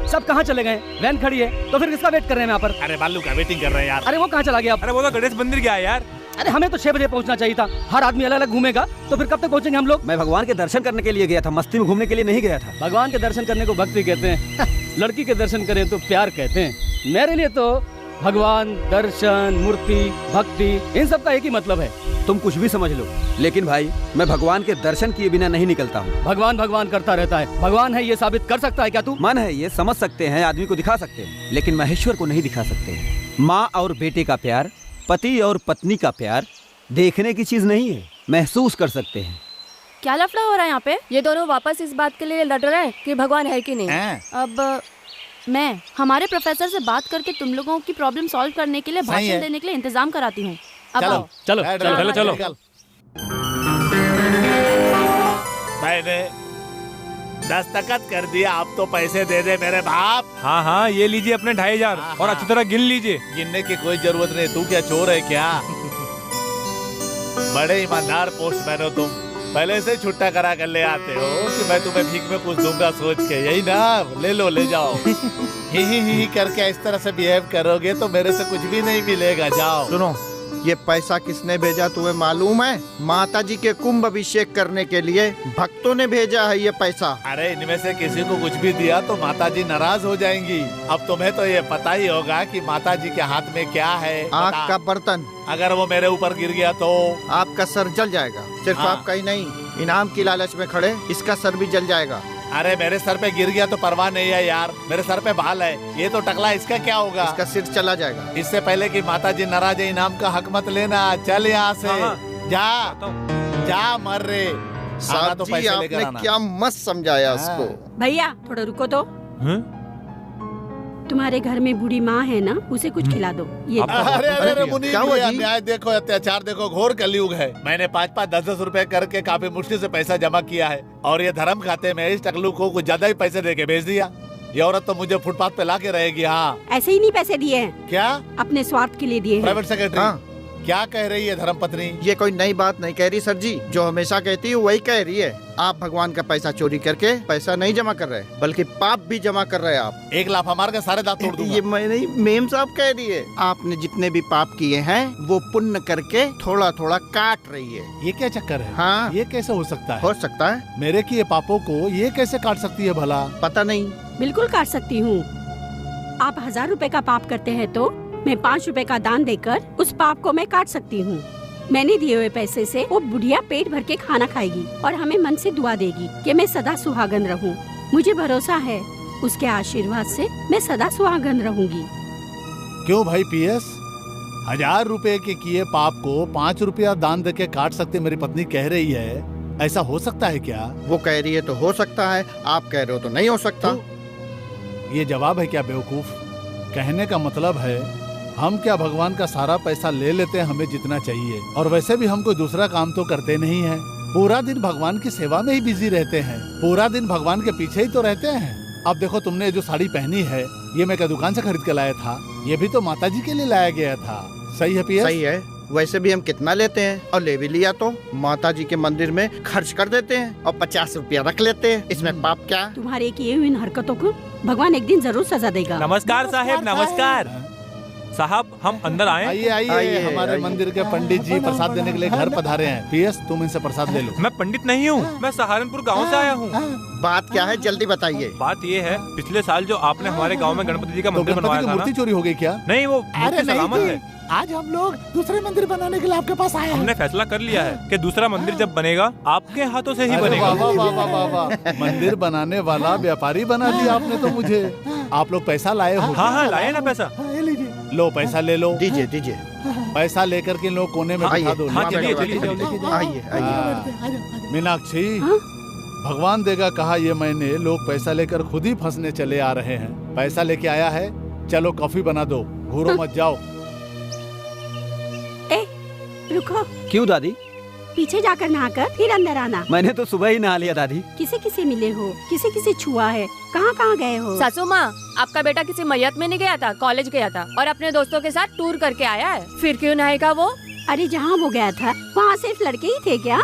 सब कहाँ चले गए? वैन खड़ी है तो फिर किसका वेट कर रहे हैं यहाँ पर? अरे बालू का वेटिंग कर रहे हैं यार। अरे वो कहाँ चला गया? अरे वो तो गणेश मंदिर गया है यार। अरे हमें तो 6 बजे पहुँचना चाहिए था। हर आदमी अलग अलग घूमेगा तो फिर कब तक पहुँचेंगे हम लोग? मैं भगवान के दर्शन करने के लिए गया था, मस्ती में घूमने के लिए नहीं गया था। भगवान के दर्शन करने को भक्ति कहते हैं। लड़की के दर्शन करें तो प्यार कहते हैं। मेरे लिए तो भगवान, दर्शन, मूर्ति, भक्ति इन सब का एक ही मतलब है। तुम कुछ भी समझ लो, लेकिन भाई मैं भगवान के दर्शन किए बिना नहीं निकलता हूँ। भगवान भगवान करता रहता है। भगवान है ये साबित कर सकता है क्या तू? मन है ये समझ सकते हैं, आदमी को दिखा सकते हैं, लेकिन महेश्वर को नहीं दिखा सकते हैं। माँ और बेटे का प्यार, पति और पत्नी का प्यार देखने की चीज नहीं है, महसूस कर सकते हैं। क्या लफड़ा हो रहा है यहाँ पे? ये दोनों वापस इस बात के लिए लड़ रहे हैं कि भगवान है कि नहीं। अब मैं हमारे प्रोफेसर से बात करके तुम लोगों की प्रॉब्लम सॉल्व करने के लिए भाषण देने के लिए इंतजाम कराती हूँ। अब चलो आओ। चलो चलो चलो चलो। मैंने दस्तखत कर दिया, आप तो पैसे दे दे मेरे बाप। हाँ हाँ, ये लीजिए अपने 2500 और अच्छी तरह गिन लीजिए। गिनने की कोई जरूरत नहीं, तू क्या चोर है क्या? बड़े ईमानदार पोस्टमैन हो तुम, पहले से छुट्टा करा कर ले आते हो कि मैं तुम्हें भीख में कुछ दूंगा सोच के, यही ना? ले लो ले जाओ। ही करके इस तरह से बिहेव करोगे तो मेरे से कुछ भी नहीं मिलेगा, जाओ। सुनो, ये पैसा किसने भेजा तुम्हें मालूम है? माता जी के कुंभ अभिषेक करने के लिए भक्तों ने भेजा है ये पैसा। अरे इनमें से किसी को कुछ भी दिया तो माता जी नाराज हो जाएंगी। अब तुम्हें तो ये पता ही होगा कि माता जी के हाथ में क्या है। आग का बर्तन। अगर वो मेरे ऊपर गिर गया तो आपका सर जल जाएगा। सिर्फ आपका ही नहीं, इनाम की लालच में खड़े इसका सर भी जल जाएगा। अरे मेरे सर पे गिर गया तो परवाह नहीं है यार, मेरे सर पे बाल है, ये तो टकला, इसका क्या होगा? इसका सिर चला जाएगा। इससे पहले कि माता जी नाराज है, इनाम का हक मत लेना। चल यहाँ से। जा मर रे। साहब जी आपने क्या मस्त समझाया उसको। भैया थोड़ा रुको तो। तुम्हारे घर में बूढ़ी माँ है ना, उसे कुछ खिला दो। ये अरे मुनीब, अन्याय देखो, अत्याचार देखो, घोर कलयुग है। मैंने 5-5, 10-10 रुपए करके काफी मुश्किल से पैसा जमा किया है और ये धर्म खाते में इस टकलू को कुछ ज्यादा ही पैसे देके भेज दिया। ये औरत तो मुझे फुटपाथ पे ला के रहेगी। हाँ, ऐसे ही नहीं पैसे दिए हैं। क्या? अपने स्वार्थ के लिए दिए हैं। प्राइवेट सेक्रेटरी क्या कह रही है धर्मपत्नी? ये कोई नई बात नहीं कह रही सर जी, जो हमेशा कहती है वही कह रही है। आप भगवान का पैसा चोरी करके पैसा नहीं जमा कर रहे, बल्कि पाप भी जमा कर रहे हैं आप। एक लाफा मार के सारे दांत तोड़ दूंगा। ये मैं नहीं, मेम साहब कह रही है। आपने जितने भी पाप किए हैं वो पुण्य करके थोड़ा थोड़ा काट रही है। ये क्या चक्कर है? हाँ, ये कैसे हो सकता है? हो सकता है। मेरे किए पापों को ये कैसे काट सकती है भला? पता नहीं। बिल्कुल काट सकती हूँ। आप 1000 रुपए का पाप करते हैं तो मैं 5 रुपए का दान देकर उस पाप को मैं काट सकती हूँ। मैंने दिए हुए पैसे से वो बुढ़िया पेट भर के खाना खाएगी और हमें मन से दुआ देगी कि मैं सदा सुहागन रहूँ। मुझे भरोसा है उसके आशीर्वाद से मैं सदा सुहागन रहूंगी। क्यों भाई पीएस, 1000 रुपए के किए पाप को 5 रुपया दान देके काट सकते मेरी पत्नी कह रही है, ऐसा हो सकता है क्या? वो कह रही है तो हो सकता है, आप कह रहे हो तो नहीं हो सकता। तो ये जवाब है क्या बेवकूफ? कहने का मतलब है हम क्या भगवान का सारा पैसा ले लेते हैं हमें जितना चाहिए, और वैसे भी हम कोई दूसरा काम तो करते नहीं है। पूरा दिन भगवान की सेवा में ही बिजी रहते हैं, पूरा दिन भगवान के पीछे ही तो रहते हैं। अब देखो तुमने जो साड़ी पहनी है ये मैं क्या दुकान से खरीद के लाया था? ये भी तो माता जी के लिए लाया गया था। सही है पीएस? सही है। वैसे भी हम कितना लेते हैं, और ले भी लिया तो माता जी के मंदिर में खर्च कर देते हैं और 50 रुपया रख लेते हैं। इसमें पाप क्या? तुम्हारे किए हुए इन हरकतों को भगवान एक दिन जरूर सजा देगा। नमस्कार साहेब, नमस्कार साहब, हम अंदर आए? आइए आइए, हमारे मंदिर के पंडित जी प्रसाद देने के लिए घर पधारे हैं। पीएस तुम इनसे प्रसाद ले लो। मैं पंडित नहीं हूँ, मैं सहारनपुर गांव से आया हूँ। बात क्या है जल्दी बताइए। बात ये है, पिछले साल जो आपने हमारे गांव में गणपति जी का मंदिर बनवाया था ना? मूर्ति चोरी हो गई क्या? नहीं, वो मूर्ति सलामत है। आज हम लोग दूसरे मंदिर बनाने के लिए आपके पास आए हैं। हमने फैसला कर लिया है कि दूसरा मंदिर जब बनेगा आपके हाथों से ही बनेगा। वाह वाह वाह वाह वाह, मंदिर बनाने वाला व्यापारी बना दिया आपने तो मुझे। आप लोग पैसा लाए हो? हाँ हाँ, लाए ना पैसा। लो पैसा ले लो। दीजिए दीजिए। पैसा लेकर के लोग कोने में बिठा दो। हाँ, चलिए चलिए। आइए आइए। मीनाक्षी, भगवान देगा कहा ये मैंने, लोग पैसा लेकर खुद ही फंसने चले आ रहे हैं। पैसा लेके आया है, चलो कॉफी बना दो, घूरो मत जाओ। रुको। क्यों दादी? पीछे जाकर नहाकर फिर अंदर आना। मैंने तो सुबह ही नहा लिया दादी। किसे किसे मिले हो, किसे किसे छुआ है, कहाँ कहाँ गए हो? सासू माँ, आपका बेटा किसी मैयत में नहीं गया था, कॉलेज गया था और अपने दोस्तों के साथ टूर करके आया है। फिर क्यों नहाएगा वो? अरे जहाँ वो गया था वहाँ सिर्फ लड़के ही थे क्या?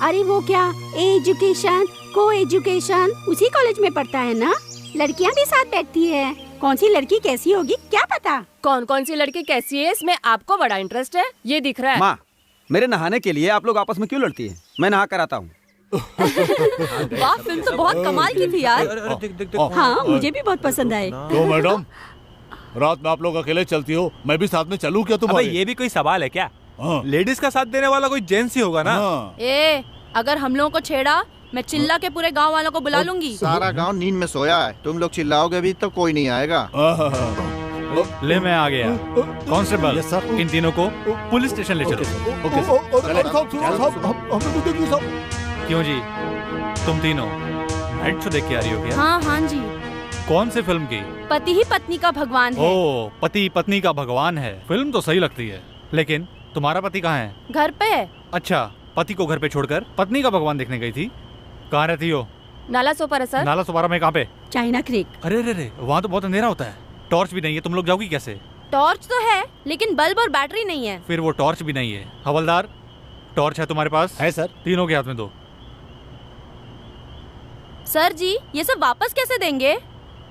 अरे वो क्या एजुकेशन, को एजुकेशन उसी कॉलेज में पढ़ता है ना? लड़कियाँ भी साथ बैठती है। कौन सी लड़की कैसी होगी क्या पता? कौन कौन सी लड़की कैसी है इसमें आपको बड़ा इंटरेस्ट है, ये दिख रहा है। माँ, मेरे नहाने के लिए आप लोग आपस में क्यों लड़ती है? मैं नहा कर आता हूँ। वाह, फिल्म तो बहुत कमाल की थी यार। हाँ, मुझे भी बहुत पसंद आए। तो मैडम, रात में आप लोग अकेले चलती हो, मैं भी साथ में चलूं क्या अबे तुम्हारे? ये भी कोई सवाल है क्या? हाँ। लेडीज का साथ देने वाला कोई जेंट्स ही होगा ना। हाँ। ए, अगर हम लोगों को छेड़ा, मैं चिल्ला के पूरे गांव वालों को बुला लूंगी। सारा गांव नींद में सोया है, तुम लोग चिल्लाओगे भी तो कोई नहीं आएगा। ले मैं आ गया। Constable, Yes, sir. इन तीनों को पुलिस स्टेशन ले चलो। ओके क्यों जी, तुम तीनों नाइट शो देख के आ रही हो क्या? हाँ हाँ जी, कौन से फिल्म की? पति ही पत्नी का भगवान है। ओ, पति पत्नी का भगवान है। फिल्म तो सही लगती है, लेकिन तुम्हारा पति कहाँ है? घर पे है। अच्छा, पति को घर पे छोड़कर पत्नी का भगवान देखने गई थी। कहाँ रहती हो? नाला सोपारा सर। नाला सुपारा में कहाँ पे? चाइना क्रिक। अरे रे रे, वहाँ तो बहुत अंधेरा होता है, टॉर्च भी नहीं है, तुम लोग जाओगी कैसे? टॉर्च तो है लेकिन बल्ब और बैटरी नहीं है। फिर वो टॉर्च भी नहीं है। हवलदार, टॉर्च है तुम्हारे पास? है सर। तीनों के हाथ में दो। सर जी, ये सब वापस कैसे देंगे?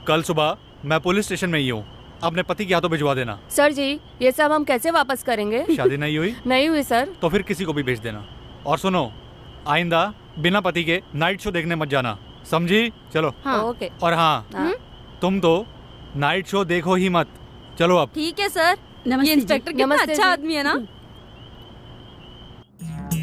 कल सुबह मैं पुलिस स्टेशन में ही हूँ, अपने पति के हाथों भिजवा देना। सर जी, ये सब हम कैसे वापस करेंगे? शादी नहीं हुई नहीं हुई सर। तो फिर किसी को भी भेज देना। और सुनो, आइंदा बिना पति के नाइट शो देखने मत जाना, समझी? चलो। हाँ। ओके। और हाँ, हाँ। तुम तो नाइट शो देखो ही मत। चलो अब। ठीक है सर। नमस्ते ये इंस्पेक्टर जी। कितना नमस्ते अच्छा जी। आदमी है ना।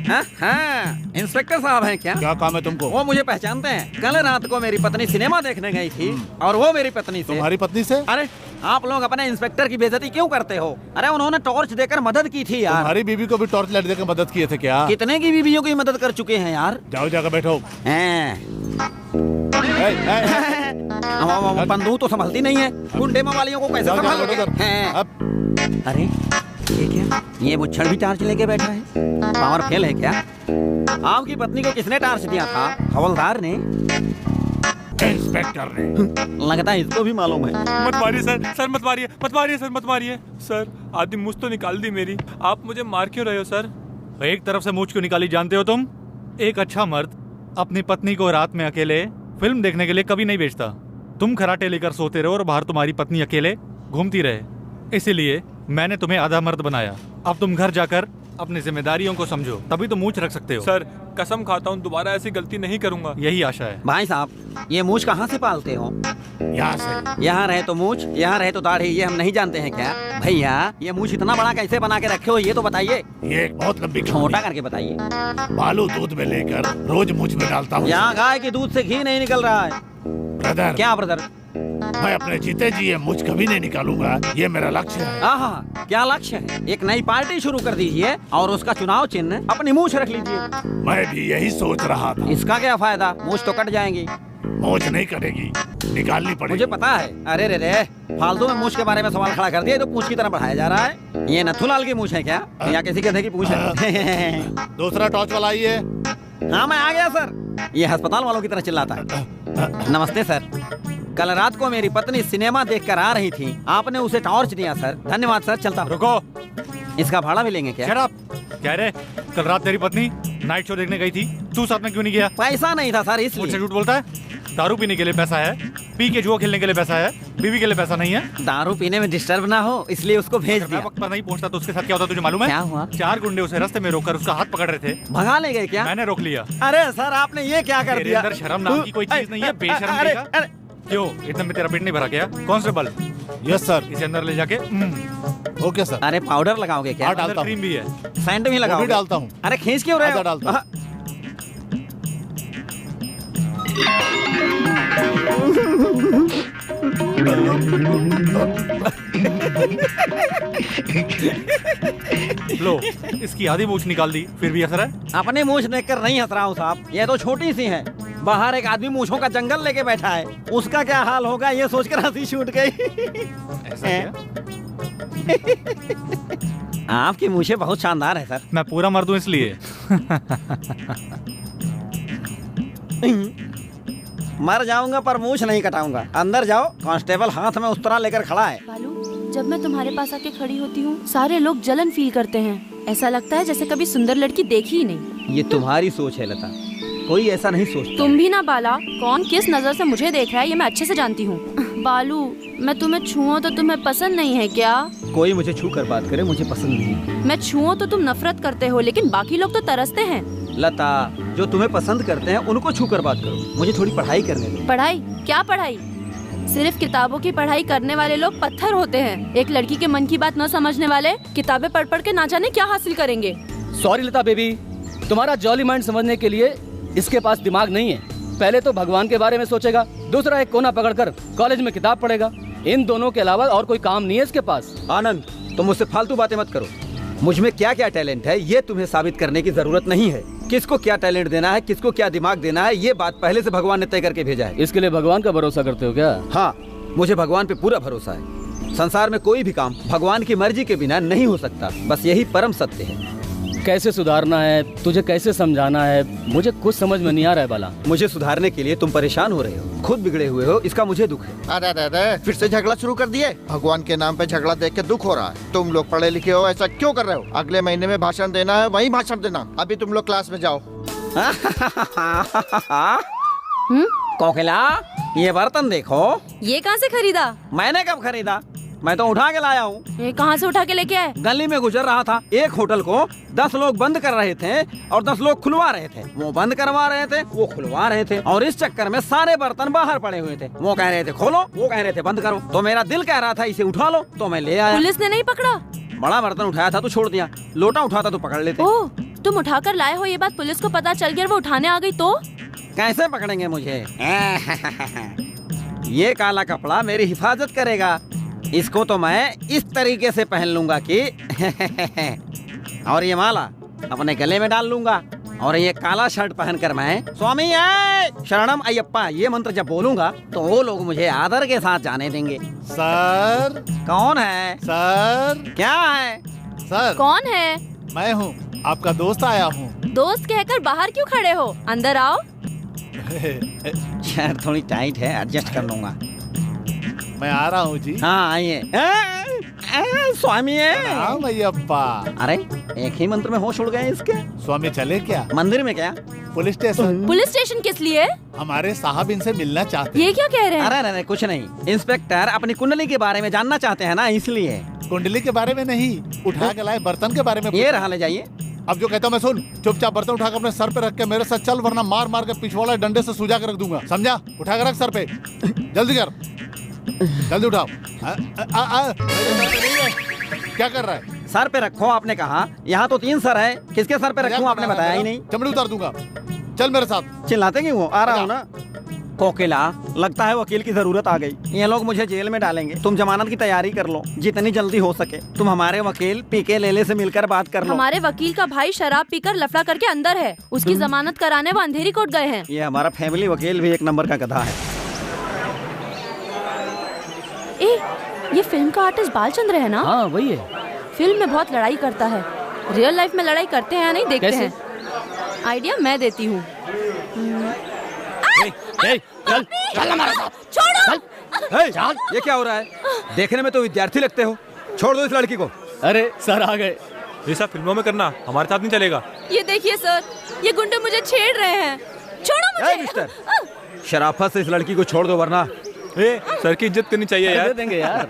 हाँ, इंस्पेक्टर साहब हैं क्या? क्या काम है तुमको? वो मुझे पहचानते हैं। कल रात को मेरी पत्नी सिनेमा देखने गई थी और वो मेरी पत्नी से। तुम्हारी पत्नी से? अरे, आप लोग अपने इंस्पेक्टर की बेइज्जती क्यों करते हो? अरे, उन्होंने टॉर्च देकर मदद की थी यार। तुम्हारी बीवी को भी टॉर्च लाइट देकर मदद किए थे क्या? कितने की बीवियों की मदद कर चुके हैं यार। जाओ जाकर बैठो। बंदूक तो संभलती नहीं है, गुंडे मवालियों को कैसे संभालोगे? हैं? अरे ये क्या? ये मुच्छड़ भी टार्च लेके बैठा है, पावर फेल है क्या? आपकी पत्नी को किसने टार्च दिया था? हवलदार ने? इंस्पेक्टर ने। लगता है इसको भी मालूम है। मत मारिए सर, सर मत मारिए, मत मारिए सर, मत मारिए सर। आधी मुझ तो निकाल दी मेरी, आप मुझे मार क्यों रहे हो सर? एक तरफ से मूछ क्यों निकाली जानते हो तुम? एक अच्छा मर्द अपनी पत्नी को रात में अकेले फिल्म देखने के लिए कभी नहीं भेजता। तुम खराटे लेकर सोते रहो और बाहर तुम्हारी पत्नी अकेले घूमती रहे, इसीलिए मैंने तुम्हें आधा मर्द बनाया। अब तुम घर जाकर अपनी जिम्मेदारियों को समझो, तभी तो मूछ रख सकते हो। सर कसम खाता हूँ दोबारा ऐसी गलती नहीं करूंगा, यही आशा है। भाई साहब, ये मूछ कहाँ से पालते हो? यहाँ से। यहाँ रहे तो मूछ, यहाँ रहे तो दाढ़ी, ये हम नहीं जानते हैं क्या? भैया, ये मूछ इतना बड़ा कैसे बना के रखे हो, ये तो बताइए। ये एक बहुत लंबी छोटा करके बताइए। बालू दूध में लेकर रोज मुझ में डालता हूँ। यहाँ गाय के दूध से घी नहीं निकल रहा है। ब्रदर, क्या ब्रदर? मैं अपने जीते जी ये मुझ कभी नहीं निकालूंगा, ये मेरा लक्ष्य है। आहा, क्या लक्ष्य है? एक नई पार्टी शुरू कर दीजिए और उसका चुनाव चिन्ह अपनी मूछ रख लीजिए। मैं भी यही सोच रहा था। इसका क्या फायदा? मूछ तो कट जाएंगी। मूछ नहीं कटेगी, निकालनी पड़ेगी। मुझे पता है। अरे रे रे, फालतू में मूछ के बारे में सवाल खड़ा कर दिया, तो पूछ की तरह बढ़ाया जा रहा है। ये नथुलाल की मूछ है क्या, या किसी गधे की पूछ है? दूसरा टॉर्च वाला आइए। हाँ, मैं आ गया सर। ये अस्पताल वालों की तरह चिल्लाता है। नमस्ते सर, कल रात को मेरी पत्नी सिनेमा देखकर आ रही थी, आपने उसे टॉर्च दिया सर। धन्यवाद सर, चलता हूं। रुको, इसका भाड़ा भी लेंगे क्या? Shut up. क्या रे, कल रात तेरी पत्नी नाइट शो देखने गई थी, तू साथ में क्यों नहीं गया? पैसा नहीं था सर, मुझसे इसलिए। झूठ बोलता है? दारू पीने के लिए पैसा है, पी के जुआ खेलने के लिए पैसा है, बीवी के लिए पैसा नहीं है। दारू पीने में डिस्टर्ब ना हो इसलिए उसको भेज मैं दिया। वक्त पर नहीं पहुंचता तो उसके साथ क्या होता तुझे मालूम है? क्या हुआ? 4 गुंडे उसे रास्ते में रोककर उसका हाथ पकड़ रहे थे, भगा ले गए क्या? मैंने रोक लिया। अरे सर, आपने ये क्या कर तेरे दिया? अंदर शर्म नाम की कोई चीज नहीं है, बेशर्म अरे, कहेगा। अरे, क्यों, इतने में तेरा पेट नहीं भरा क्या? Constable, yes sir. इसे अंदर ले जाके ओके सर। अरे पाउडर लगाओगे क्या? हाँ, अंदर डालता हूँ। क्रीम भी है। सैंड भी लगाओगे? डालता हूँ। अरे खींच क्यों रहे हो? आधा डालता हूँ। लो, इसकी आधी मूछ निकाल दी, फिर भी असर है? अपनी मूछ देखकर नहीं हंस रहा हूँ साहब, ये तो छोटी सी है। बाहर एक आदमी मूछों का जंगल लेके बैठा है, उसका क्या हाल होगा ये सोचकर हंसी छूट गई। ऐसा क्या? आपकी मूछें बहुत शानदार है सर। मैं पूरा मर्द हूँ इसलिए। मर जाऊंगा पर मूछ नहीं कटाऊंगा। अंदर जाओ, कांस्टेबल हाथ में उस्तरा लेकर खड़ा है। बालू, जब मैं तुम्हारे पास आके खड़ी होती हूँ सारे लोग जलन फील करते हैं। ऐसा लगता है जैसे कभी सुंदर लड़की देखी ही नहीं। ये तुम्हारी सोच है लता, कोई ऐसा नहीं सोचता। तुम भी ना बाला, कौन किस नजर से मुझे देख रहा है ये मैं अच्छे से जानती हूँ। बालू, मैं तुम्हें छुओं तो तुम्हें पसंद नहीं है क्या? कोई मुझे छू कर बात करे मुझे पसंद नहीं। मैं छुओं तो तुम नफरत करते हो, लेकिन बाकी लोग तो तरसते हैं। लता, जो तुम्हें पसंद करते हैं उनको छू कर बात करो, मुझे थोड़ी पढ़ाई करने दो। पढ़ाई? क्या पढ़ाई? सिर्फ किताबों की पढ़ाई करने वाले लोग पत्थर होते हैं। एक लड़की के मन की बात न समझने वाले किताबें पढ़ पढ़ के ना जाने क्या हासिल करेंगे। सॉरी लता बेबी, तुम्हारा जॉली माइंड समझने के लिए इसके पास दिमाग नहीं है। पहले तो भगवान के बारे में सोचेगा, दूसरा एक कोना पकड़कर कॉलेज में किताब पढ़ेगा। इन दोनों के अलावा और कोई काम नहीं है इसके पास। आनंद, तुम मुझसे फालतू बातें मत करो। मुझ में क्या क्या टैलेंट है ये तुम्हें साबित करने की जरूरत नहीं है। किसको क्या टैलेंट देना है, किसको क्या दिमाग देना है, ये बात पहले से भगवान ने तय करके भेजा है। इसके लिए भगवान का भरोसा करते हो क्या? हाँ, मुझे भगवान पे पूरा भरोसा है। संसार में कोई भी काम भगवान की मर्जी के बिना नहीं हो सकता, बस यही परम सत्य है। कैसे सुधारना है, तुझे कैसे समझाना है, मुझे कुछ समझ में नहीं आ रहा है बाला। मुझे सुधारने के लिए तुम परेशान हो रहे हो, खुद बिगड़े हुए हो, इसका मुझे दुख है। अरे अरे अरे, फिर से झगड़ा शुरू कर दिए। भगवान के नाम पे झगड़ा देख के दुख हो रहा है। तुम लोग पढ़े लिखे हो, ऐसा क्यों कर रहे हो? अगले महीने में भाषण देना है, वही भाषण देना। अभी तुम लोग क्लास में जाओ। कोकिला, ये बर्तन देखो। ये कहाँ से खरीदा? मैंने कब खरीदा? मैं तो उठा के लाया हूँ। ये कहाँ से उठा के लेके आए? गली में गुजर रहा था, एक होटल को 10 लोग बंद कर रहे थे और 10 लोग खुलवा रहे थे। वो बंद करवा रहे थे, वो खुलवा रहे थे, और इस चक्कर में सारे बर्तन बाहर पड़े हुए थे। वो कह रहे थे खोलो, वो कह रहे थे बंद करो। तो मेरा दिल कह रहा था इसे उठा लो, तो मैं ले आया। पुलिस ने नहीं पकड़ा? बड़ा बर्तन उठाया था तो छोड़ दिया, लोटा उठाता तो पकड़ लेते। ओह, तुम उठा कर लाए हो, ये बात पुलिस को पता चल गया, वो उठाने आ गई तो? कैसे पकड़ेंगे मुझे? ये काला कपड़ा मेरी हिफाजत करेगा। इसको तो मैं इस तरीके से पहन लूंगा कि और ये माला अपने गले में डाल लूंगा, और ये काला शर्ट पहनकर मैं स्वामी शरणम अयप्पा ये मंत्र जब बोलूंगा तो वो लोग मुझे आदर के साथ जाने देंगे। सर। कौन है? सर। क्या है? सर। कौन है? मैं हूँ, आपका दोस्त आया हूँ। दोस्त कहकर बाहर क्यों खड़े हो? अंदर आओ। शर्ट थोड़ी टाइट है, एडजस्ट कर लूंगा। मैं आ रहा हूँ जी। हाँ आइए। स्वामी अयप्पा। अरे एक ही मंत्र में होश उड़ गए इसके। स्वामी चले क्या? मंदिर में क्या? Police station. पुलिस स्टेशन किस लिए? हमारे साहब इनसे मिलना चाहते हैं। ये क्या कह रहे हैं? अरे नहीं कुछ नहीं, इंस्पेक्टर अपनी कुंडली के बारे में जानना चाहते हैं ना, इसलिए। कुंडली के बारे में नहीं, उठा के लाए बर्तन के बारे में। ये रहा, ले जाइए। अब जो कहता हूँ मैं सुन, चुपचाप बर्तन उठाकर अपने सर पे रख के मेरे साथ चल, वरना मार मार के पिछवाड़ा डंडे से सूजा के रख दूंगा, समझा? उठा के रख सर पे, जल्दी कर, जल्दी उठाओ। क्या कर रहा है? सर पे रखो, आपने कहा। यहाँ तो 3 सर है, किसके सर पे रखूं आपने बताया ही नहीं। चमड़ी उतार दूंगा, चल मेरे साथ। चिल्लाते क्यों हो? आ रहा हूँ ना। कोकिला, लगता है वकील की जरूरत आ गई। ये लोग मुझे जेल में डालेंगे, तुम जमानत की तैयारी कर लो जितनी जल्दी हो सके। तुम हमारे वकील पीके लेले से मिलकर बात कर लो। हमारे वकील का भाई शराब पीकर लफड़ा करके अंदर है, उसकी जमानत कराने वो अंधेरी कोर्ट गए हैं। ये हमारा फैमिली वकील भी एक नंबर का गधा है। ये फिल्म का आर्टिस्ट बालचंद्र है ना? हाँ वही है। फिल्म में बहुत लड़ाई करता है, रियल लाइफ में लड़ाई करते हैं या नहीं देखते कैसे? हैं। आइडिया मैं देती हूँ। चल चल हमारे साथ, छोड़ो। ये क्या हो रहा है? देखने में तो विद्यार्थी लगते हो, छोड़ दो इस लड़की को। अरे सर आ गए। ये सब फिल्मों में करना हमारे साथ नहीं चलेगा। ये देखिए सर, ये गुंडे मुझे छेड़ रहे हैं, छोड़ो मुझे। मिस्टर, शराफत से इस लड़की को छोड़ दो, वरना सर की इज्जत करनी चाहिए यार। दे देंगे यार।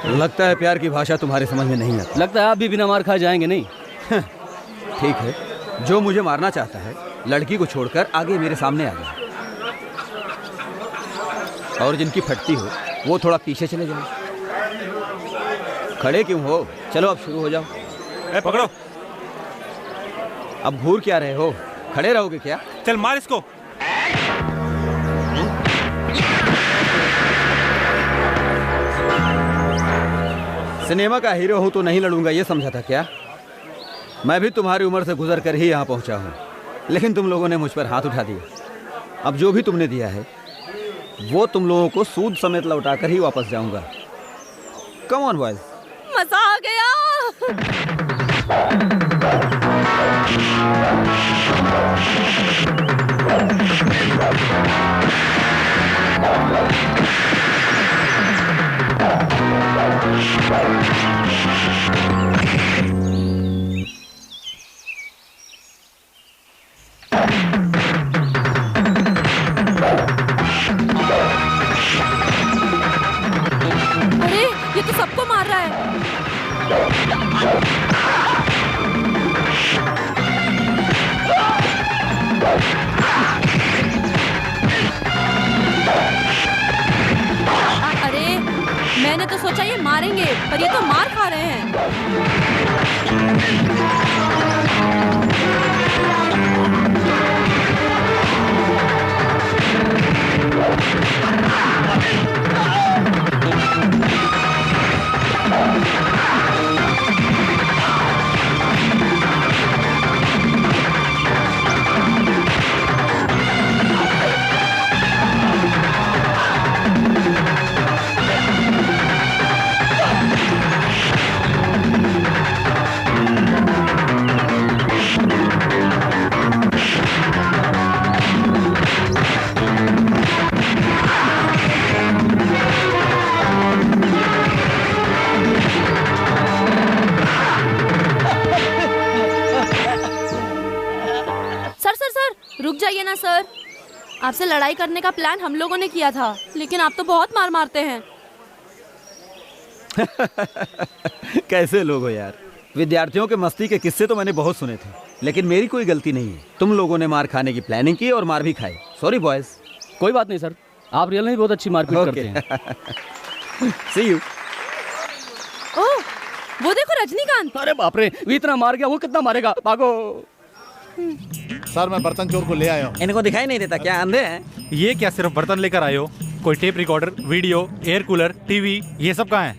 लगता है प्यार की भाषा तुम्हारे समझ में नहीं आती। लगता है आप भी बिना मार खा जाएंगे नहीं। ठीक है, जो मुझे मारना चाहता है लड़की को छोड़कर आगे मेरे सामने आ जाए, और जिनकी फटती हो वो थोड़ा पीछे चले जाओ। खड़े क्यों हो? चलो अब शुरू हो जाओ। पकड़ो। अब घूर क्या रहे हो? खड़े रहोगे क्या? चल मार इसको। सिनेमा का हीरो हूं तो नहीं लड़ूंगा ये समझा था क्या? मैं भी तुम्हारी उम्र से गुजर कर ही यहाँ पहुंचा हूँ, लेकिन तुम लोगों ने मुझ पर हाथ उठा दिया। अब जो भी तुमने दिया है वो तुम लोगों को सूद समेत लौटा कर ही वापस जाऊंगा। Come on boys. मजा आ गया। अरे ये तो सबको मार रहा है। अरे मैंने तो सोचा ये मारेंगे, पर ये तो मार खा रहे हैं। रुक जाइए ना सर, आपसे लड़ाई करने का प्लान हम लोगों ने किया था, लेकिन आप तो बहुत मार मारते हैं। कैसे लोग हो यार। विद्यार्थियों के मस्ती के किस्से तो मैंने बहुत सुने थे, लेकिन मेरी कोई गलती नहीं है। तुम लोगों ने मार खाने की प्लानिंग की और मार भी खाई। Sorry boys. कोई बात नहीं सर, आप रियल में बहुत अच्छी मारपीट करते हैं। सी यू। ओह, वो देखो रजनीकांत। अरे बाप रे, वो इतना मार गया, वो कितना मारेगा, भागो। सर मैं बर्तन चोर को ले आया हूँ। इनको दिखाई नहीं देता क्या, अंधे हैं? ये क्या सिर्फ बर्तन लेकर आए हो? कोई tape recorder, video, air cooler, TV, ये सब कहाँ है?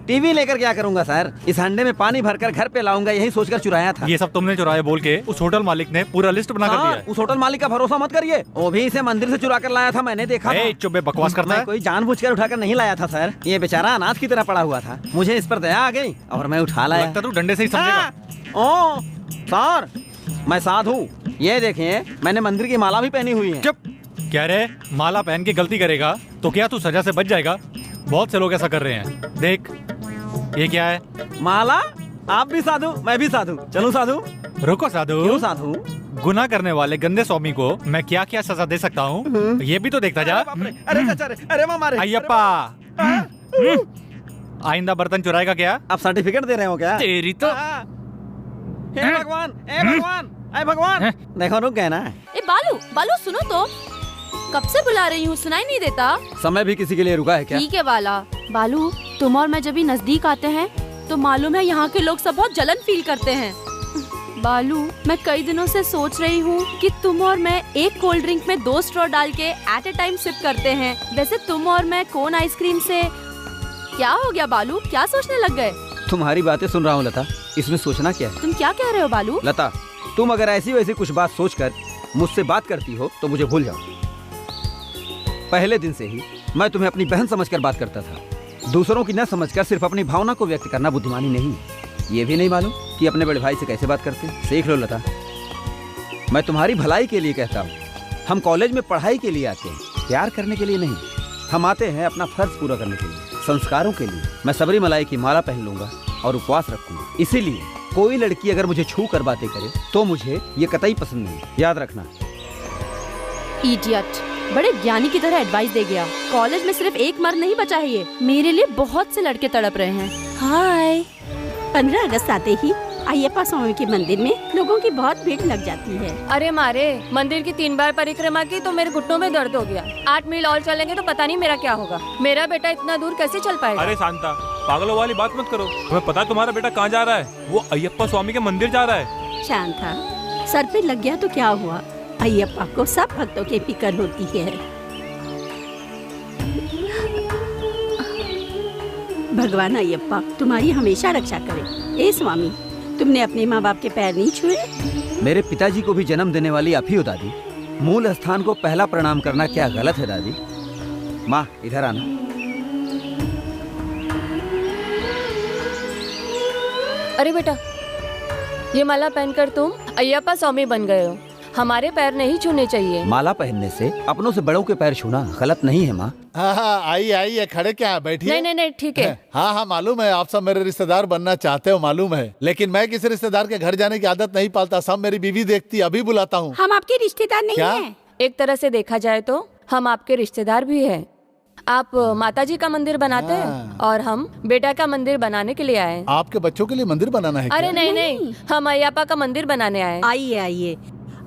टीवी लेकर क्या करूंगा सर? इस हंडे में पानी भरकर घर पे लाऊंगा, यही सोचकर चुराया था। ये सब तुमने चुराया बोल के उस होटल मालिक ने पूरा लिस्ट बना कर दिया है। उस होटल मालिक का भरोसा मत करिए, वो भी इसे मंदिर से चुरा कर लाया था, मैंने देखा था। चुप बे, बकवास करता है। कोई जानबूझकर उठाकर नहीं लाया था सर, ये बेचारा अनाज की तरह पड़ा हुआ था। मुझे इस पर दया आ गई और मैं उठा लाया। लगता तू डंडे से ही समझेगा। ओ सर, मैं साधु हूँ, ये देखिए मैंने मंदिर की माला भी पहनी हुई है। चुप। क्या रे, माला पहन के गलती करेगा तो क्या तू सजा से बच जाएगा? बहुत से लोग ऐसा कर रहे हैं। देख ये क्या है? माला? आप भी साधु, मैं भी साधु। चलूं साधु? रुको साधु। क्यों साधु? गुनाह करने वाले गंदे स्वामी को मैं क्या क्या सजा दे सकता हूँ, ये भी तो देखता जा। अरे चाचा रे, अरे मामा रे। अय्यप्पा, आइंदा बर्तन चुराएगा क्या? आप सर्टिफिकेट दे रहे हो क्या? तेरी तो। हे भगवान, हे भगवान, हे भगवान। देखो रुक गए ना। ए बालू, बालू सुनो तो, कब से बुला रही हूँ, सुनाई नहीं देता? समय भी किसी के लिए रुका है क्या? ठीक है वाला। बालू, तुम और मैं जब भी नजदीक आते हैं तो मालूम है यहाँ के लोग सब बहुत जलन फील करते हैं। बालू, मैं कई दिनों से सोच रही हूँ कि तुम और मैं एक कोल्ड ड्रिंक में 2 स्ट्रॉ डाल के एट ए टाइम सिप करते हैं। वैसे तुम और मैं कोन आइसक्रीम से। क्या हो गया बालू, क्या सोचने लग गए? तुम्हारी बातें सुन रहा हूँ लता, इसमें सोचना क्या है? तुम क्या कह रहे हो बालू? लता, तुम अगर ऐसी वैसी कुछ बात सोचकर मुझसे बात करती हो तो मुझे भूल जाओ। पहले दिन से ही मैं तुम्हें अपनी बहन समझकर बात करता था। दूसरों की न समझकर सिर्फ अपनी भावना को व्यक्त करना बुद्धिमानी नहीं है। ये भी नहीं मालूम कि अपने बड़े भाई से कैसे बात करते? सीख लो लता, मैं तुम्हारी भलाई के लिए कहता हूँ। हम कॉलेज में पढ़ाई के लिए आते हैं, प्यार करने के लिए नहीं। हम आते हैं अपना फर्ज पूरा करने के लिए, संस्कारों के लिए। मैं सबरीमलाई की माला पहन लूंगा और उपवास रखूंगा। इसीलिए कोई लड़की अगर मुझे छू कर बातें करे तो मुझे ये कतई पसंद नहीं। याद रखना। इडियट, बड़े ज्ञानी की तरह एडवाइस दे गया। कॉलेज में सिर्फ एक मर्द नहीं बचा है, ये मेरे लिए बहुत से लड़के तड़प रहे हैं। हाय। 15 अगस्त आते ही अय्यप्पा स्वामी के मंदिर में लोगों की बहुत भीड़ लग जाती है। अरे मारे, मंदिर की 3 बार परिक्रमा की तो मेरे घुटनों में दर्द हो गया। 8 मील और चलेंगे तो पता नहीं मेरा क्या होगा। मेरा बेटा इतना दूर कैसे चल पाएगा? अरे शांता, पागलों वाली बात मत करो। तुम्हें पता है तुम्हारा बेटा कहाँ जा रहा है? वो अय्यप्पा स्वामी के मंदिर जा रहा है। शांता, सर पे लग गया तो क्या हुआ? अय्यप्पा को सब भक्तों की फिक्र होती है। भगवान अय्यप्पा तुम्हारी हमेशा रक्षा करे। ए स्वामी, तुमने अपने माँ बाप के पैर नहीं छुए? मेरे पिताजी को भी जन्म देने वाली आप ही हो दादी। मूल स्थान को पहला प्रणाम करना क्या गलत है दादी? माँ इधर आना। अरे बेटा, ये माला पहनकर तुम अय्यप्पा स्वामी बन गए हो। हमारे पैर नहीं छूने चाहिए। माला पहनने से अपनों से बड़ों के पैर छूना गलत नहीं है माँ। हाँ, आइए आइए, खड़े क्या बैठिए। नहीं, ठीक है। हाँ हाँ, मालूम है आप सब मेरे रिश्तेदार बनना चाहते हो, मालूम है, लेकिन मैं किसी रिश्तेदार के घर जाने की आदत नहीं पालता। सब मेरी बीवी देखती, अभी बुलाता हूँ। हम आपके रिश्तेदार नहीं हैं। एक तरह से देखा जाए तो हम आपके रिश्तेदार भी हैं। आप माताजी का मंदिर बनाते हैं और हम बेटा का मंदिर बनाने के लिए आए। आपके बच्चों के लिए मंदिर बनाना है? अरे नहीं, हम अय्यप्पा का मंदिर बनाने आए। आइए,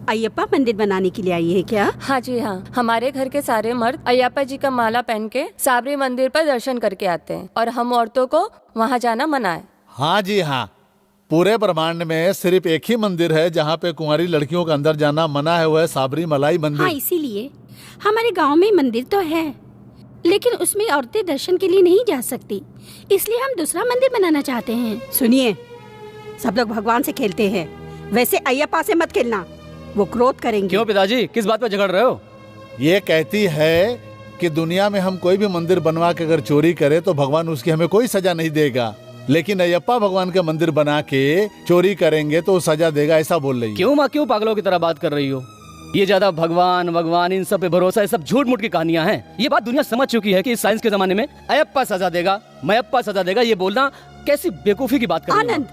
अय्यप्पा मंदिर बनाने के लिए आई है क्या? हाँ जी हाँ, हमारे घर के सारे मर्द अय्यप्पा जी का माला पहन के साबरी मंदिर पर दर्शन करके आते हैं और हम औरतों को वहाँ जाना मना है। हाँ जी हाँ, पूरे ब्रह्मांड में सिर्फ एक ही मंदिर है जहाँ पे कुंवारी लड़कियों का अंदर जाना मना है, वो है साबरी मलाई मंदिर। हाँ, इसीलिए हमारे गांव में मंदिर तो है, लेकिन उसमें औरतें दर्शन के लिए नहीं जा सकती, इसलिए हम दूसरा मंदिर बनाना चाहते हैं। सुनिए, सब लोग भगवान से खेलते हैं, वैसे अय्यप्पा से मत खेलना, वो क्रोध करेंगे। क्यों पिताजी, किस बात पे झगड़ रहे हो? ये कहती है कि दुनिया में हम कोई भी मंदिर बनवा के अगर चोरी करे तो भगवान उसकी हमें कोई सजा नहीं देगा, लेकिन अय्यप्पा भगवान के मंदिर बना के चोरी करेंगे तो सजा देगा, ऐसा बोल रही है। क्यों माँ, क्यों पागलों की तरह बात कर रही हो? ये ज्यादा भगवान इन सब पे भरोसा, ये सब झूठ मूठ की कहानियां हैं। ये बात दुनिया समझ चुकी है कि इस साइंस के जमाने में अय्यप्पा सजा देगा, मयप्पा सजा देगा, ये बोलना कैसी बेवकूफी की बात कर रही हो? आनंद,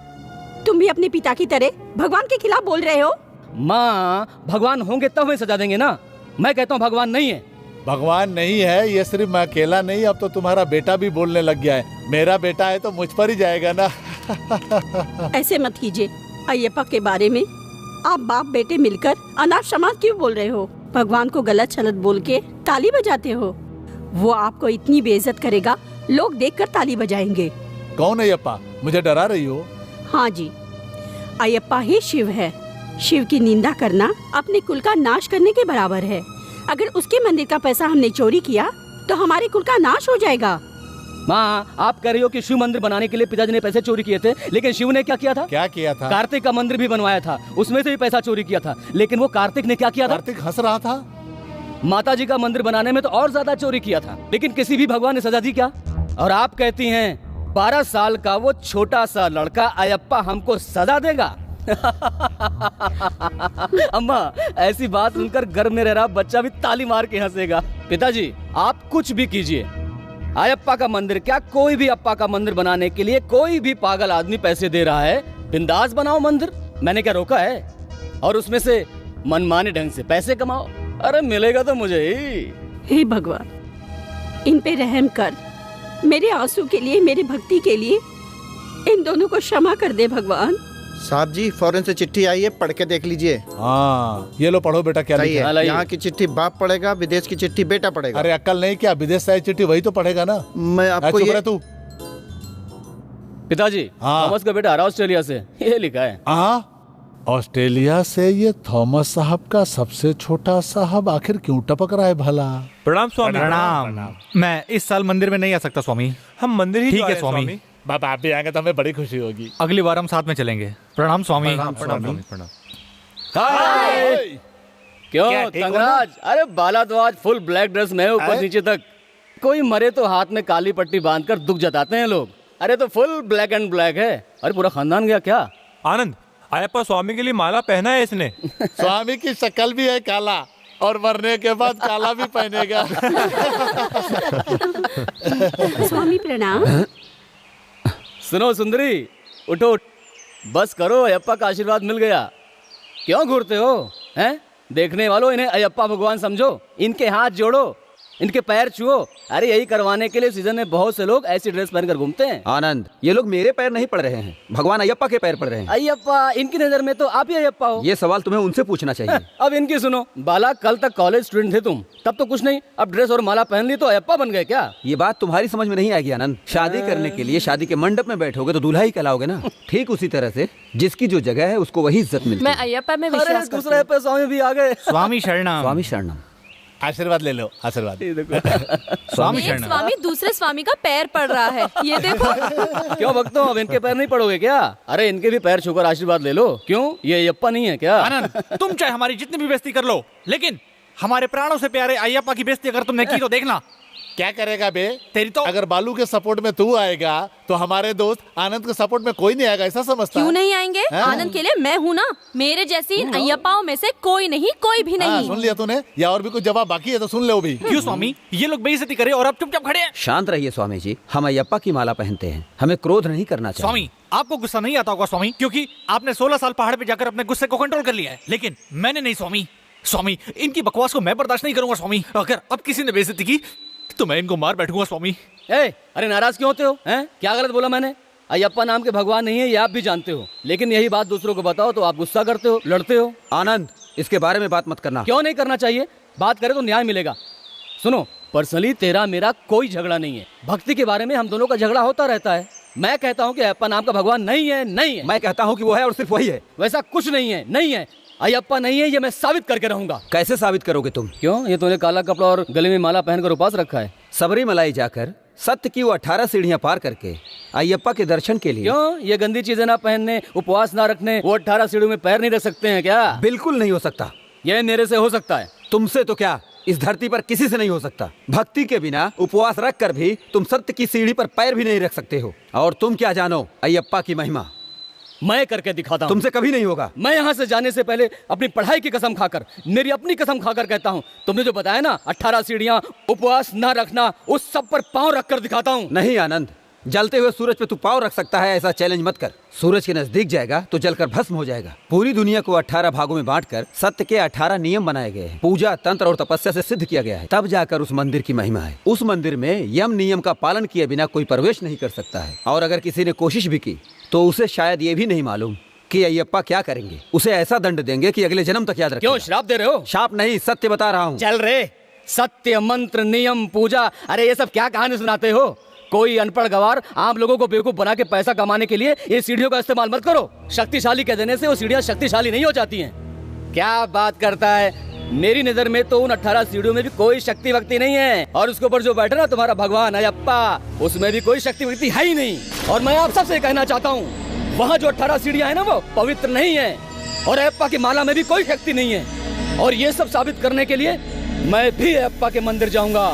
तुम भी अपने पिता की तरह भगवान के खिलाफ बोल रहे हो। माँ, भगवान होंगे तब हमें सजा देंगे ना। मैं कहता हूँ भगवान नहीं है। भगवान नहीं है, ये सिर्फ मैं अकेला नहीं, अब तो तुम्हारा बेटा भी बोलने लग गया है। मेरा बेटा है तो मुझ पर ही जाएगा ना। ऐसे मत कीजिए। अय्यप्पा के बारे में आप बाप बेटे मिलकर अनाथ समाज क्यों बोल रहे हो? भगवान को गलत सलत बोल के ताली बजाते हो। वो आपको इतनी बेइज्जत करेगा, लोग देखकर ताली बजाएंगे। कौन अय्यप्पा? मुझे डरा रही हो? हाँ जी, अय्यप्पा ही शिव है। शिव की निंदा करना अपने कुल का नाश करने के बराबर है। अगर उसके मंदिर का पैसा हमने चोरी किया तो हमारे कुल का नाश हो जाएगा। माँ, आप कह रही हो कि शिव मंदिर बनाने के लिए पिताजी ने पैसे चोरी किए थे, लेकिन शिव ने क्या किया था? क्या किया था? कार्तिक का मंदिर भी बनवाया था, उसमें से भी पैसा चोरी किया था, लेकिन वो कार्तिक ने क्या किया था? कार्तिक हंस रहा था। माता जी का मंदिर बनाने में तो और ज्यादा चोरी किया था, लेकिन किसी भी भगवान ने सजा दी क्या? और आप कहती हैं 12 साल का वो छोटा सा लड़का अय्यप्पा हमको सजा देगा? अम्मा, ऐसी बात सुनकर घर में रह रहा बच्चा भी ताली मार के हंसेगा। पिताजी, आप कुछ भी कीजिए, अय्यप्पा का मंदिर क्या, कोई भी अप्पा का मंदिर बनाने के लिए कोई भी पागल आदमी पैसे दे रहा है, बिंदास बनाओ मंदिर, मैंने क्या रोका है? और उसमें से मनमाने ढंग से पैसे कमाओ, अरे मिलेगा तो मुझे ही। हे भगवान, इन पे रहम कर, मेरे आंसू के लिए, मेरी भक्ति के लिए इन दोनों को क्षमा कर दे भगवान। साहब जी, फौरन से चिट्ठी आई है, पढ़ के देख लीजिए। हाँ, ये लो पढ़ो बेटा, क्या लिखा है? यहाँ की चिट्ठी बाप पढ़ेगा, विदेश की चिट्ठी बेटा पढ़ेगा। अरे अक्ल नहीं क्या? विदेश से आई चिट्ठी वही तो पढ़ेगा ना। मैं आपको चुप रह तू। पिताजी, थॉमस का बेटा आ रहा ऑस्ट्रेलिया से, ये लिखा है। ऑस्ट्रेलिया से ये थॉमस साहब का सबसे छोटा साहब आखिर क्यों टपक रहा है भला? प्रणाम स्वामी। प्रणाम। मैं इस साल मंदिर में नहीं आ सकता स्वामी। हम मंदिर ही ठीक तो है आए स्वामी। बाबा आप भी आएंगे तो हमें बड़ी खुशी होगी। अगली बार हम साथ में चलेंगे। प्रणाम स्वामी। क्यों तंगराज? अरे बाला तो आज फुल ब्लैक ड्रेस में है, ऊपर नीचे तक। कोई मरे तो हाथ में काली पट्टी बांधकर दुख जताते हैं लोग। अरे तो फुल ब्लैक एंड ब्लैक है। अरे पूरा खानदान गया क्या? आनंद, अय्यप्पा स्वामी के लिए माला पहना है इसने। स्वामी की शक्ल भी है काला, और मरने के बाद काला भी पहनेगा। स्वामी प्रणाम। सुनो सुंदरी, उठो, बस करो, अयप्पा का आशीर्वाद मिल गया। क्यों घूरते हो? हैं? देखने वालों, इन्हें अयप्पा भगवान समझो, इनके हाथ जोड़ो, इनके पैर छुओ। अरे यही करवाने के लिए सीजन में बहुत से लोग ऐसी ड्रेस पहनकर घूमते हैं। आनंद, ये लोग मेरे पैर नहीं पड़ रहे हैं, भगवान अयप्पा के पैर पड़ रहे हैं। अयप्पा, इनकी नजर में तो आप ही अयप्पा हो। ये सवाल तुम्हें उनसे पूछना चाहिए। अब इनकी सुनो। बाला, कल तक कॉलेज स्टूडेंट थे तुम, तब तो कुछ नहीं, अब ड्रेस और माला पहन ली तो अयप्पा बन गए क्या? ये बात तुम्हारी समझ में नहीं आएगी आनंद। शादी करने के लिए शादी के मंडप में बैठोगे तो दूल्हा ही कहलाओगे ना। ठीक उसी तरह से जिसकी जो जगह है उसको वही इज्जत मिलती है। मैं अयप्पा में विश्वास करती हूँ। दूसरे अयप्पा स्वामी भी आ गए। स्वामी शरणम। स्वामी शरणम। आशीर्वाद ले लो, आशीर्वाद। स्वामी एक शरणम। स्वामी दूसरे स्वामी का पैर पड़ रहा है, ये देखो। क्यों भक्तों, अब इनके पैर नहीं पड़ोगे क्या? अरे इनके भी पैर छूकर आशीर्वाद ले लो। क्यों, ये अयप्पा नहीं है क्या? आनंद, तुम चाहे हमारी जितनी भी बेइज्जती कर लो, लेकिन हमारे प्राणों से प्यारे अयप्पा की बेइज्जती अगर तुमने की तो देखना क्या करेगा बे? तेरी तो अगर बालू के सपोर्ट में तू आएगा तो हमारे दोस्त आनंद के सपोर्ट में कोई नहीं आएगा, ऐसा समझता क्यों है? नहीं आएंगे? हाँ? आनंद के लिए मैं हूँ ना। मेरे जैसी इन अय्यप्पाओं में से कोई नहीं, कोई भी हाँ, नहीं। सुन लिया तूने? या और भी कुछ जवाब बाकी है तो सुन ले वो भी। क्यों स्वामी, ये लोग बेइज्जती करे और आप चुपचाप खड़े हैं। शांत रहिए स्वामी जी, हम अयप्पा की माला पहनते हैं, हमें क्रोध नहीं करना चाहिए। स्वामी, आपको गुस्सा नहीं आता होगा स्वामी, क्योंकि आपने 16 साल पहाड़ पे जाकर अपने गुस्से को कंट्रोल कर लिया है, लेकिन मैंने नहीं स्वामी। स्वामी, इनकी बकवास को मैं बर्दाश्त नहीं करूंगा स्वामी। अगर अब किसी ने बेइज्जती की तो मैं इनको मार बैठूंगा स्वामी। अरे नाराज क्यों होते हो? हैं? क्या गलत बोला मैंने? अयप्पा नाम के भगवान नहीं है, ये आप भी जानते हो, लेकिन यही बात दूसरों को बताओ तो आप गुस्सा करते हो, लड़ते हो। आनंद, इसके बारे में बात मत करना। क्यों नहीं करना चाहिए? बात करें तो न्याय मिलेगा। सुनो, पर्सनली तेरा मेरा कोई झगड़ा नहीं है। भक्ति के बारे में हम दोनों का झगड़ा होता रहता है। मैं कहता हूँ कि अयप्पा नाम का भगवान नहीं है, नहीं है। मैं कहता हूँ कि वो है और सिर्फ वही है। वैसा कुछ नहीं है, नहीं है। अयप्पा नहीं है, ये मैं साबित करके रहूंगा। कैसे साबित करोगे तुम? क्यों? ये तूने काला कपड़ा और गले में माला पहनकर उपास रखा है। सबरीमलाई जाकर सत्य की वो 18 सीढ़ियां पार करके अयप्पा के दर्शन के लिए। क्यों? ये गंदी चीजें ना पहनने, उपवास ना रखने, वो 18 सीढ़ियों में पैर नहीं रख सकते हैं क्या? बिल्कुल नहीं हो सकता। ये मेरे से हो सकता है। तुमसे तो क्या, इस धरती पर किसी से नहीं हो सकता। भक्ति के बिना उपवास रख कर भी तुम सत्य की सीढ़ी पर पैर भी नहीं रख सकते हो। और तुम क्या जानो अयप्पा की महिमा? मैं करके दिखाता हूँ। तुमसे कभी नहीं होगा। मैं यहाँ से जाने से पहले अपनी पढ़ाई की कसम खाकर, मेरी अपनी कसम खाकर कहता हूँ, तुमने जो बताया ना 18 सीढ़ियाँ, उपवास ना रखना, उस सब पर पांव रखकर दिखाता हूँ। नहीं आनंद, जलते हुए सूरज पे तू पांव रख सकता है, ऐसा चैलेंज मत कर। सूरज के नजदीक जाएगा तो जलकर भस्म हो जाएगा। पूरी दुनिया को 18 भागों में बांटकर सत्य के 18 नियम बनाए गए हैं। पूजा, तंत्र और तपस्या से सिद्ध किया गया है। तब जाकर उस मंदिर की महिमा है। उस मंदिर में यम नियम का पालन किए बिना कोई प्रवेश नहीं कर सकता है। और अगर किसी ने कोशिश भी की तो उसे शायद ये भी नहीं मालूम कि अयप्पा क्या करेंगे। उसे ऐसा दंड देंगे कि अगले जन्म तक याद रखेगा। क्यों श्राप दे रहे हो? शाप नहीं, सत्य बता रहा हूँ। चल रे, सत्य, मंत्र, नियम, पूजा, अरे ये सब क्या कहानी सुनाते हो? कोई अनपढ़ गवार आम लोगों को बेवकूफ बना के पैसा कमाने के लिए ये सीढ़ियों का इस्तेमाल मत करो। शक्तिशाली कह देने से वो सीढ़ियाँ शक्तिशाली नहीं हो जाती हैं। क्या बात करता है? मेरी नजर में तो उन 18 सीढ़ियों में भी कोई शक्ति वक्ति नहीं है, और उसके ऊपर जो बैठा ना तुम्हारा भगवान अयप्पा, उसमें भी कोई शक्ति वक्ति है ही नहीं। और मैं आप सबसे कहना चाहता हूँ, वहाँ जो 18 सीढ़ियाँ है ना, वो पवित्र नहीं है, और अयप्पा की माला में भी कोई शक्ति नहीं है। और ये सब साबित करने के लिए मैं भी अयप्पा के मंदिर जाऊंगा।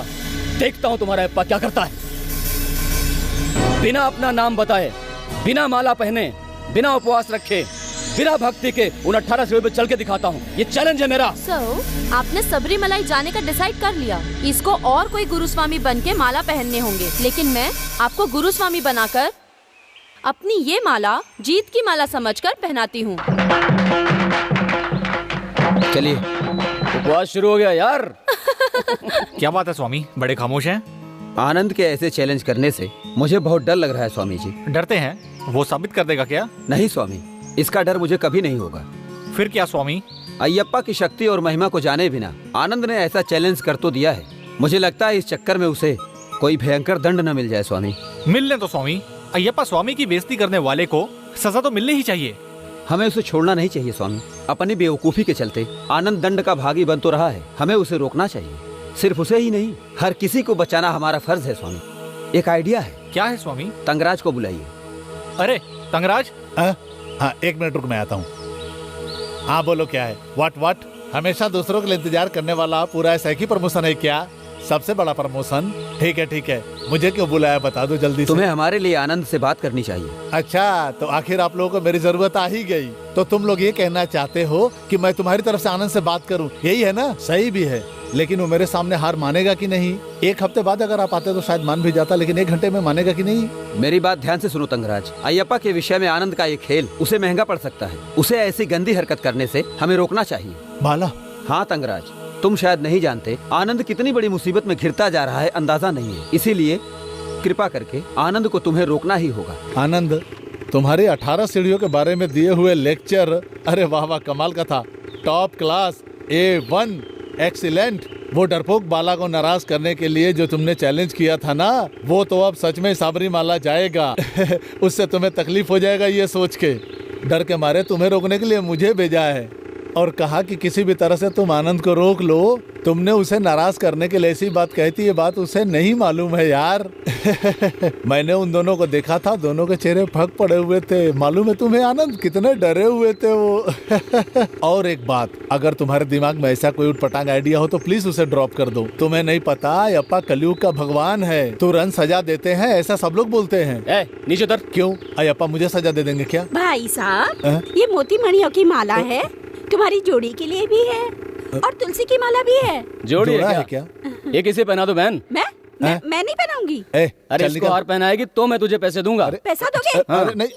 देखता हूँ तुम्हारा अयप्पा क्या करता है। बिना अपना नाम बताए, बिना माला पहने, बिना उपवास रखे, बिना भक्ति के उन 18 सीढ़ियों पे चल के दिखाता हूँ। ये चैलेंज है मेरा। आपने सबरीमलाई जाने का डिसाइड कर लिया। इसको और कोई गुरुस्वामी बन के माला पहनने होंगे, लेकिन मैं आपको गुरुस्वामी बनाकर अपनी ये माला जीत की माला समझकर पहनाती हूँ। चलिए, उपवास शुरू हो गया यार। क्या बात है स्वामी, बड़े खामोश हैं? आनंद के ऐसे चैलेंज करने से मुझे बहुत डर लग रहा है स्वामी जी। डरते हैं? वो साबित कर देगा क्या? नहीं स्वामी, इसका डर मुझे कभी नहीं होगा। फिर क्या स्वामी? अयप्पा की शक्ति और महिमा को जाने बिना आनंद ने ऐसा चैलेंज कर तो दिया है। मुझे लगता है इस चक्कर में उसे कोई भयंकर दंड न मिल जाए स्वामी। मिलने तो स्वामी, अयप्पा स्वामी की बेइज्जती करने वाले को सजा तो मिलनी ही चाहिए। हमें उसे छोड़ना नहीं चाहिए स्वामी। अपनी बेवकूफी के चलते आनंद दंड का भागी बन तो रहा है, हमें उसे रोकना चाहिए। सिर्फ उसे ही नहीं, हर किसी को बचाना हमारा फर्ज है स्वामी। एक आइडिया है। क्या है स्वामी? तंगराज को बुलाइए। अरे तंगराज। हाँ, 1 मिनट रुक, मैं आता हूँ। हाँ बोलो, क्या है? व्हाट? हमेशा दूसरों के लिए इंतजार करने वाला पूरा ऐसा ही प्रमोशन है क्या? सबसे बड़ा प्रमोशन? ठीक है, मुझे क्यों बुलाया बता दो जल्दी से। तुम्हें हमारे लिए आनंद से बात करनी चाहिए। अच्छा, तो आखिर आप लोगों को मेरी जरूरत आ ही गई। तो तुम लोग ये कहना चाहते हो कि मैं तुम्हारी तरफ से आनंद से बात करूं, यही है ना? सही भी है, लेकिन वो मेरे सामने हार मानेगा कि नहीं? 1 हफ्ते बाद अगर आप आते तो शायद मान भी जाता, लेकिन 1 घंटे में मानेगा कि नहीं? मेरी बात ध्यान से सुनो तंगराज। अयप्पा के विषय में आनंद का ये खेल उसे महंगा पड़ सकता है। उसे ऐसी गंदी हरकत करने से हमें रोकना चाहिए। माला? हाँ तंगराज, तुम शायद नहीं जानते आनंद कितनी बड़ी मुसीबत में घिरता जा रहा है, अंदाजा नहीं है। इसीलिए कृपा करके आनंद को तुम्हें रोकना ही होगा। आनंद, तुम्हारी 18 सीढ़ियों के बारे में दिए हुए लेक्चर, अरे वाह वाह, कमाल का था। Top class, A1, excellent. वो डरपोक बाला को नाराज करने के लिए जो तुमने चैलेंज किया था ना, वो तो अब सच में सबरीमाला जाएगा। उससे तुम्हें तकलीफ हो जाएगा ये सोच के। डर के मारे तुम्हें रोकने के लिए मुझे भेजा है। और कहा कि किसी भी तरह से तुम आनंद को रोक लो। तुमने उसे नाराज करने के लिए ऐसी बात कही थी, ये बात उसे नहीं मालूम है यार। मैंने उन दोनों को देखा था, दोनों के चेहरे फक पड़े हुए थे। मालूम है तुम्हें आनंद, कितने डरे हुए थे वो। और एक बात, अगर तुम्हारे दिमाग में ऐसा कोई उटपटांग आइडिया हो तो प्लीज उसे ड्रॉप कर दो। तुम्हें नहीं पता अयप्पा कलयुग का भगवान है, तुरंत सजा देते हैं, ऐसा सब लोग बोलते हैं। नीचे उतर। क्यों, अयप्पा मुझे सजा दे देंगे क्या? भाई साहब, ये मोती मणियों की माला है, तुम्हारी जोड़ी के लिए भी है और तुलसी की माला भी है। जोड़ी है क्या? ये किसे पहना दो बहन? मैं नहीं पहनाऊंगी। अरे इसको हार पहनाएगी तो मैं तुझे पैसे दूंगा। पैसा दोगे? अरे नहीं,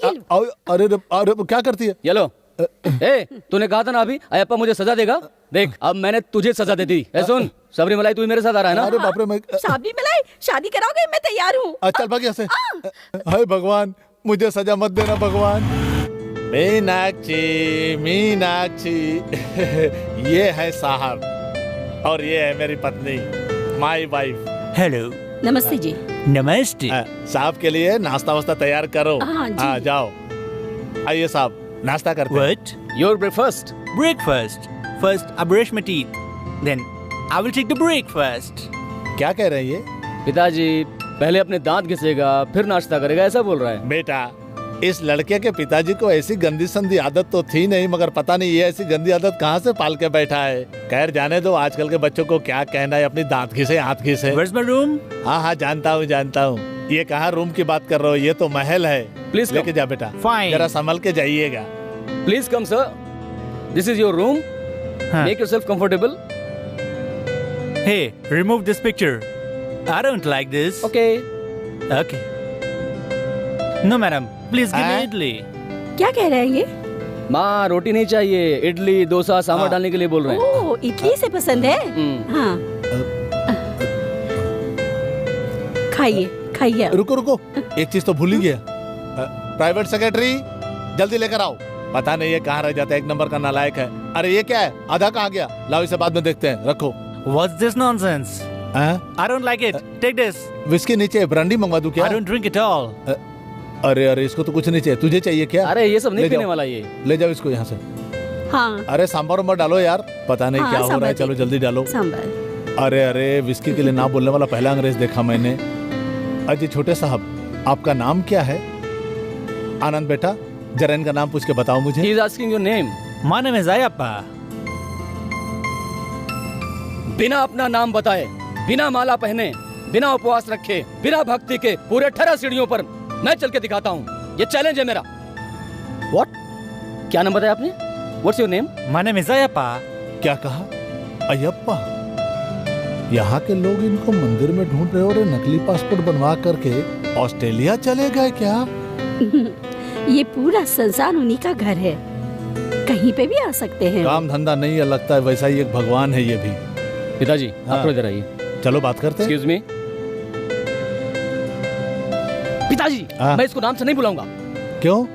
अरे क्या करती है? ये लो। तूने कहा था ना अभी अयप्पा मुझे सजा देगा। देख अब मैंने तुझे सजा दे दी। सुन सबरीमलाई, तू मेरे साथ आ रहा है ना? अरे बाप रे, मैं सबरीमलाई शादी कराओगे? मैं तैयार हूँ। चल भाग यहाँ से। हाय भगवान, मुझे सजा मत देना भगवान। मीनाक्षी, मीनाक्षी। ये है साहब और ये है मेरी पत्नी, माय वाइफ। हेलो। नमस्ते जी। नमस्ते। साहब के लिए नाश्ता वास्ता तैयार करो। हाँ जी। हाँ जाओ। आइए साहब, नाश्ता करते हैं। What? Your breakfast. Breakfast. First, I brush my teeth. Then, I will take the breakfast. क्या कह रहे हैं ये? पिताजी पहले अपने दांत घिसेगा फिर नाश्ता करेगा, ऐसा बोल रहा है। बेटा, इस लड़के के पिताजी को ऐसी गंदी संदी आदत तो थी नहीं, मगर पता नहीं ये ऐसी गंदी आदत कहाँ से पाल के बैठा है। खैर जाने दो, आजकल के बच्चों को क्या कहना है, अपनी दांत घिसे हाथ घिसे। Where's my room? हाँ हाँ जानता हूँ जानता हूँ। ये कहाँ रूम की बात कर रहे हो, ये तो महल है। प्लीज लेके जा बेटा। Fine. जरा संभल के जाइएगा। Please come sir, this is your room, make yourself comfortable. Hey, remove this picture. I don't like this. Okay. Okay. No, madam. Please give me idli. क्या कह रहे हैं ये? माँ रोटी नहीं चाहिए, इडली डोसा सांभर डालने के लिए बोल रहे हैं। ओह, इडली से पसंद है? हाँ। खाइए खाइए। रुको रुको, एक चीज तो भूल ही गया। प्राइवेट सेक्रेटरी जल्दी लेकर आओ। पता नहीं ये कहाँ रह जाता है, एक नंबर का नालायक है। अरे ये क्या है, आधा कहाँ गया? लाओ इसे बाद में देखते हैं, रखो। What's this nonsense? I don't like it. Take this. Whisky नीचे, ब्रांडी मंगवा दूं क्या? I don't drink it all. अरे अरे इसको तो कुछ नहीं चाहिए, तुझे चाहिए क्या? अरे ये सब नहीं पीने वाला ये। ले जाओ इसको यहाँ से। हाँ। अरे सांभर उम्बर डालो यार, पता नहीं क्या हो रहा है। चलो जल्दी डालो। सांभर। अरे अरे विस्की के लिए ना बोलने वाला पहला अंग्रेज देखा मैंने। अजी छोटे साहब, आपका नाम क्या है? आनंद बेटा, जरा इनका नाम पूछ के बताओ मुझे। He is asking your name. My name is Ayappa. बिना अपना नाम बताए, बिना माला पहने, बिना उपवास रखे, बिना भक्ति के पूरे 18 सीढ़ियों पर मैं चल के दिखाता हूँ। ये चैलेंज है मेरा। What? क्या नाम बताया आपने? What's your name? My name is Ayappa. क्या कहा? अयप्पा। यहाँ के लोग इनको मंदिर में ढूंढ रहे और नकली पासपोर्ट बनवा करके ऑस्ट्रेलिया चले गए क्या? ये पूरा संसार उन्हीं का घर है, कहीं पे भी आ सकते हैं। काम धंधा नहीं है, लगता है वैसा ही एक भगवान है ये भी। पिताजी हाँ। आप इधर आइए। चलो बात करते हैं। Excuse me. पिताजी मैं इसको नाम से नहीं बुलाऊंगा। क्यों?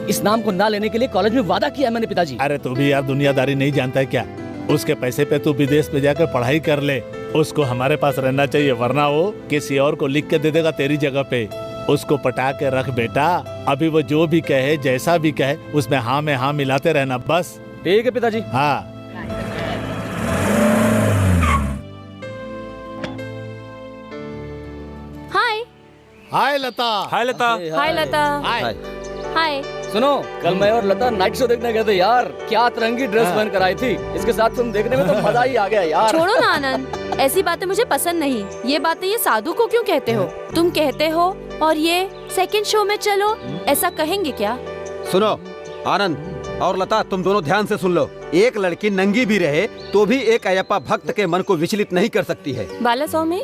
इस नाम को ना लेने के लिए कॉलेज में वादा किया मैंने पिताजी। अरे तू भी यार दुनियादारी नहीं जानता है क्या? उसके पैसे पे तू विदेश में जाकर पढ़ाई कर ले। उसको हमारे पास रहना चाहिए, वरना वो किसी और को लिख के दे देगा तेरी जगह पे। उसको पटा के रख बेटा। अभी वो जो भी कहे, जैसा भी कहे, उसमें हाँ में हाँ मिलाते रहना बस। ठीक है पिताजी। हाँ। हाय। हाय लता। हाय लता। हाय लता। हाय। हाय। सुनो, कल मैं और लता नाइट शो देखने गए थे यार। क्या तिरंगी ड्रेस पहन कर आई थी। इसके साथ तुम देखने में तो मजा ही आ गया यार। छोड़ो ना आनंद, ऐसी बातें मुझे पसंद नहीं। ये बातें ये साधु को क्यों कहते हो? तुम कहते हो और ये सेकंड शो में चलो, ऐसा कहेंगे क्या? सुनो आनंद और लता, तुम दोनों ध्यान से सुन लो। एक लड़की नंगी भी रहे तो भी एक अयप्पा भक्त के मन को विचलित नहीं कर सकती है। बाला स्वामी,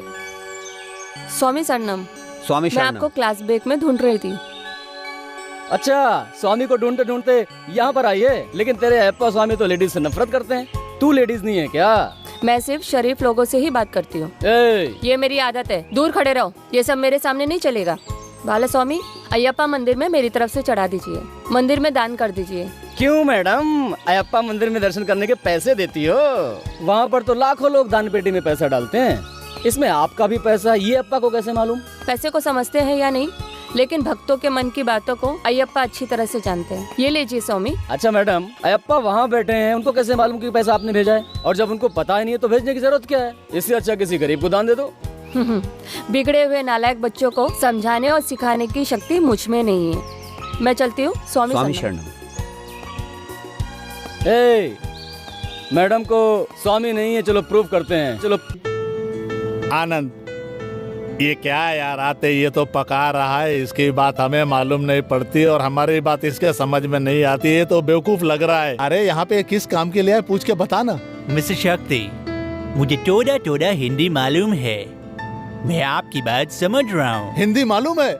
स्वामी शरणम। स्वामी मैं आपको क्लास ब्रेक में ढूंढ रही थी। अच्छा, स्वामी को ढूंढते ढूंढते यहाँ पर आई है। लेकिन तेरे अयप्पा स्वामी तो लेडीज से नफरत करते हैं। तू लेडीज नहीं है क्या? मैं सिर्फ शरीफ लोगों से ही बात करती हूँ। ये मेरी आदत है, दूर खड़े रहो। ये सब मेरे सामने नहीं चलेगा। बाला स्वामी, अयप्पा मंदिर में मेरी तरफ से चढ़ा दीजिए, मंदिर में दान कर दीजिए। क्यों मैडम, अयप्पा मंदिर में दर्शन करने के पैसे देती हो? वहाँ पर तो लाखों लोग दान पेटी में पैसा डालते हैं। इसमें आपका भी पैसा, ये अप्पा को कैसे मालूम? पैसे को समझते हैं या नहीं, लेकिन भक्तों के मन की बातों को अयप्पा अच्छी तरह से जानते हैं। ये लीजिए स्वामी। अच्छा मैडम, अयप्पा वहाँ बैठे हैं, उनको कैसे मालूम कि पैसा आपने भेजा है? और जब उनको पता ही नहीं है तो भेजने की जरूरत क्या है? इससे अच्छा किसी गरीब को दान दे दो। बिगड़े हुए नालायक बच्चों को समझाने और सिखाने की शक्ति मुझ में नहीं है। मैं चलती हूँ। स्वामी शरणम। मैडम को स्वामी नहीं है, चलो प्रूव करते हैं। चलो। आनंद, ये क्या है यार, आते ये तो पका रहा है, इसकी बात हमें मालूम नहीं पड़ती और हमारी बात इसके समझ में नहीं आती। ये तो बेवकूफ लग रहा है। अरे यहाँ पे किस काम के लिए है, पूछ के बता ना। मिस्टर शक्ति, मुझे थोड़ा थोड़ा हिंदी मालूम है, मैं आपकी बात समझ रहा हूँ। हिंदी मालूम है?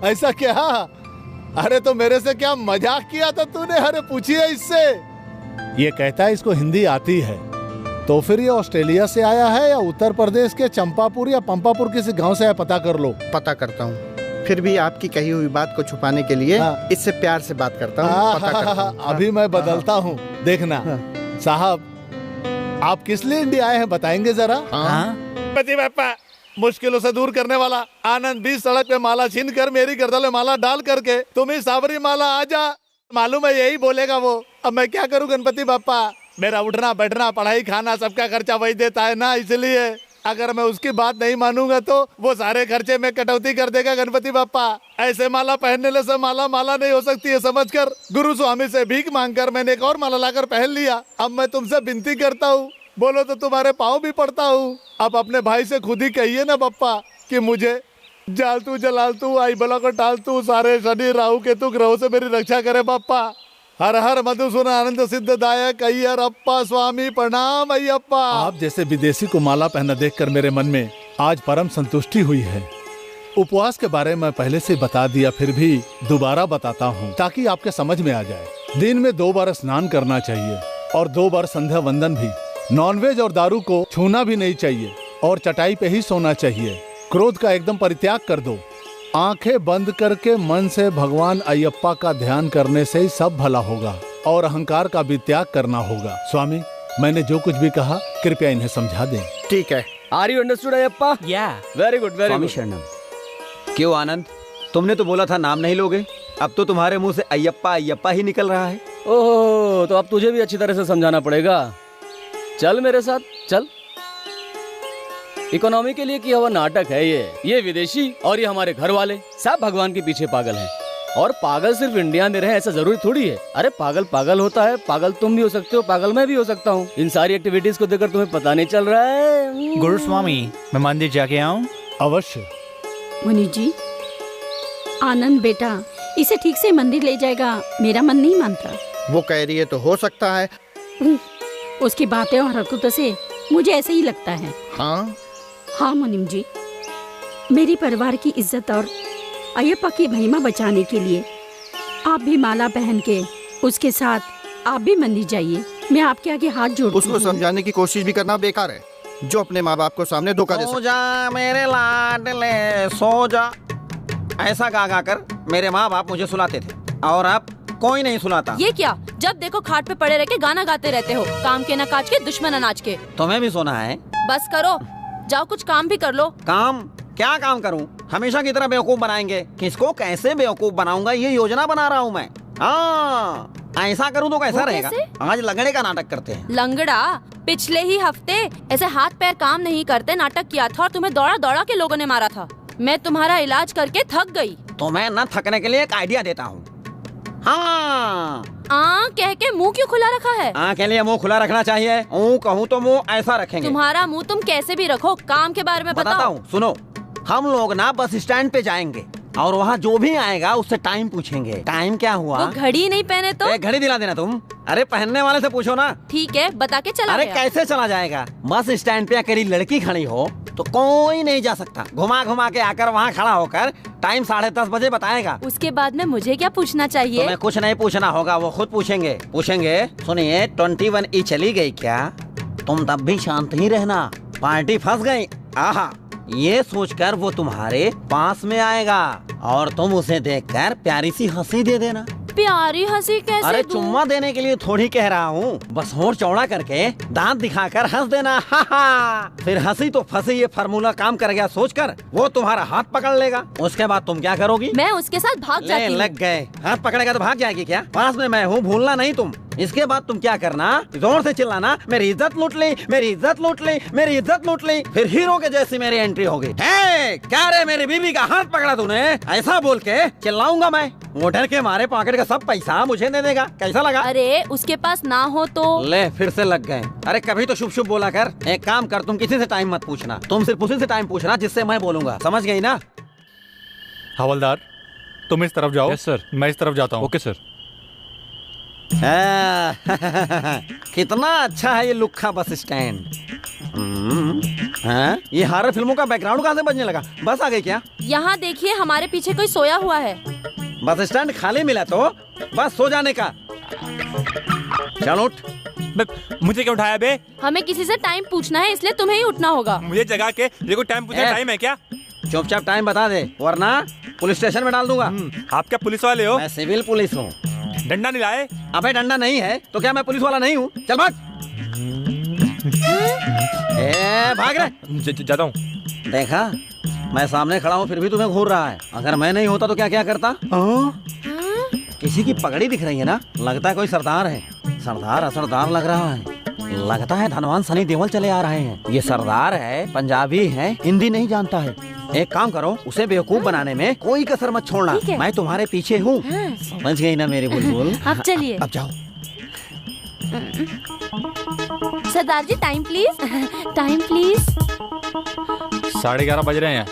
ऐसा क्या? अरे तो मेरे से क्या मजाक किया था तूने? अरे पूछिए इससे। ये कहता है इसको हिंदी आती है, तो फिर ये ऑस्ट्रेलिया से आया है या उत्तर प्रदेश के चंपापुर या पंपापुर किसी गांव से है? पता कर लो। पता करता हूँ। फिर भी आपकी कही हुई बात को छुपाने के लिए इससे प्यार से बात करता हूँ। अभी मैं बदलता हूँ, देखना। साहब, आप किस लिए इंडिया आए हैं बताएंगे जरा? पति पापा, मुश्किलों से दूर करने वाला आनंद भी सड़क पे माला छीन कर मेरी गर्दन में माला डाल करके तुम्हें सावरी माला आजा, मालूम है यही बोलेगा वो। अब मैं क्या करूँ गणपति बापा, मेरा उठना बैठना पढ़ाई खाना सबका खर्चा वही देता है ना, इसलिए अगर मैं उसकी बात नहीं मानूंगा तो वो सारे खर्चे में कटौती कर देगा गणपति बापा। ऐसे माला पहनने से माला माला नहीं हो सकती है, समझकर गुरु स्वामी से भीख मांगकर मैंने एक और माला लाकर पहन लिया। अब मैं तुमसे विनती करता हूँ, बोलो तो तुम्हारे पाँव भी पड़ता हूँ। अब अपने भाई से खुद ही कहिए ना पप्पा कि मुझे जालतू जलालतू आई बला को टालतू सारे शनि राहु केतु ग्रहों से मेरी रक्षा करे पप्पा। हर हर मधुसूदन आनंद सिद्धदायक अय्यप्पा स्वामी प्रणाम अय्यप्पा। आप जैसे विदेशी को माला पहना देखकर मेरे मन में आज परम संतुष्टि हुई है। उपवास के बारे में पहले से बता दिया, फिर भी दोबारा बताता हूँ ताकि आपके समझ में आ जाए। दिन में 2 बार स्नान करना चाहिए और 2 बार संध्या वंदन भी। नॉनवेज और दारू को छूना भी नहीं चाहिए और चटाई पे ही सोना चाहिए। क्रोध का एकदम परित्याग कर दो। आंखें बंद करके मन से भगवान अय्यप्पा का ध्यान करने से ही सब भला होगा और अहंकार का भी त्याग करना होगा। स्वामी, मैंने जो कुछ भी कहा कृपया इन्हें समझा दें। ठीक है। Are you understood Ayyappa? Very good very good. शरणम। क्यों आनंद, तुमने तो बोला था नाम नहीं लोगे, अब तो तुम्हारे मुंह से अय्यप्पा अय्यप्पा ही निकल रहा है। ओह, तो अब तुझे भी अच्छी तरह से समझाना पड़ेगा। चल मेरे साथ चल। इकोनॉमी के लिए किया हुआ नाटक है ये विदेशी और ये हमारे घर वाले सब भगवान के पीछे पागल हैं। और पागल सिर्फ इंडिया में रहे ऐसा जरूरी थोड़ी है। अरे पागल पागल होता है, पागल तुम भी हो सकते हो, पागल मैं भी हो सकता हूँ। इन सारी एक्टिविटीज को देखकर तुम्हें पता नहीं चल रहा है? गुरु स्वामी, मैं मंदिर जाके आऊँ? अवश्य। मुनि जी, आनंद बेटा इसे ठीक से मंदिर ले जाएगा, मेरा मन नहीं मानता। वो कह रही है तो हो सकता है। उसकी बातें और हरकतों से मुझे ऐसे ही लगता है। हाँ मुनिम जी, मेरी परिवार की इज्जत और अय्यप्पा की महिमा बचाने के लिए आप भी माला पहन के उसके साथ आप भी मंदिर जाइए। मैं आपके आगे हाथ जोड़ती हूँ। उसको समझाने की कोशिश भी करना बेकार है, जो अपने माँ बाप को सामने धोखा दे सकता है। सो जा मेरे लाडले सो जा, ऐसा गा कर मेरे माँ बाप मुझे सुलाते थे और अब कोई नहीं सुनाता। ये क्या, जब देखो खाट पे पड़े रह के गाना गाते रहते हो, काम के न काज के दुश्मन अनाज के। तुम्हें भी सोना है? बस करो, जाओ कुछ काम भी कर लो। काम? क्या काम करूं? हमेशा की तरह बेवकूफ बनाएंगे। किसको कैसे बेवकूफ बनाऊंगा ये योजना बना रहा हूं मैं। ऐसा करूं तो कैसा रहेगा? आज लंगड़े का नाटक करते हैं। लंगड़ा? पिछले ही हफ्ते ऐसे हाथ पैर काम नहीं करते नाटक किया था और तुम्हें दौड़ा दौड़ा के लोगों ने मारा था। मैं तुम्हारा इलाज करके थक गई। तो मैं न थकने के लिए एक आइडिया देता हूँ। कह के मुंह क्यों खुला रखा है? के लिए मुंह खुला रखना चाहिए। कहूँ तो मुंह ऐसा रखेंगे। तुम्हारा मुंह तुम कैसे भी रखो, काम के बारे में बताता हूँ। सुनो, हम लोग ना बस स्टैंड पे जाएंगे और वहाँ जो भी आएगा उससे टाइम पूछेंगे। टाइम क्या हुआ? वो घड़ी नहीं पहने तो? एक घड़ी दिला देना तुम। अरे पहनने वाले से पूछो ना। ठीक है, बता के चला। अरे कैसे चला जाएगा? बस स्टैंड पे अकेली लड़की खड़ी हो तो कोई नहीं जा सकता। घुमा घुमा के आकर वहाँ खड़ा होकर टाइम 10:30 बजे बताएगा। उसके बाद में मुझे क्या पूछना चाहिए? तुम्हें कुछ नहीं पूछना होगा, वो खुद पूछेंगे। सुनिए, 21 चली गई क्या? तुम तब भी शांत ही रहना, पार्टी फंस गई। आहा, ये सोचकर वो तुम्हारे पास में आएगा और तुम उसे देखकर प्यारी सी हंसी दे देना। प्यारी हंसी कैसे अरे दूं? चुम्मा देने के लिए थोड़ी कह रहा हूँ, बस होंठ चौड़ा करके दांत दिखाकर हंस देना। हा हा। फिर हंसी तो फंसी ये फार्मूला काम कर गया सोचकर वो तुम्हारा हाथ पकड़ लेगा। उसके बाद तुम क्या करोगी? मैं उसके साथ भाग जाती हूँ। लग गए, हाथ पकड़ेगा तो भाग जाएगी क्या? पास में मैं हूँ, भूलना नहीं तुम। इसके बाद तुम क्या करना, जोर से चिल्लाना, मेरी इज्जत लूट ली, मेरी इज्जत लूट ली, मेरी इज्जत लूट ली। फिर हीरो के जैसी मेरी एंट्री होगी। क्या रे मेरी बीवी का हाथ पकड़ा तूने, ऐसा बोल के चिल्लाऊंगा मैं। वो डर के मारे पॉकेट का सब पैसा मुझे दे देगा। कैसा लगा? अरे उसके पास ना हो तो? ले फिर से लग गए। अरे कभी तो शुभ शुभ बोला कर। एक काम कर, तुम किसी से टाइम मत पूछना, तुम सिर्फ उसी से टाइम पूछना जिससे मैं बोलूंगा। समझ गई ना? हवलदार तुम इस तरफ जाओ। Yes sir. मैं इस तरफ जाता हूँ। Okay sir. कितना अच्छा है ये लुक्खा बस स्टैंड। ये हॉरर फिल्मों का बैकग्राउंड कहाँ से बजने लगा? बस आ गई क्या? यहाँ देखिए हमारे पीछे कोई सोया हुआ है। बस स्टैंड खाली मिला तो बस सो जाने का। चल उठ। मुझे क्यों उठाया बे? हमें किसी से टाइम पूछना है इसलिए तुम्हें ही उठना होगा। मुझे जगा के देखो टाइम पूछने टाइम है क्या? चुपचाप टाइम बता दे वरना पुलिस स्टेशन में डाल दूंगा। आप क्या पुलिस वाले हो? मैं सिविल पुलिस हूँ। डंडा नहीं लाए? अबे डंडा नहीं है तो क्या मैं पुलिस वाला नहीं हूँ? चल भाग। भाग रहे। जाता हूँ। देखा मैं सामने खड़ा हूँ फिर भी तुम्हें घूर रहा है। अगर मैं नहीं होता तो क्या क्या करता? किसी की पगड़ी दिख रही है ना, लगता है कोई सरदार है। सरदार असरदार लग रहा है, लगता है धनवान सनी देओल चले आ रहे हैं। ये सरदार है, पंजाबी है, हिंदी नहीं जानता है। एक काम करो, उसे बेवकूफ बनाने में कोई कसर मत छोड़ना। मैं तुम्हारे पीछे हूँ। समझ गई ना मेरी बुलबुल? अब चलिए। अब जाओ। सरदार जी टाइम प्लीज। Time please. 11:30 बज रहे हैं।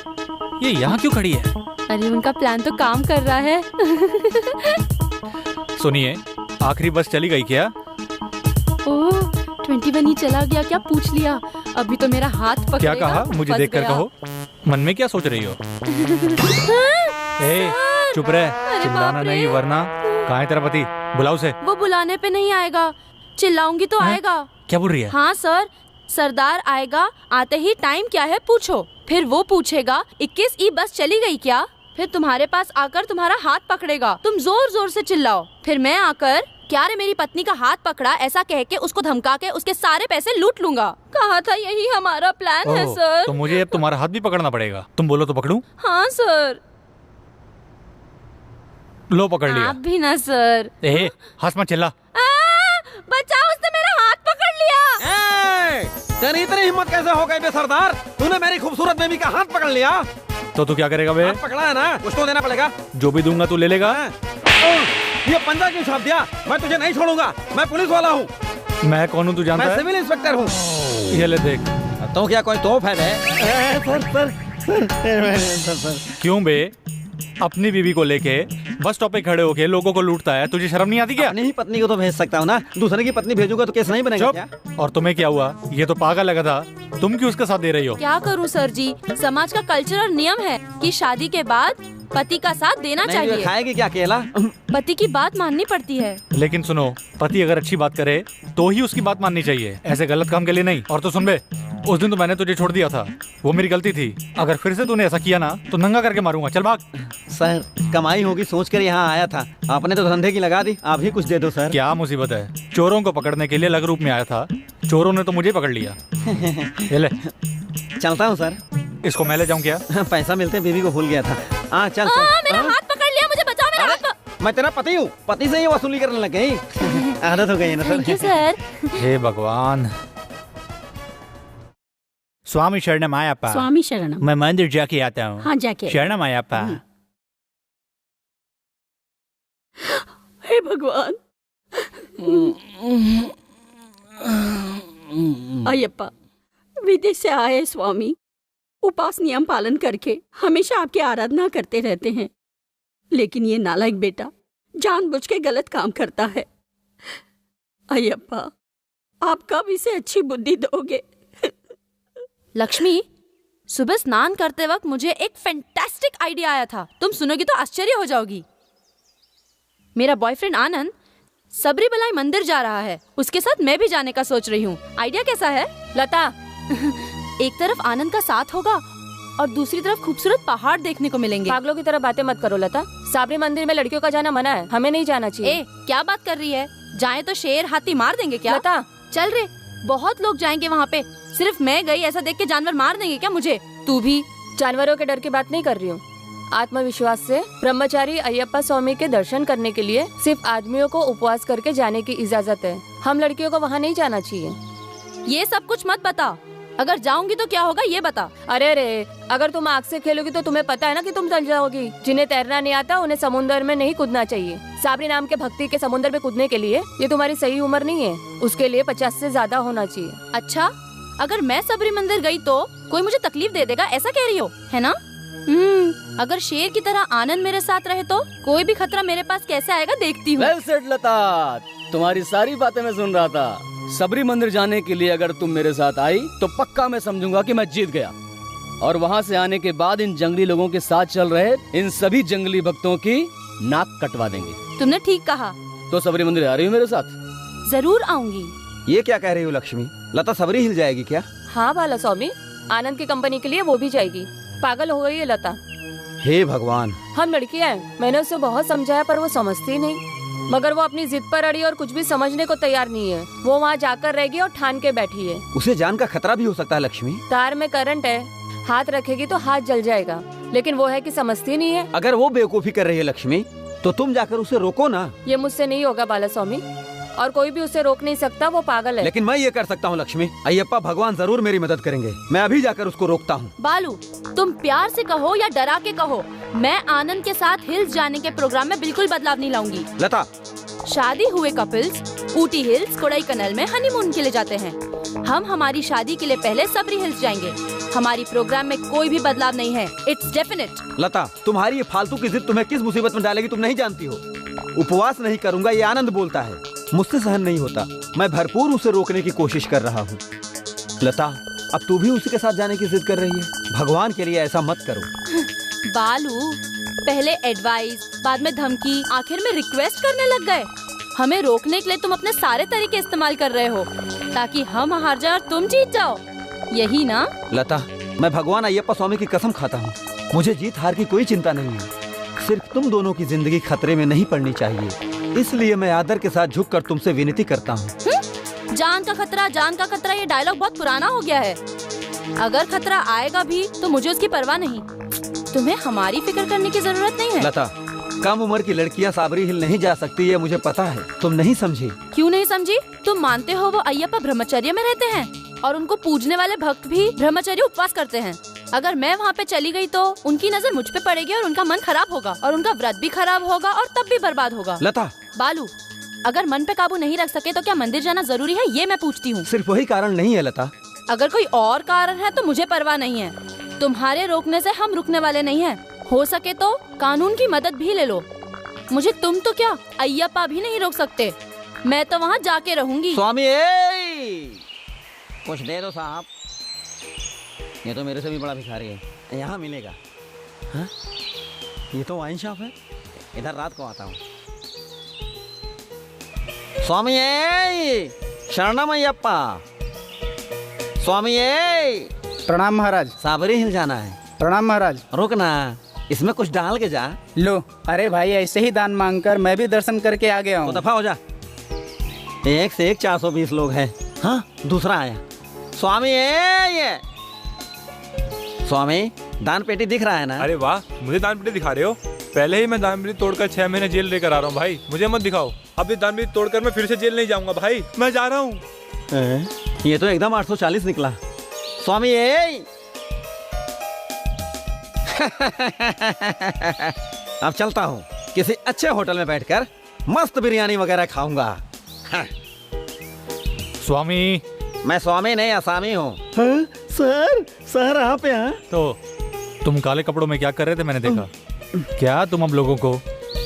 ये यहाँ क्यों खड़ी है? अरे उनका प्लान तो काम कर रहा है। सुनिए, आखिरी बस चली गई क्या? ओह 21 ही चला गया क्या? पूछ लिया। अभी तो मेरा हाथ पकड़ेगा। क्या कहा? मुझे फंस देखकर गया। कहो। मन में क्या सोच रही हो? ए, चुप रह, चिल्लाना नहीं वरना। कहाँ है तेरा पति? बुलाओ उसे। वो बुलाने पे नहीं आएगा, चिल्लाऊंगी तो आएगा। क्या बोल रही है? हाँ सर, सरदार आएगा, आते ही टाइम क्या है पूछो, फिर वो पूछेगा 21 ई बस चली गई क्या, फिर तुम्हारे पास आकर तुम्हारा हाथ पकड़ेगा, तुम जोर जोर से चिल्लाओ, फिर मैं आकर क्या रे मेरी पत्नी का हाथ पकड़ा ऐसा कह के उसको धमका के उसके सारे पैसे लूट लूंगा। कहा था यही हमारा प्लान है सर। तो मुझे अब तुम्हारा हाथ भी पकड़ना पड़ेगा। तुम बोलो तो पकड़ूं? हाँ सर। लो पकड़ लिया। आप भी ना सर। ए, हंस मत चिल्ला। बचाओ, उसने मेरा हाथ पकड़ लिया। तेरी इतनी हिम्मत कैसे हो गई बे सरदार? तूने मेरी खूबसूरत बेबी का हाथ पकड़ लिया। तो तू क्या करेगा बे? हाथ पकड़ा है ना, कुछ तो देना पड़ेगा। जो भी दूंगा तू ले लेगा। ये पंजा क्यों छाप दिया? मैं तुझे नहीं छोड़ूंगा, मैं पुलिस वाला हूँ। मैं कौन हूँ तू जानता है? मैं सिविल इंस्पेक्टर हूँ। ये ले देख। तो क्या कोई तोप है? सर। क्यों बे? अपनी बीवी को लेके बस स्टॉप पे खड़े होके लोगों को लूटता है, तुझे शर्म नहीं आती क्या? अपनी ही पत्नी को तो भेज सकता हूँ ना, दूसरे की पत्नी भेजूंगा तो केस नहीं बनेगा क्या? और तुम्हें क्या हुआ? ये तो पागल लगा था, तुम क्यों उसका साथ दे रही हो? क्या करूं सर जी, समाज का कल्चर और नियम है कि शादी के बाद पति का साथ देना चाहिए। खाएगी क्या अकेला? पति की बात माननी पड़ती है। लेकिन सुनो, पति अगर अच्छी बात करे तो ही उसकी बात माननी चाहिए, ऐसे गलत काम के लिए नहीं। और तो सुन बे, उस दिन तो मैंने तुझे छोड़ दिया था, वो मेरी गलती थी। अगर फिर से तूने ऐसा किया ना तो नंगा करके मारूंगा। चल भाग। सर कमाई होगी सोच कर यहाँ आया था, आपने तो धंधे की लगा दी, आप ही कुछ दे दो सर। क्या मुसीबत है? चोरों को पकड़ने के लिए अलग रूप में आया था, चोरों ने तो मुझे पकड़ लिया। ये ले। चलता हूँ सर। इसको मैं ले जाऊँ क्या? पैसा मिलते बीवी को भूल गया था। हाँ चल। मेरा हाथ पकड़ लिया, मुझे बचाओ, मेरा हाथ। मैं तेरा पति हूँ, पति से ही वसूली करने लग गई। आदत हो गई है ना सर। Thank you sir. हे भगवान। स्वामी शरणम आयप्पा। स्वामी शरणम। मैं मंदिर जाके आता हूँ। हाँ जाके। शरणम आयप्पा। हे भगवान। अयप्पा, विदेश से आए स्वामी उपास नियम पालन करके हमेशा आपकी आराधना करते रहते हैं, लेकिन ये नालायक बेटा जानबूझ के गलत काम करता है। अयप्पा, आप कब इसे अच्छी बुद्धि दोगे? लक्ष्मी, सुबह स्नान करते वक्त मुझे एक फैंटास्टिक आइडिया आया था, तुम सुनोगी तो आश्चर्य हो जाओगी। मेरा बॉयफ्रेंड आनंद सबरीमलाई मंदिर जा रहा है, उसके साथ मैं भी जाने का सोच रही हूँ। आइडिया कैसा है? लता, एक तरफ आनंद का साथ होगा और दूसरी तरफ खूबसूरत पहाड़ देखने को मिलेंगे। पागलों की तरह बातें मत करो लता। साबरी मंदिर में लड़कियों का जाना मना है, हमें नहीं जाना चाहिए। क्या बात कर रही है? जाए तो शेर हाथी मार देंगे क्या? लता चल रे, बहुत लोग जाएंगे वहाँ पे। सिर्फ मैं गई ऐसा देख के जानवर मार देंगे क्या मुझे? तू भी जानवरों के डर की बात नहीं कर रही हूँ। आत्मविश्वास से ब्रह्मचारी अय्यप्पा स्वामी के दर्शन करने के लिए सिर्फ आदमियों को उपवास करके जाने की इजाजत है। हम लड़कियों को वहाँ नहीं जाना चाहिए। ये सब कुछ मत बता। अगर जाऊंगी तो क्या होगा ये बता। अरे रे, अगर तुम आग से खेलोगी तो तुम्हें पता है ना कि तुम तल जाओगी। जिन्हें तैरना नहीं आता उन्हें समुद्र में नहीं कूदना चाहिए। साबरी नाम के भक्ति के समुद्र में कूदने के लिए ये तुम्हारी सही उम्र नहीं है। उसके लिए 50 से ज्यादा होना चाहिए। अच्छा, अगर मैं सबरी मंदिर गई तो कोई मुझे तकलीफ दे देगा, ऐसा कह रही हो, है ना? अगर शेर की तरह आनंद मेरे साथ रहे तो कोई भी खतरा मेरे पास कैसे आएगा देखती हूँ। वेल सेड लता, तुम्हारी सारी बातें मैं सुन रहा था। सबरी मंदिर जाने के लिए अगर तुम मेरे साथ आई तो पक्का मैं समझूंगा कि मैं जीत गया। और वहाँ से आने के बाद इन जंगली लोगों के साथ चल रहे इन सभी जंगली भक्तों की नाक कटवा देंगे। तुमने ठीक कहा। तो सबरी मंदिर आ रही हो मेरे साथ? जरूर आऊंगी। ये क्या कह रही हो लक्ष्मी? लता सबरी हिल जाएगी क्या? हाँ बाला स्वामी, आनंद की कंपनी के लिए वो भी जाएगी। पागल हो गई है लता। हे भगवान, हम लड़कियां हैं, मैंने उसे बहुत समझाया पर वो समझती नहीं। मगर वो अपनी जिद पर अड़ी और कुछ भी समझने को तैयार नहीं है। वो वहाँ जाकर रहेगी और ठान के बैठी है। उसे जान का खतरा भी हो सकता है लक्ष्मी। तार में करंट है, हाथ रखेगी तो हाथ जल जाएगा। लेकिन वो है कि समझती नहीं है। अगर वो बेवकूफी कर रही है लक्ष्मी तो तुम जाकर उसे रोको ना। ये मुझसे नहीं होगा बाला स्वामी, और कोई भी उसे रोक नहीं सकता। वो पागल है। लेकिन मैं ये कर सकता हूँ लक्ष्मी। अय्यप्पा भगवान जरूर मेरी मदद करेंगे। मैं अभी जाकर उसको रोकता हूँ। बालू, तुम प्यार से कहो या डरा के कहो, मैं आनंद के साथ हिल्स जाने के प्रोग्राम में बिल्कुल बदलाव नहीं लाऊंगी। लता, शादी हुए कपल्स ऊटी हिल्स, कोडाईकनाल में हनीमून के लिए जाते हैं। हम हमारी शादी के लिए पहले सबरी हिल्स जाएंगे। हमारी प्रोग्राम में कोई भी बदलाव नहीं है। It's definite. लता, तुम्हारी ये फालतू की जिद तुम्हें किस मुसीबत में डालेगी तुम नहीं जानती हो। उपवास नहीं करूंगा ये आनंद बोलता है, मुझसे सहन नहीं होता। मैं भरपूर उसे रोकने की कोशिश कर रहा हूँ। लता, अब तू भी उसी के साथ जाने की जिद कर रही है। भगवान के लिए ऐसा मत करो। बालू, पहले एडवाइस, बाद में धमकी, आखिर में रिक्वेस्ट करने लग गए। हमें रोकने के लिए तुम अपने सारे तरीके इस्तेमाल कर रहे हो ताकि हम हार जाए और तुम जीत जाओ, यही ना? लता, मैं भगवान अय्यप्पा स्वामी की कसम खाता हूँ, मुझे जीत हार की कोई चिंता नहीं है। सिर्फ तुम दोनों की जिंदगी खतरे में नहीं पड़नी चाहिए, इसलिए मैं आदर के साथ झुककर तुमसे विनती करता हूँ। जान का खतरा, ये डायलॉग बहुत पुराना हो गया है। अगर खतरा आएगा भी तो मुझे उसकी परवाह नहीं। तुम्हें हमारी फिक्र करने की जरूरत नहीं है। लता, कम उम्र की लड़कियां साबरी हिल नहीं जा सकती, ये मुझे पता है। तुम नहीं समझी। क्यों नहीं समझी? तुम मानते हो वो अय्यप्पा ब्रह्मचर्य में रहते हैं और उनको पूजने वाले भक्त भी ब्रह्मचर्य उपवास करते हैं। अगर मैं वहाँ पे चली गई तो उनकी नजर मुझ पे पड़ेगी और उनका मन खराब होगा और उनका व्रत भी खराब होगा और तब भी बर्बाद होगा। लता, बालू, अगर मन पे काबू नहीं रख सके तो क्या मंदिर जाना जरूरी है, ये मैं पूछती हूँ। सिर्फ वही कारण नहीं है लता। अगर कोई और कारण है तो मुझे परवाह नहीं है। तुम्हारे रोकने से हम रुकने वाले नहीं हैं। हो सके तो कानून की मदद भी ले लो। मुझे तुम तो क्या अय्यप्पा भी नहीं रोक सकते। मैं तो वहाँ जाके रहूंगी। स्वामी, कुछ दे दो साहब। ये तो मेरे से भी बड़ा भिखारी है, यहाँ मिलेगा। हाँ? ये तो वाइन शॉप है, इधर रात को आता हूँ। स्वामी, शरणम अय्यप्पा। स्वामी, प्रणाम महाराज। साबरी हिल जाना है। प्रणाम महाराज। रुकना, इसमें कुछ डाल के जा। लो, अरे भाई ऐसे ही दान मांगकर मैं भी दर्शन करके आ गया हूँ। तो दफा हो जा। एक से एक 420 लोग हैं। हाँ, दूसरा आया। स्वामी, ये स्वामी, दान पेटी दिख रहा है ना? अरे वाह, मुझे दान पेटी दिखा रहे हो? पहले ही मैं दान पेटी तोड़कर 6 महीने जेल लेकर आ रहा हूँ भाई, मुझे मत दिखाओ। अब ये दान पेटी तोड़कर मैं फिर से जेल नहीं जाऊंगा भाई, मैं जा रहा हूँ। ये तो एकदम 840 निकला। स्वामी, अब चलता हूँ, किसी अच्छे होटल में बैठकर मस्त बिरयानी वगैरह खाऊंगा। हाँ। स्वामी, मैं स्वामी नहीं असामी हूँ। सर आप यहाँ? तो तुम काले कपड़ों में क्या कर रहे थे? मैंने देखा। क्या तुम अब लोगों को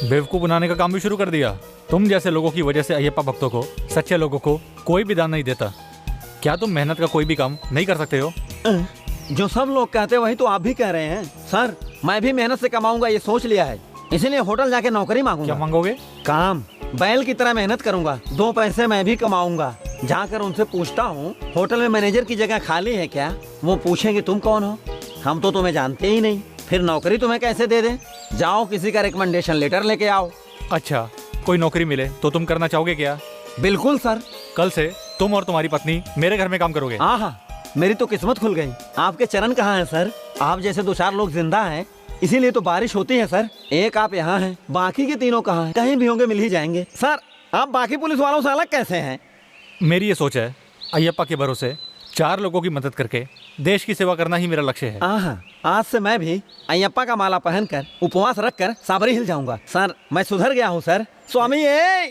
बेवकूफ बनाने का काम भी शुरू कर दिया? तुम जैसे लोगों की वजह से अय्यप्पा भक्तों को, सच्चे लोगों को कोई भी दान नहीं देता। क्या तुम मेहनत का कोई भी काम नहीं कर सकते हो? जो सब लोग कहते हैं वही तो आप भी कह रहे हैं। सर, मैं भी मेहनत से कमाऊंगा ये सोच लिया है, इसीलिए होटल जाके नौकरी मांगूंगा। क्या मांगोगे? काम। बैल की तरह मेहनत करूंगा, 2 पैसे मैं भी कमाऊंगा। जाकर उनसे पूछता हूँ होटल में मैनेजर की जगह खाली है क्या? वो पूछेंगे तुम कौन हो, हम तो तुम्हें जानते ही नहीं, फिर नौकरी तुम्हें कैसे दे दें? जाओ किसी का रिकमेंडेशन लेटर लेके आओ। अच्छा, कोई नौकरी मिले तो तुम करना चाहोगे क्या? बिल्कुल सर। कल से तुम और तुम्हारी पत्नी मेरे घर में काम करोगे। हाँ, मेरी तो किस्मत खुल गई। आपके चरण कहाँ हैं सर? आप जैसे 2-4 लोग जिंदा हैं, इसीलिए तो बारिश होती है सर। एक आप यहाँ हैं, बाकी के तीनों कहाँ हैं? कहीं भी होंगे, मिल ही जाएंगे। सर आप बाकी पुलिस वालों से अलग कैसे हैं? मेरी ये सोच है, अय्यप्पा के भरोसे 4 लोगों की मदद करके देश की सेवा करना ही मेरा लक्ष्य है। आज से मैं भी अय्यप्पा का माला पहनकर उपवास रखकर साबरी हिल जाऊंगा। सर मैं सुधर गया हूँ सर। स्वामी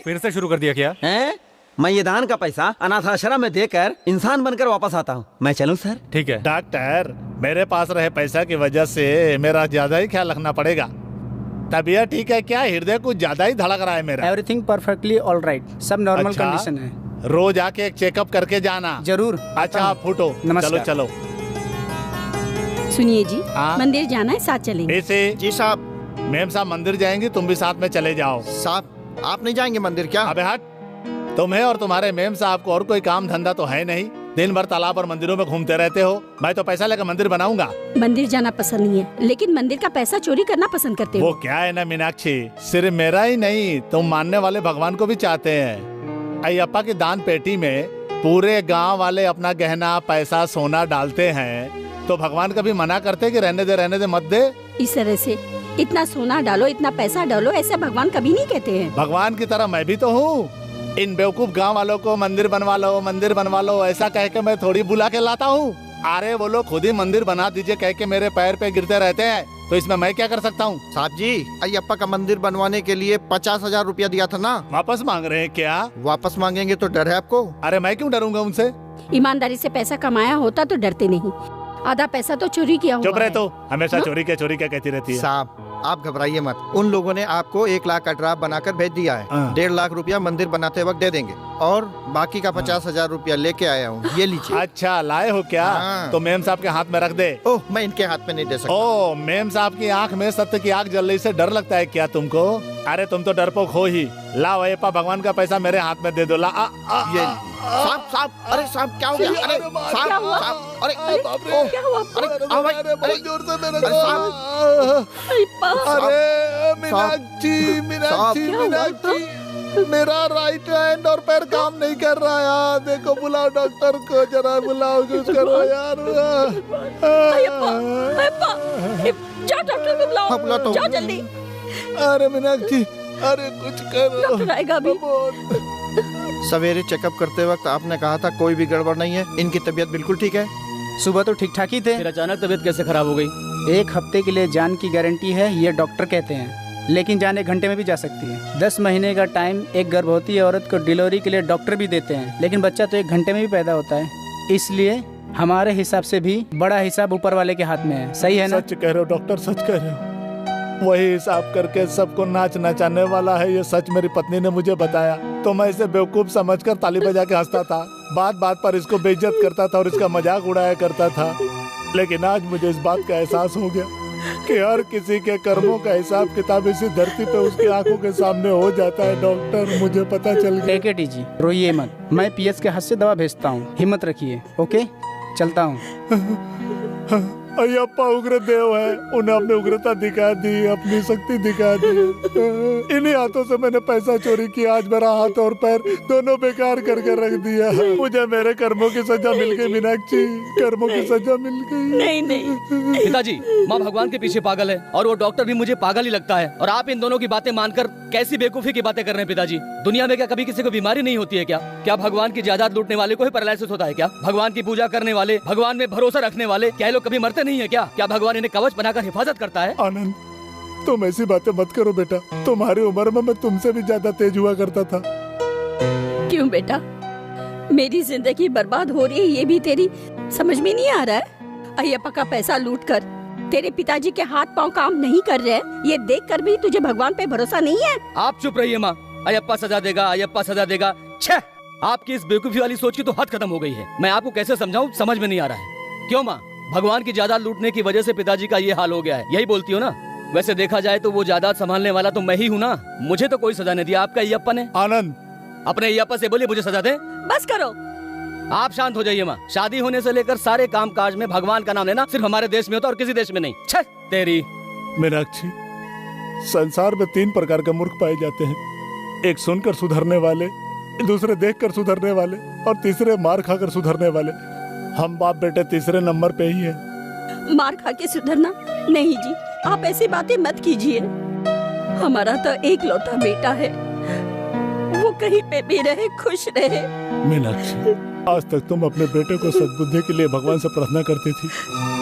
फिर से शुरू कर दिया क्या? मैं ये दान का पैसा अनाथ आश्रम में देकर इंसान बनकर वापस आता हूँ। मैं चलूँ सर? ठीक है। डॉक्टर, मेरे पास रहे पैसा की वजह से मेरा ज्यादा ही ख्याल रखना पड़ेगा। तबीयत ठीक है क्या? हृदय कुछ ज्यादा ही धड़क रहा है मेरा। एवरीथिंग परफेक्टली ऑल राइट, सब नॉर्मल अच्छा? कंडीशन है। रोज आके एक चेकअप करके जाना। जरूर। अच्छा आप फूटो। नमस्कार। चलो। सुनिए जी, मंदिर जाना है, साथ चलेंगे। जी साहब। मैम साहब मंदिर जाएंगी, तुम भी साथ में चले जाओ। साहब आप नहीं जाएंगे मंदिर क्या? अबे हट, तुम्हें और तुम्हारे मैम साहब को और कोई काम धंधा तो है नहीं? दिन भर तालाब और मंदिरों में घूमते रहते हो। मैं तो पैसा लेकर मंदिर बनाऊंगा। मंदिर जाना पसंद नहीं है, लेकिन मंदिर का पैसा चोरी करना पसंद करते हो। वो क्या है ना मीनाक्षी, सिर्फ मेरा ही नहीं, तुम मानने वाले भगवान को भी चाहते हैं। अय्यप्पा की दान पेटी में पूरे गांव वाले अपना गहना, पैसा, सोना डालते हैं, तो भगवान कभी मना करते कि रहने दे मत दे? इस तरह से इतना सोना डालो, इतना पैसा डालो, ऐसा भगवान कभी नहीं कहते हैं। भगवान की तरह मैं भी तो हूँ। इन बेवकूफ गांव वालों को मंदिर बनवा लो ऐसा कह के मैं थोड़ी बुला के लाता हूँ। अरे वो लोग खुद ही मंदिर बना दीजिए कह के मेरे पैर पे गिरते रहते हैं, तो इसमें मैं क्या कर सकता हूँ? साहब जी, अय्यप्पा का मंदिर बनवाने के लिए 50,000 रुपया दिया था ना? वापस मांग रहे हैं क्या? वापस मांगेंगे तो डर है आपको? अरे मैं क्यों डरूंगा उनसे? ईमानदारी से पैसा कमाया होता तो डरते नहीं। आधा पैसा तो चोरी किया हुआ है। चुप रहे, तो हमेशा चोरी क्या कहती रहती है। साहब आप घबराइए मत, उन लोगों ने आपको 1,00,000 ड्राफ्ट बनाकर भेज दिया है। 1.5 लाख रुपया मंदिर बनाते वक्त दे देंगे, और बाकी का 50,000 रुपया लेके आया हूँ, ये लीजिए। अच्छा लाए हो क्या? तो मेम साहब के हाथ में रख दे। ओह, मैं इनके हाथ में नहीं दे सकता। ओह, मेम साहब की आंख में सत्य की आग जल रही से डर लगता है क्या तुमको? अरे तुम तो डरपोक हो ही। लाओ अय्यप्पा भगवान का पैसा मेरे हाथ में दे दो। ला ये साहब, अरे साहब क्या हो गया? अरे साहब, अरे क्या हुआ? बहुत जोर से मेरे मीनाक्षी, मेरा राइट हैंड और पैर काम नहीं कर रहा यार। देखो बुलाओ डॉक्टर को, जरा बुलाओ, कुछ करो यार। जाओ डॉक्टर को बुलाओ, जाओ जल्दी। अरे मीनाक्षी, अरे कुछ करो। डॉक्टर आएगा अभी। सवेरे चेकअप करते वक्त आपने कहा था कोई भी गड़बड़ नहीं है, इनकी तबीयत बिल्कुल ठीक है। सुबह तो ठीक ठाक ही थे, फिर अचानक तबीयत कैसे खराब हो गई? 1 हफ्ते के लिए जान की गारंटी है, ये डॉक्टर कहते हैं, लेकिन जान 1 घंटे में भी जा सकती है। 10 महीने का टाइम एक गर्भवती औरत को डिलीवरी के लिए डॉक्टर भी देते हैं, लेकिन बच्चा तो 1 घंटे में भी पैदा होता है। इसलिए हमारे हिसाब से भी बड़ा हिसाब ऊपर वाले के हाथ में है। सही है ना? सच कह रहे हो डॉक्टर, सच कह रहे हो। वही हिसाब करके सबको नाच नचाने वाला है, ये सच मेरी पत्नी ने मुझे बताया। तो मैं इसे बेवकूफ समझकर ताली बजा के हंसता था, बात बात पर इसको बेइज्जत करता था और इसका मजाक उड़ाया करता था। लेकिन आज मुझे इस बात का एहसास हो गया कि हर किसी के कर्मों का हिसाब किताब इसी धरती पे उसकी आंखों के सामने हो जाता है। डॉक्टर, मुझे पता चल गया। टेक इट इजी, रोइए मत। मैं पीएस के हाथ से दवा भेजता हूँ, हिम्मत रखिए। ओके, चलता हूँ। अय्यप्पा उग्र देव है, उन्हें अपनी उग्रता दिखा दी, अपनी शक्ति दिखा दी। इन्हीं हाथों से मैंने पैसा चोरी किया, आज मेरा हाथ और पैर दोनों बेकार करके रख दिया। मुझे मेरे कर्मों की सजा मिल गई मीनाक्षी, कर्मों की सजा मिल गई। नहीं पिताजी, माँ भगवान के पीछे पागल है और वो डॉक्टर भी मुझे पागल ही लगता है। और आप इन दोनों की बातें मानकर कैसी बेवकूफी की बातें कर रहे हैं पिताजी? दुनिया में क्या कभी किसी को बीमारी नहीं होती है क्या? क्या भगवान की जायदाद लूटने वाले को ही पैरालिसिस होता है क्या? भगवान की पूजा करने वाले, भगवान में भरोसा रखने वाले, क्या लोग कभी मरते नहीं है क्या? क्या भगवान इन्हें कवच बनाकर हिफाजत करता है? आनंद, तुम ऐसी बातें मत करो बेटा। तुम्हारी उम्र में मैं तुमसे भी ज्यादा तेज हुआ करता था। क्यों बेटा, मेरी जिंदगी बर्बाद हो रही है, ये भी तेरी समझ में नहीं आ रहा है? अय्यप्पा का पैसा लूटकर तेरे पिताजी के हाथ पांव काम नहीं कर रहे, ये देखकर भी तुझे भगवान पे भरोसा नहीं है? आप चुप रहिए माँ। अय्यप्पा सजा देगा, अय्यप्पा सजा देगा। छह, आपकी इस बेवकूफी वाली सोच की तो हद खत्म हो गई है। मैं आपको कैसे समझाऊं, समझ में नहीं आ रहा है। क्यों माँ? भगवान की जायदाद लूटने की वजह से पिताजी का ये हाल हो गया है, यही बोलती हो ना? वैसे देखा जाए तो वो जायदाद संभालने वाला तो मैं ही हूँ ना। मुझे तो कोई सजा नहीं दिया आपका अय्यप्पा ने। आनंद, अपने अय्यप्पा से बोलिए मुझे सजा दे। बस करो, आप शांत हो जाइए माँ। शादी होने से लेकर सारे काम काज में भगवान का नाम लेना सिर्फ हमारे देश में होता और किसी देश में नहीं। छे तेरी। मीनाक्षी, संसार में 3 प्रकार के मूर्ख पाए जाते हैं। एक सुनकर सुधरने वाले, दूसरे देखकर सुधरने वाले और तीसरे मार खाकर सुधरने वाले। हम बाप बेटे तीसरे नंबर पे ही हैं। मार खा के सुधरना? नहीं जी, आप ऐसी बातें मत कीजिए। हमारा तो एक लौता बेटा है, वो कहीं पे भी रहे, खुश रहे। मीनाक्षी, आज तक तुम अपने बेटे को सद्बुद्धि के लिए भगवान से प्रार्थना करती थी।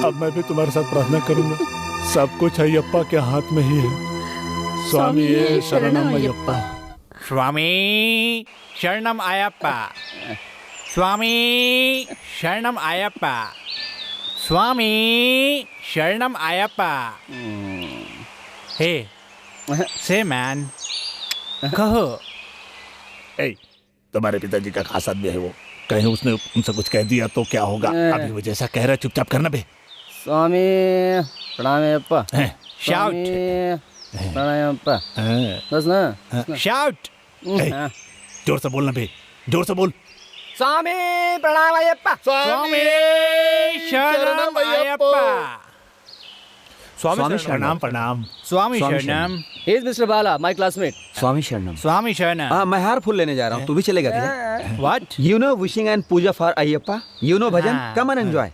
अब मैं भी तुम्हारे साथ प्रार्थना करूंगा। सब कुछ अयप्पा के हाथ में ही है। स्वामी शरणम अयप्पा। स्वामी शरणम अयप्पा। स्वामी शरणम अयप्पा। स्वामी शरणम अयप्पा। हे से मैन, कहो। तुम्हारे पिताजी का खास आदमी है वो। कहीं उसने उनसे कुछ कह दिया तो क्या होगा? अभी वो जैसा कह रहा है चुपचाप करना बे। स्वामी प्रणाम अयप्पा। शाउट। प्रणाम अयप्पा। बस ना। शाउट। जोर से बोलना बे, जोर से बोल। स्वामी प्रणाम अयप्पा। स्वामी शरणम अयप्पा। स्वामी प्रणाम प्रणाम। स्वामी शरणम। He is Mr. Bala, my classmate. स्वामी शरणम। स्वामी शरणम। हाँ, मैं हार फूल लेने जा रहा हूँ, तू भी चलेगा क्या? What? You know wishing and puja for Ayyappa? You know bhajan? Come on enjoy.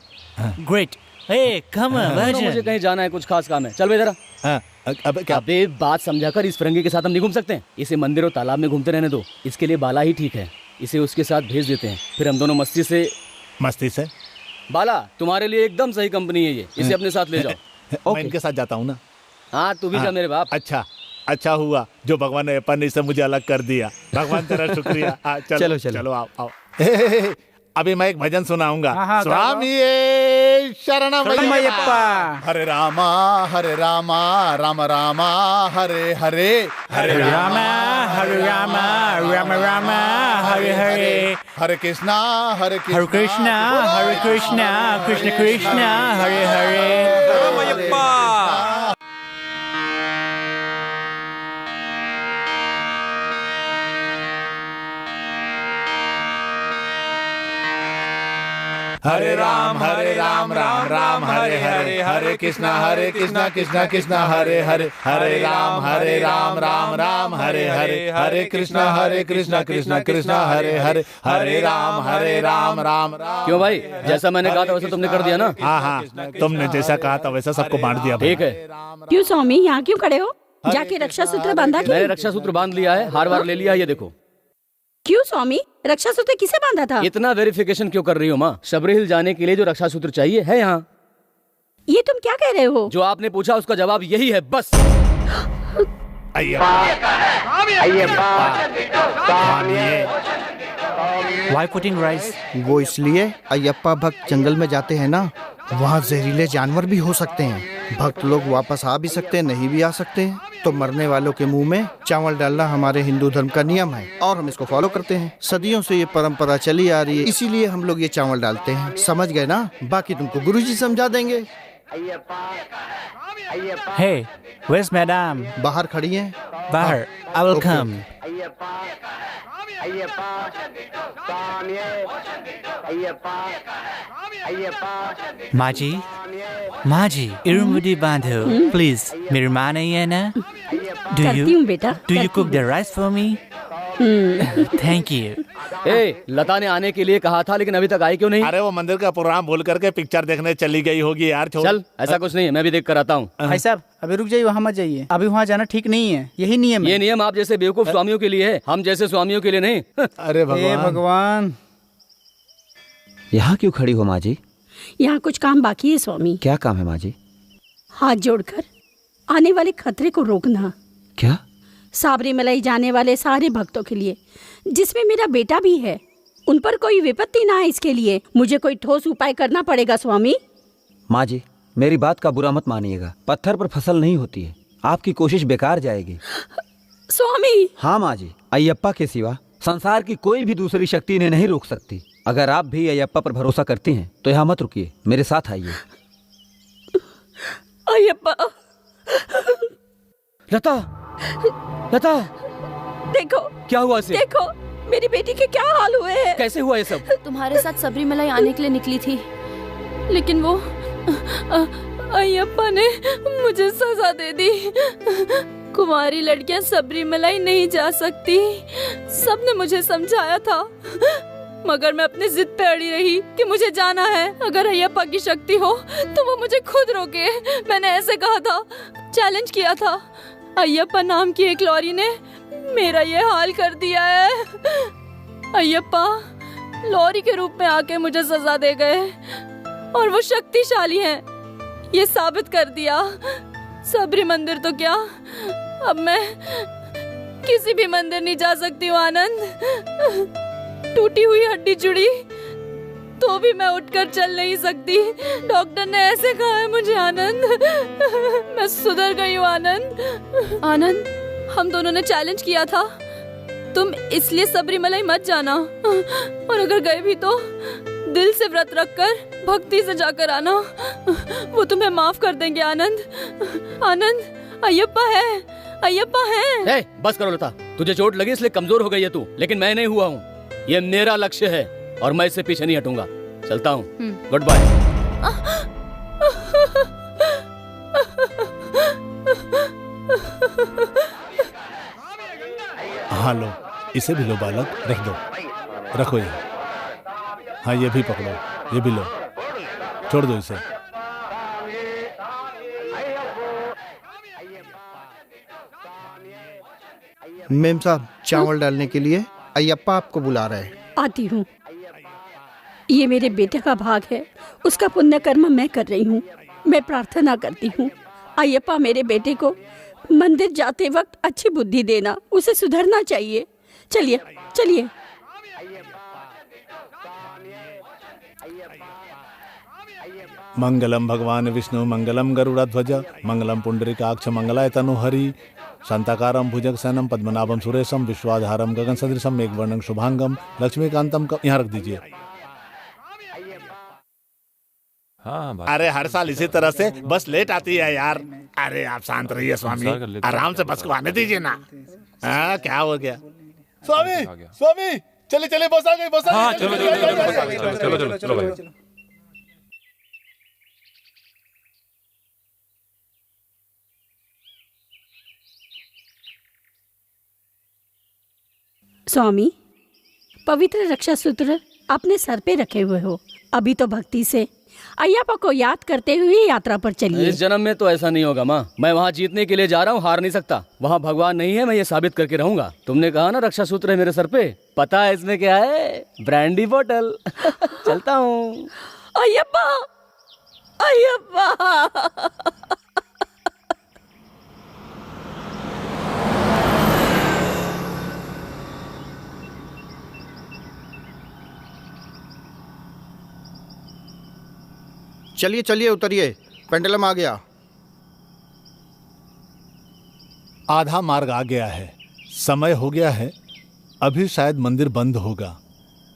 Great. Hey, come on, मुझे भजन। कहीं जाना है, कुछ खास काम है। चल बे जरा। अब क्या? अबे बात समझाकर इस फिरंगी के साथ हम नहीं घूम सकते हैं। इसे मंदिर और तालाब में घूमते रहने दो। इसके लिए बाला ही ठीक है। इसे उसके साथ भेज देते हैं, फिर हम दोनों मस्ती से। बाला, तुम्हारे लिए एकदम सही कंपनी है ये। इसे अपने साथ ले जाओ। मैं इनके साथ जाता हूँ ना। हाँ, तू भी जा मेरे बाप। अच्छा हुआ जो भगवान ने अयप्पा ने इससे मुझे अलग कर दिया। भगवान तेरा शुक्रिया। चलो आओ। अभी मैं एक भजन सुनाऊंगा। स्वामी शरणम अयप्पा। हरे रामा राम रामा हरे हरे, हरे रामा राम रामा हरे हरे, हरे कृष्णा हरे कृष्णा कृष्ण कृष्ण हरे हरे। हरे राम राम राम हरे हरे, हरे कृष्णा कृष्णा कृष्णा हरे हरे, हरे राम राम हरे हरे, हरे कृष्णा कृष्णा कृष्णा हरे हरे, हरे राम राम। क्यों भाई, जैसा मैंने कहा था वैसा तुमने कर दिया ना? हाँ, तुमने जैसा कहा था वैसा सबको बांट दिया। ठीक है। क्यों स्वामी, यहाँ क्यों खड़े हो? जाके रक्षा सूत्र बांधा क्यों? मैंने रक्षा सूत्र बांध लिया है, हार वार ले लिया, ये देखो। क्यों स्वामी, रक्षा सूत्र किसे बांधा था? इतना वेरिफिकेशन क्यों कर रही हो माँ? शबरी हिल जाने के लिए जो रक्षा सूत्र चाहिए है यहाँ। ये तुम क्या कह रहे हो? जो आपने पूछा उसका जवाब यही है, बस। Why putting rice? वो इसलिए अयप्पा भक्त जंगल में जाते हैं ना, वहाँ जहरीले जानवर भी हो सकते हैं। भक्त लोग वापस आ भी सकते हैं, नहीं भी आ सकते हैं। तो मरने वालों के मुंह में चावल डालना हमारे हिंदू धर्म का नियम है और हम इसको फॉलो करते हैं। सदियों से ये परंपरा चली आ रही है, इसीलिए हम लोग ये चावल डालते हैं। समझ गए ना? बाकी तुमको गुरुजी समझा देंगे। Hey, where's madam? बाहर खड़ी हैं। बाहर, I will come. माँ जी इरुमुडी बांधो प्लीज। मेरी माँ नहीं है ना? करती हूँ बेटा। Do you cook the rice for me? Thank you. लता ने आने के लिए कहा था लेकिन अभी तक आई क्यों नहीं? अरे वो मंदिर का प्रोग्राम भूल करके पिक्चर देखने चली गई होगी यार। चल, ऐसा कुछ नहीं है, मैं भी देख कर आता हूँ। भाई साहब अभी रुक जाइए, वहाँ मत जाइए। अभी वहाँ जाना ठीक नहीं है, यही नियम है। ये नियम आप जैसे बेवकूफ स्वामियों के लिए है, हम जैसे स्वामियों के लिए नहीं। अरे भगवान। यहाँ क्यों खड़ी हो माँ जी? यहाँ कुछ काम बाकी है स्वामी। क्या काम है माँ जी? हाथ जोड़कर आने वाले खतरे को रोकना। क्या? साबरीमलाई जाने वाले सारे भक्तों के लिए, जिसमें मेरा बेटा भी है, उन पर कोई विपत्ति ना है, इसके लिए मुझे कोई ठोस उपाय करना पड़ेगा स्वामी। माँ जी मेरी बात का बुरा मत मानिएगा, पत्थर पर फसल नहीं होती है, आपकी कोशिश बेकार जाएगी। स्वामी। हाँ माँ जी, अयप्पा के सिवा संसार की कोई भी दूसरी शक्ति इन्हें नहीं रोक सकती। अगर आप भी अयप्पा पर भरोसा करती हैं तो यहाँ मत रुकिए, मेरे साथ आइए। अयप्पा। लता, लता देखो क्या हुआ इसे? देखो मेरी बेटी के क्या हाल हुए हैं? कैसे हुआ ये सब? तुम्हारे साथ सबरीमलाई आने के लिए निकली थी, लेकिन वो अय्यप्पा ने मुझे सजा दे दी। कुंवारी लड़कियां सबरीमलाई नहीं जा सकती, सबने मुझे समझाया था, मगर मैं अपनी जिद पे अड़ी रही कि मुझे जाना है। अगर अय्यप्पा की शक्ति हो तो वो मुझे खुद रोके। मैंने ऐसे कहा था, चैलेंज किया था। अय्यप्पा नाम की एक लॉरी ने मेरा ये हाल कर दिया है। अय्यप्पा लॉरी के रूप में आके मुझे सजा दे गए और वो शक्तिशाली हैं, ये साबित कर दिया। सबरी मंदिर तो क्या, अब मैं किसी भी मंदिर नहीं जा सकती हूँ आनंद। टूटी हुई हड्डी जुड़ी तो भी मैं उठकर चल नहीं सकती। डॉक्टर ने ऐसे कहा है मुझे आनंद। मैं सुधर गई हूँ आनंद। आनंद, हम दोनों ने चैलेंज किया था, तुम इसलिए सबरीमलाई मत जाना, और अगर गए भी तो दिल से व्रत रखकर भक्ति से जाकर आना, वो तुम्हें माफ कर देंगे आनंद। आनंद, अय्यप्पा है, अय्यप्पा है। बस करो लता, तुझे चोट लगी इसलिए कमजोर हो गई है तू, लेकिन मैं नहीं हुआ हूँ। ये मेरा लक्ष्य है और मैं इससे पीछे नहीं हटूंगा। चलता हूँ, गुड बाय। हाँ लो, इसे भी लो बालक, रख दो, रखो ये। हाँ ये भी पकड़ो, ये भी लो, छोड़ दो इसे। मेम साहब, चावल डालने के लिए अय्यप्पा आपको बुला रहे हैं। आती हूँ। ये मेरे बेटे का भाग है, उसका पुण्य कर्म मैं कर रही हूँ। मैं प्रार्थना करती हूँ, अय्यप्पा मेरे बेटे को मंदिर जाते वक्त अच्छी बुद्धि देना, उसे सुधरना चाहिए। चलिए चलिए। मंगलम भगवान विष्णु मंगलम गरुड़ध्वज मंगलम पुंडरीकाक्ष मंगलाय तनुहरि शांताकारं भुजगशयनं पद्मनाभं सुरेशं विश्वाधारं गगन सदृशं मेघवर्णं शुभांगं लक्ष्मीकांतं। यहाँ रख दीजिए। हाँ अरे हर साल इसी तरह से बस लेट आती है यार। अरे आप शांत रहिए स्वामी, आराम से बस को आने दीजिए ना। क्या हो गया स्वामी? स्वामी चले चले, बस आ गई, बस आ गई। चलो चलो चलो चलो चलो भाई। स्वामी, पवित्र रक्षा सूत्र अपने सर पे रखे हुए हो, अभी तो भक्ति से अय्यप्पा को याद करते हुए यात्रा पर चलिए। इस जन्म में तो ऐसा नहीं होगा माँ, मैं वहाँ जीतने के लिए जा रहा हूँ, हार नहीं सकता। वहाँ भगवान नहीं है, मैं ये साबित करके रहूंगा। तुमने कहा ना रक्षा सूत्र है मेरे सर पे, पता है इसमें क्या है? ब्रांडी बोतल। चलता हूँ। अय्यप्पा, अय्यप्पा। चलिए चलिए, उतरिए, पेंडुलम आ गया। आधा मार्ग आ गया है, समय हो गया है, अभी शायद मंदिर बंद होगा,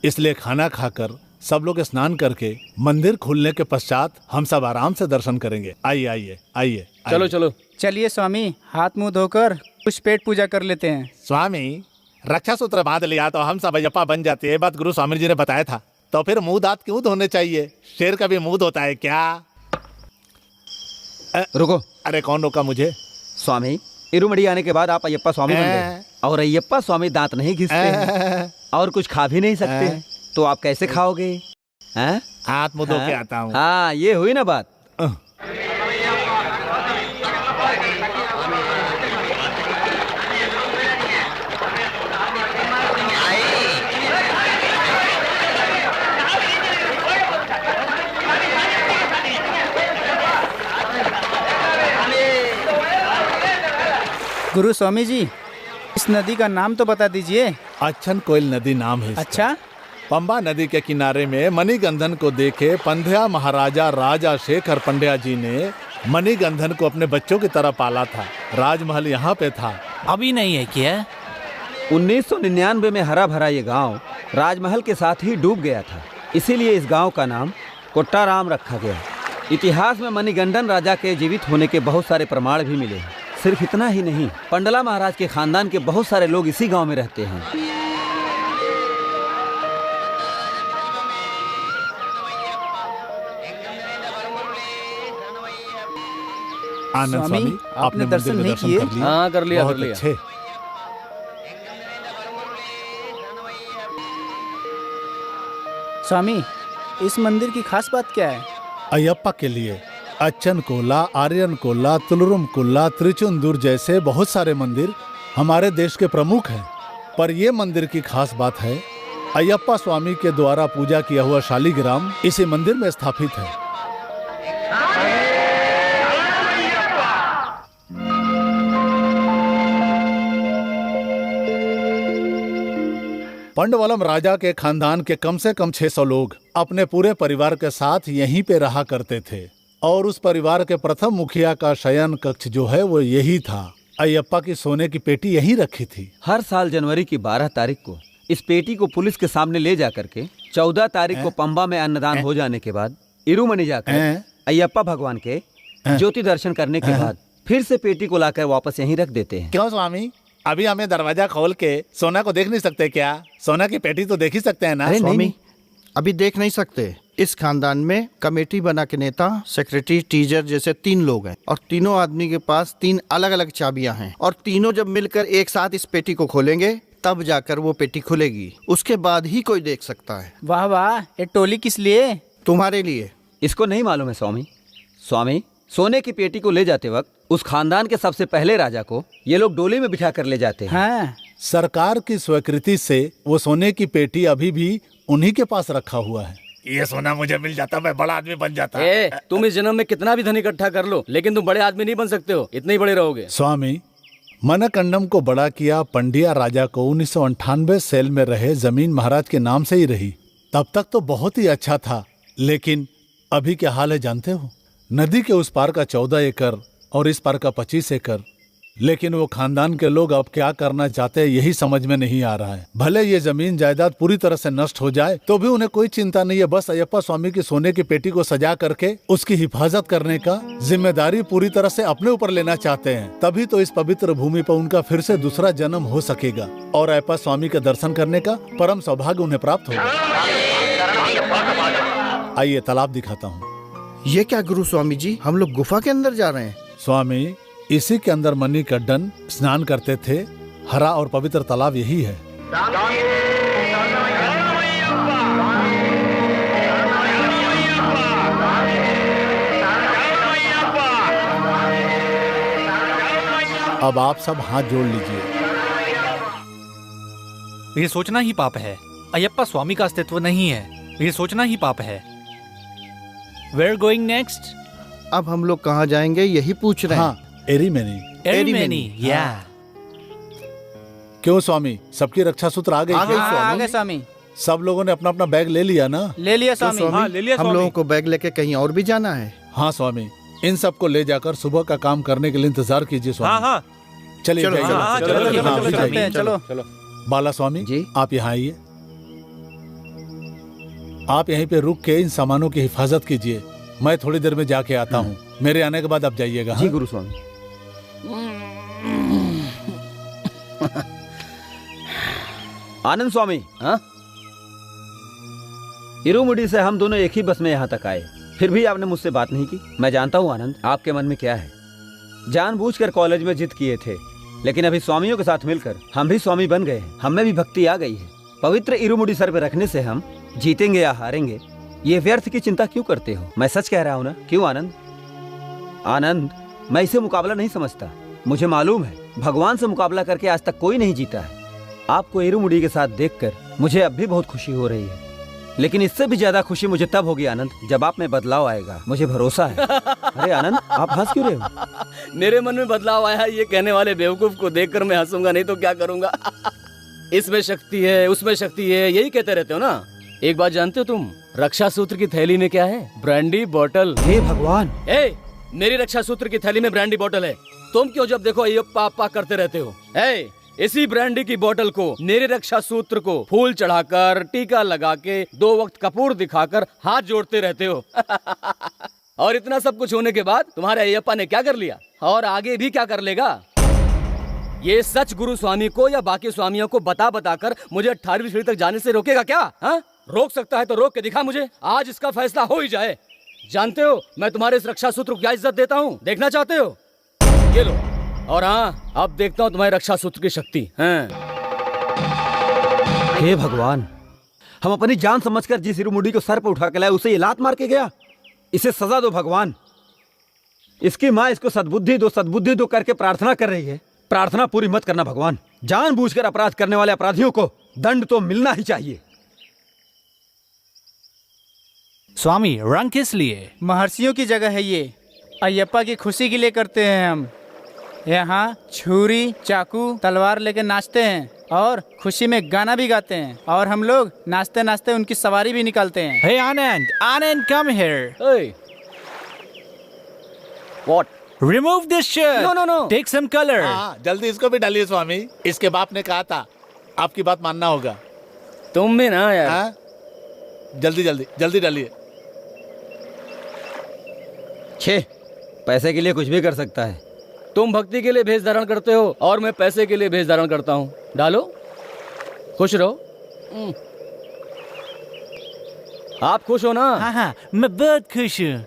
इसलिए खाना खाकर सब लोग स्नान करके मंदिर खुलने के पश्चात हम सब आराम से दर्शन करेंगे। आइए आइए आइए। चलो चलो। चलिए स्वामी, हाथ मुंह धोकर कुछ पेट पूजा कर लेते हैं। स्वामी, रक्षा सूत्र बांध लिया तो हम सब अय्यप्पा बन जाते हैं, बात गुरु स्वामी जी ने बताया था। तो फिर मुंह दांत क्यों धोने चाहिए? शेर का भी मुंह धोता है क्या? रुको। अरे कौन रोका मुझे? स्वामी, इरुमड़ी आने के बाद आप अय्यप्पा स्वामी बन गए, और अय्यप्पा स्वामी दांत नहीं घिसते हैं और कुछ खा भी नहीं सकते, तो आप कैसे खाओगे? हाथ मुंह धो के आता हूँ। हाँ, ये हुई ना बात। गुरु स्वामी जी, इस नदी का नाम तो बता दीजिए। अच्छन कोयल नदी नाम है इसका। अच्छा। पंबा नदी के किनारे में मणिगंधन को देखे पंध्या महाराजा राजा शेखर पंड्या जी ने मणिगंधन को अपने बच्चों की तरह पाला था। राजमहल यहाँ पे था। अभी नहीं है क्या? 1999 में हरा भरा ये गांव राजमहल के साथ ही डूब गया था, इसीलिए इस गांव का नाम कोट्टाराम रखा गया। इतिहास में मणिगंधन राजा के जीवित होने के बहुत सारे प्रमाण भी मिले हैं। सिर्फ इतना ही नहीं, पंडला महाराज के खानदान के बहुत सारे लोग इसी गांव में रहते हैं। आनंद स्वामी, स्वामी, आपने दर्शन मंदिर में नहीं किए? कर लिए? हाँ, कर लिया, बहुत कर लिया। अच्छे। स्वामी, इस मंदिर की खास बात क्या है? अयप्पा के लिए अच्छन कोला, आर्यन कोला, तुलुरुम कोला, त्रिचुंदुर जैसे बहुत सारे मंदिर हमारे देश के प्रमुख हैं, पर ये मंदिर की खास बात है अयप्पा स्वामी के द्वारा पूजा किया हुआ शालिग्राम इसी मंदिर में स्थापित है। पंडवलम राजा के खानदान के कम से कम 600 लोग अपने पूरे परिवार के साथ यहीं पे रहा करते थे और उस परिवार के प्रथम मुखिया का शयन कक्ष जो है वो यही था। अयप्पा की सोने की पेटी यहीं रखी थी। हर साल जनवरी की 12 तारीख को इस पेटी को पुलिस के सामने ले जा करके 14 तारीख को पंबा में अन्नदान हो जाने के बाद इरुमनी जाकर अयप्पा भगवान के ज्योति दर्शन करने के बाद फिर से पेटी को लाकर वापस यहीं रख देते हैं। क्यों स्वामी, अभी हमें दरवाजा खोल के सोना को देख नहीं सकते क्या? सोना की पेटी तो देख ही सकते हैं ना? अरे स्वामी, अभी देख नहीं सकते। इस खानदान में कमेटी बना के नेता, सेक्रेटरी, टीचर जैसे 3 लोग हैं और तीनों आदमी के पास 3 अलग अलग चाबियां हैं और तीनों जब मिलकर एक साथ इस पेटी को खोलेंगे तब जाकर वो पेटी खुलेगी। उसके बाद ही कोई देख सकता है। वाह वाह, ये टोली किस लिए? तुम्हारे लिए। इसको नहीं मालूम है स्वामी। स्वामी, सोने की पेटी को ले जाते वक्त उस खानदान के सबसे पहले राजा को ये लोग डोली में बिठा कर ले जाते हैं। हाँ। सरकार की स्वीकृति से वो सोने की पेटी अभी भी उन्हीं के पास रखा हुआ है। ये सोना मुझे मिल जाता, मैं बड़ा आदमी बन जाता। तुम इस जन्म में कितना भी धन इकट्ठा कर लो, लेकिन तुम बड़े आदमी नहीं बन सकते हो, इतने ही बड़े रहोगे। स्वामी, मनकंडम को बड़ा किया पंड्या राजा को 1998 सेल में रहे जमीन महाराज के नाम से ही रही। तब तक तो बहुत ही अच्छा था, लेकिन अभी क्या हाल है जानते हो? नदी के उस पार का 14 एकड़ और इस पार का 25 एकड़। लेकिन वो खानदान के लोग अब क्या करना चाहते हैं यही समझ में नहीं आ रहा है। भले ये जमीन जायदाद पूरी तरह से नष्ट हो जाए तो भी उन्हें कोई चिंता नहीं है। बस अयप्पा स्वामी की सोने की पेटी को सजा करके उसकी हिफाजत करने का जिम्मेदारी पूरी तरह से अपने ऊपर लेना चाहते हैं। तभी तो इस पवित्र भूमि पर उनका फिर से दूसरा जन्म हो सकेगा और अयप्पा स्वामी के दर्शन करने का परम सौभाग्य उन्हें प्राप्त होगा। आइए तालाब दिखाता हूँ। ये क्या गुरु स्वामी जी, हम लोग गुफा के अंदर जा रहे हैं? स्वामी, इसी के अंदर मणिकड्डन स्नान करते थे। हरा और पवित्र तालाब यही है। अब आप सब हाथ जोड़ लीजिए। ये सोचना ही पाप है। अयप्पा स्वामी का अस्तित्व नहीं है, ये सोचना ही पाप है। We're going next? अब हम लोग कहाँ जाएंगे यही पूछ रहे हैं। हाँ, एरीमेनी। एरीमेनी, या। क्यों स्वामी, सबकी रक्षा सूत्र आ गई? आ गए स्वामी। सब लोगों ने अपना अपना बैग ले लिया ना? ले लिया स्वामी। हाँ, ले लिया हम स्वामी। लोगों को बैग लेके कहीं और भी जाना है। हाँ स्वामी, इन सबको ले जाकर सुबह का काम करने के लिए इंतजार कीजिए स्वामी। हाँ हाँ, चलिए चलो, जाइए। चलो, हाँ, चलो, चलो, चलो, हाँ, चलो, जाइए। चलो। बाला स्वामी जी। आप यहाँ आइए। आप यहीं पे रुक के इन सामानों की हिफाजत कीजिए। मैं थोड़ी देर में जाके आता हूँ। मेरे आने के बाद आप जाइएगा। जी गुरु स्वामी। आनंद स्वामी, हाँ? इरुमुडी से हम दोनों एक ही बस में यहाँ तक आए, फिर भी आपने मुझसे बात नहीं की। मैं जानता हूँ आनंद, आपके मन में क्या है। जानबूझकर कॉलेज में जिद किए थे, लेकिन अभी स्वामियों के साथ मिलकर हम भी स्वामी बन गए हैं। हम में भी भक्ति आ गई है। पवित्र इरुमुडी सर पे रखने से हम जीतेंगे या हारेंगे, ये व्यर्थ की चिंता क्यों करते हो? मैं सच कह रहा हूँ ना, क्यों आनंद? आनंद, मैं इसे मुकाबला नहीं समझता। मुझे मालूम है भगवान से मुकाबला करके आज तक कोई नहीं जीता है। आपको इरुमुडी के साथ देखकर मुझे अब भी बहुत खुशी हो रही है, लेकिन इससे भी ज्यादा खुशी मुझे तब होगी आनंद जब आप में बदलाव आएगा। मुझे भरोसा है। अरे आनंद, आप हंस क्यों रहे हो? मेरे मन में बदलाव आया है, ये कहने वाले बेवकूफ को देखकर मैं हंसूंगा, नहीं तो क्या करूंगा। इसमें शक्ति है, उसमें शक्ति है, यही कहते रहते हो ना। एक बात जानते हो तुम, रक्षा सूत्र की थैली में क्या है? Brandy bottle. हे भगवान! मेरी रक्षा सूत्र की थैली में ब्रांडी बॉटल है। तुम क्यों जब देखो ये पापा करते रहते हो? इसी ब्रांडी की बोतल को, मेरे रक्षा सूत्र को फूल चढ़ाकर, टीका लगा के, 2 वक्त कपूर दिखाकर हाथ जोड़ते रहते हो। और इतना सब कुछ होने के बाद तुम्हारे अयप्पा ने क्या कर लिया और आगे भी क्या कर लेगा? ये सच गुरु स्वामी को या बाकी स्वामियों को बता बताकर मुझे 18वीं सीढ़ी तक जाने से रोकेगा क्या? हाँ? रोक सकता है तो रोक के दिखा मुझे। आज इसका फैसला हो ही जाए। जानते हो मैं तुम्हारे इस रक्षा सूत्र को क्या इज्जत देता हूँ? देखना चाहते हो? ये लो। और हाँ, अब देखता हूँ तुम्हारी रक्षा सूत्र की शक्ति। हैं? हे भगवान, हम अपनी जान समझकर जिस इरुमुडी को सर पर उठा के लाए उसे ये लात मार के गया। इसे सजा दो भगवान। इसकी माँ इसको सद्बुद्धि दो करके प्रार्थना कर रही है। प्रार्थना पूरी मत करना भगवान। जानबूझकर अपराध करने वाले अपराधियों को दंड तो मिलना ही चाहिए। स्वामी, रंग किस लिए? महर्षियों की जगह है ये। अयप्पा की खुशी के लिए करते हैं हम। यहाँ छुरी, चाकू, तलवार लेकर नाचते हैं और खुशी में गाना भी गाते हैं, और हम लोग नाचते नाचते उनकी सवारी भी निकालते हैं। Hey Anand, Anand, come here. Hey. What? Remove this shirt. No. Take some color. हाँ, जल्दी इसको भी डालिए स्वामी। इसके बाप ने कहा था आपकी बात मानना होगा। तुम भी ना यार। हाँ? जल्दी डालिए। छे, पैसे के लिए कुछ भी कर सकता है। तुम भक्ति के लिए भेष धारण करते हो और मैं पैसे के लिए भेष धारण करता हूँ। डालो, खुश रहो। आप खुश हो ना? हाँ, मैं बहुत खुश हूँ।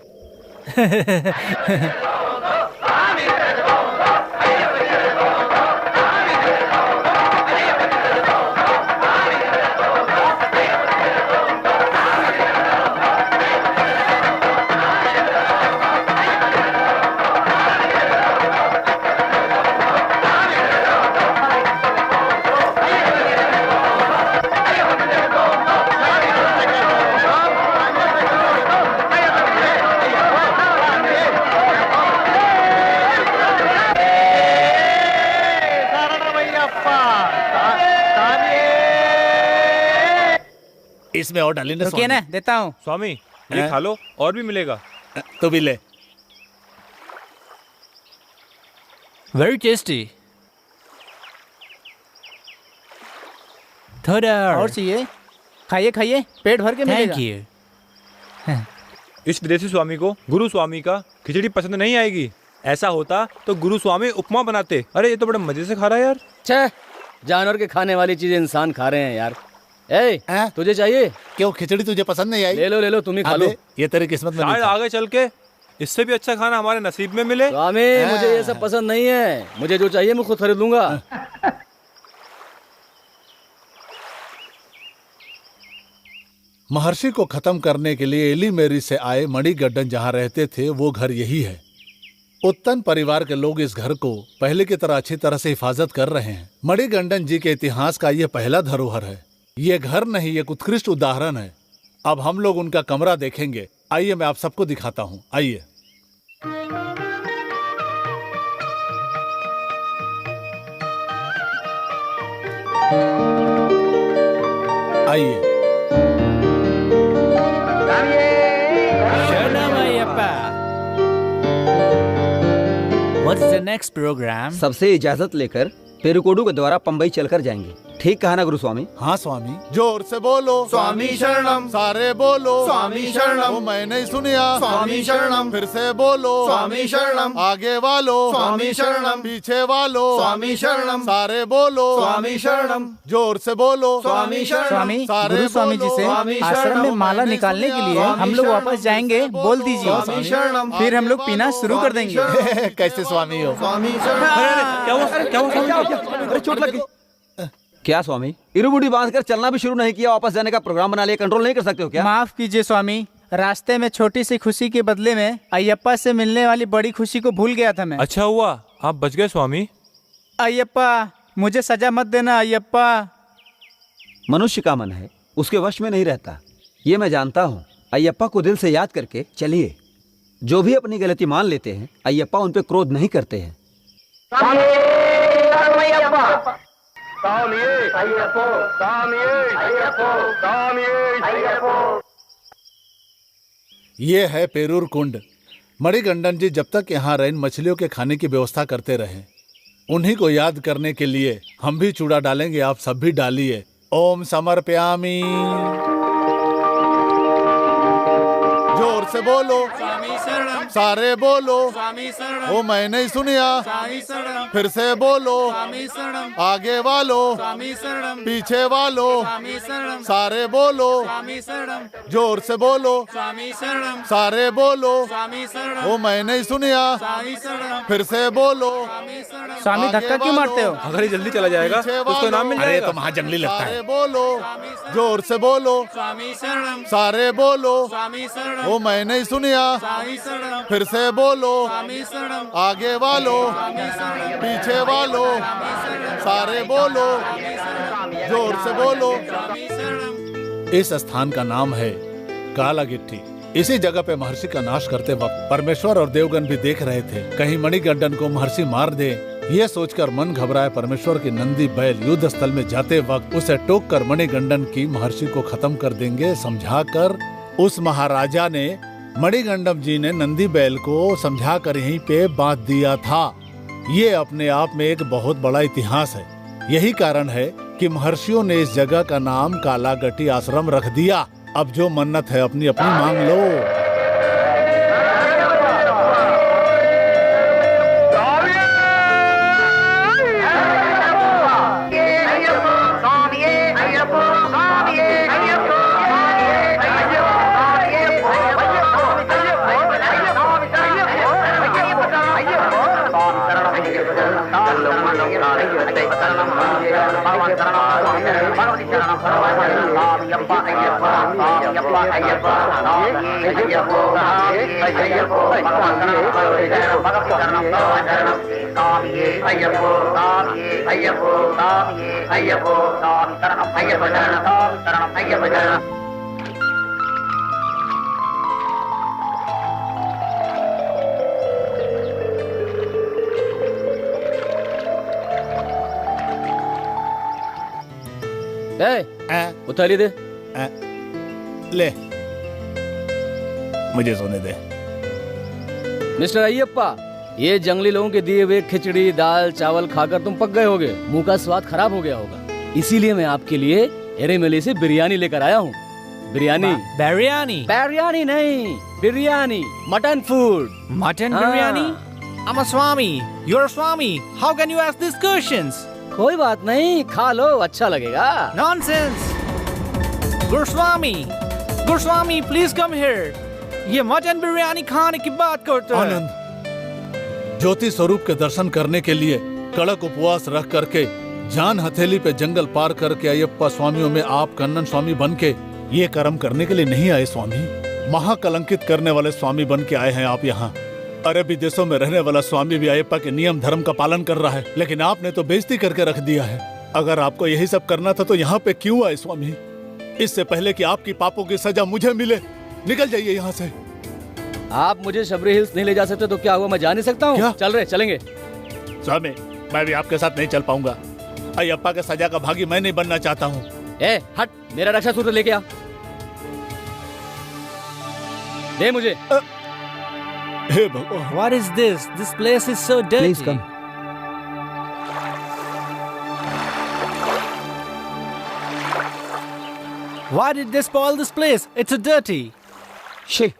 इसमें और डाली ना रुकिए ना, देता हूँ। स्वामी, ये खा लो, और भी मिलेगा। तो भी ले। Very tasty. थोड़ा और चाहिए? खाइए, पेट भर के मिलेगा। Thank you. इस विदेशी स्वामी को गुरु स्वामी का खिचड़ी पसंद नहीं आएगी। ऐसा होता तो गुरु स्वामी उपमा बनाते। अरे ये तो बड़े मजे से खा रहा है यार। छह, जानवर के खाने वाली चीजें इंसान खा रहे हैं यार। तुझे चाहिए? क्यों, खिचड़ी तुझे पसंद नहीं आई? ले लो, तुम ही खा लो। ये तेरी किस्मत में शायद आगे चल के इससे भी अच्छा खाना हमारे नसीब में मिले। स्वामी, मुझे ये सब पसंद नहीं है। मुझे जो चाहिए मैं खुद खरीद लूंगा। महर्षि को खत्म करने के लिए एलीमेरी से आए मणिगड्डन जहाँ रहते थे वो घर यही है। उत्तन परिवार के लोग इस घर को पहले की तरह अच्छी तरह से हिफाजत कर रहे हैं। मणिगंडन जी के इतिहास का ये पहला धरोहर है। ये घर नहीं, एक उत्कृष्ट उदाहरण है। अब हम लोग उनका कमरा देखेंगे। आइए, मैं आप सबको दिखाता हूँ। आइए। आइए। शरणम Ayyappa. What's the next program? सबसे इजाजत लेकर पेरुकोडू के द्वारा पंबई चलकर जाएंगे। ठीक कहा ना गुरु स्वामी? हाँ स्वामी। जोर से बोलो स्वामी शरणम। सारे बोलो स्वामी शरणम। वो मैं नहीं सुनिया। स्वामी शरणम। फिर से बोलो स्वामी शरणम। आगे वालो स्वामी शरणम। पीछे वालो स्वामी शरणम। सारे बोलो स्वामी शरणम। जोर से बोलो स्वामी शरणम। स्वामी, सारे गुरु स्वामी जी से स्वामी आश्रम में शरणम। माला निकालने के लिए हम लोग वापस जाएंगे। बोल दीजिए, स्वामी शरणम। फिर हम लोग पीना शुरू कर देंगे। कैसे स्वामी हो? स्वामी शरणम। अरे चोट लग गई। क्या स्वामी, इरुमुडी बांधकर चलना भी शुरू नहीं किया, वापस जाने का प्रोग्राम बना लिया, कंट्रोल नहीं कर सकते हो क्या? माफ कीजिए स्वामी, रास्ते में छोटी सी खुशी के बदले में अयप्पा से मिलने वाली बड़ी खुशी को भूल गया था मैं। अच्छा हुआ आप बच गए स्वामी। अयप्पा, मुझे सजा मत देना अयप्पा। मनुष्य का मन है, उसके वश में नहीं रहता, ये मैं जानता हूँ। अयप्पा को दिल से याद करके चलिए। जो भी अपनी गलती मान लेते हैं, अयप्पा उन पे क्रोध नहीं करते हैं। ये है पेरूर कुंड। मणिगंडन जी जब तक यहाँ रैन मछलियों के खाने की व्यवस्था करते रहे, उन्हीं को याद करने के लिए हम भी चूड़ा डालेंगे। आप सब भी डालिए। ओम समर्पयामि। जोर से बोलो। स्वामी शरणम। सारे बोलो स्वामी शरणम, ओ मैं नहीं सुनिया, स्वामी शरणम, फिर से बोलो स्वामी शरणम, आगे वालो स्वामी शरणम, पीछे वालो स्वामी शरणम, सारे बोलो स्वामी शरणम, जोर से बोलो स्वामी शरणम, सारे बोलो स्वामी शरणम, ओ मैं नहीं सुनिया, स्वामी शरणम, फिर से बोलो स्वामी शरणम। स्वामी धक्का क्यों मारते हो? अगर ये जल्दी चला जाएगा तो उसको इनाम मिल अरे जाएगा। तो वहाँ जंगली लगता है। सारे बोलो जोर से बोलो स्वामी शरणम, सारे बोलो स्वामी शरणम, ओ मैं नहीं सुनिया, स्वामी शरणम, फिर से बोलो स्वामी शरणम, आगे वालो पीछे वालो सारे बोलो जोर से बोलो। स्वामी शरणम। इस स्थान का नाम है काला गिट्टी। इसी जगह पे महर्षि का नाश करते वक्त परमेश्वर और देवगण भी देख रहे थे, कहीं मणिकंडन को महर्षि मार दे। ये सोचकर मन घबराए परमेश्वर की नंदी बैल युद्ध स्थल में जाते वक्त उसे टोक कर मणिकंडन की महर्षि को खत्म कर देंगे समझाकर उस महाराजा ने मणिकंडन जी ने नंदी बैल को समझाकर यहीं पे बांध दिया था। ये अपने आप में एक बहुत बड़ा इतिहास है। यही कारण है कि महर्षियों ने इस जगह का नाम कालागट्टी आश्रम रख दिया। अब जो मन्नत है अपनी अपनी मांग लो। उतारी दे। ले मुझे सोने दे। मिस्टर अय्यप्पा, ये जंगली लोगों के दिए हुए खिचड़ी दाल चावल खाकर तुम पक गए होगे, मुंह का स्वाद खराब हो गया होगा। इसीलिए मैं आपके लिए एरेमेली से बिरयानी लेकर आया हूँ। बिरयानी बिरयानी बिरयानी नहीं, biryani mutton food. Mutton biryani? I'm a Swami. You're a Swami. How can you ask these questions? कोई बात नहीं, खा लो, अच्छा लगेगा। Nonsense. Goswami, Goswami, please come here. ये मटन बिरयानी खाने की बात करते हैं। आनंद, ज्योति स्वरूप के दर्शन करने के लिए कड़क उपवास रख करके जान हथेली पे जंगल पार करके अयप्पा स्वामियों में आप कन्नन स्वामी बन के ये कर्म करने के लिए नहीं आए स्वामी। महाकलंकित करने वाले स्वामी बन के आए हैं आप यहाँ। अरबी देशों में रहने वाला स्वामी भी अयप्पा के नियम धर्म का पालन कर रहा है, लेकिन आपने तो बेइज्जती करके रख दिया है। अगर आपको यही सब करना था तो यहाँ पे क्यों आए स्वामी? इससे पहले कि आपकी पापों की सजा मुझे मिले, निकल जाइए यहाँ से। आप मुझे शबरी हिल्स नहीं ले जा सकते तो क्या हुआ, मैं जा नहीं सकता हूँ? चल रहे चलेंगे। स्वामी, मैं भी आपके साथ नहीं चल पाऊंगा। अयप्पा के सजा का भागी मैं नहीं बनना चाहता हूँ। ए हट, मेरा रक्षा सूत्र लेके आ, दे मुझे। हे भगवान। What is this? This place is so dirty. Please come. Why did they spoil this place? It's so dirty. She,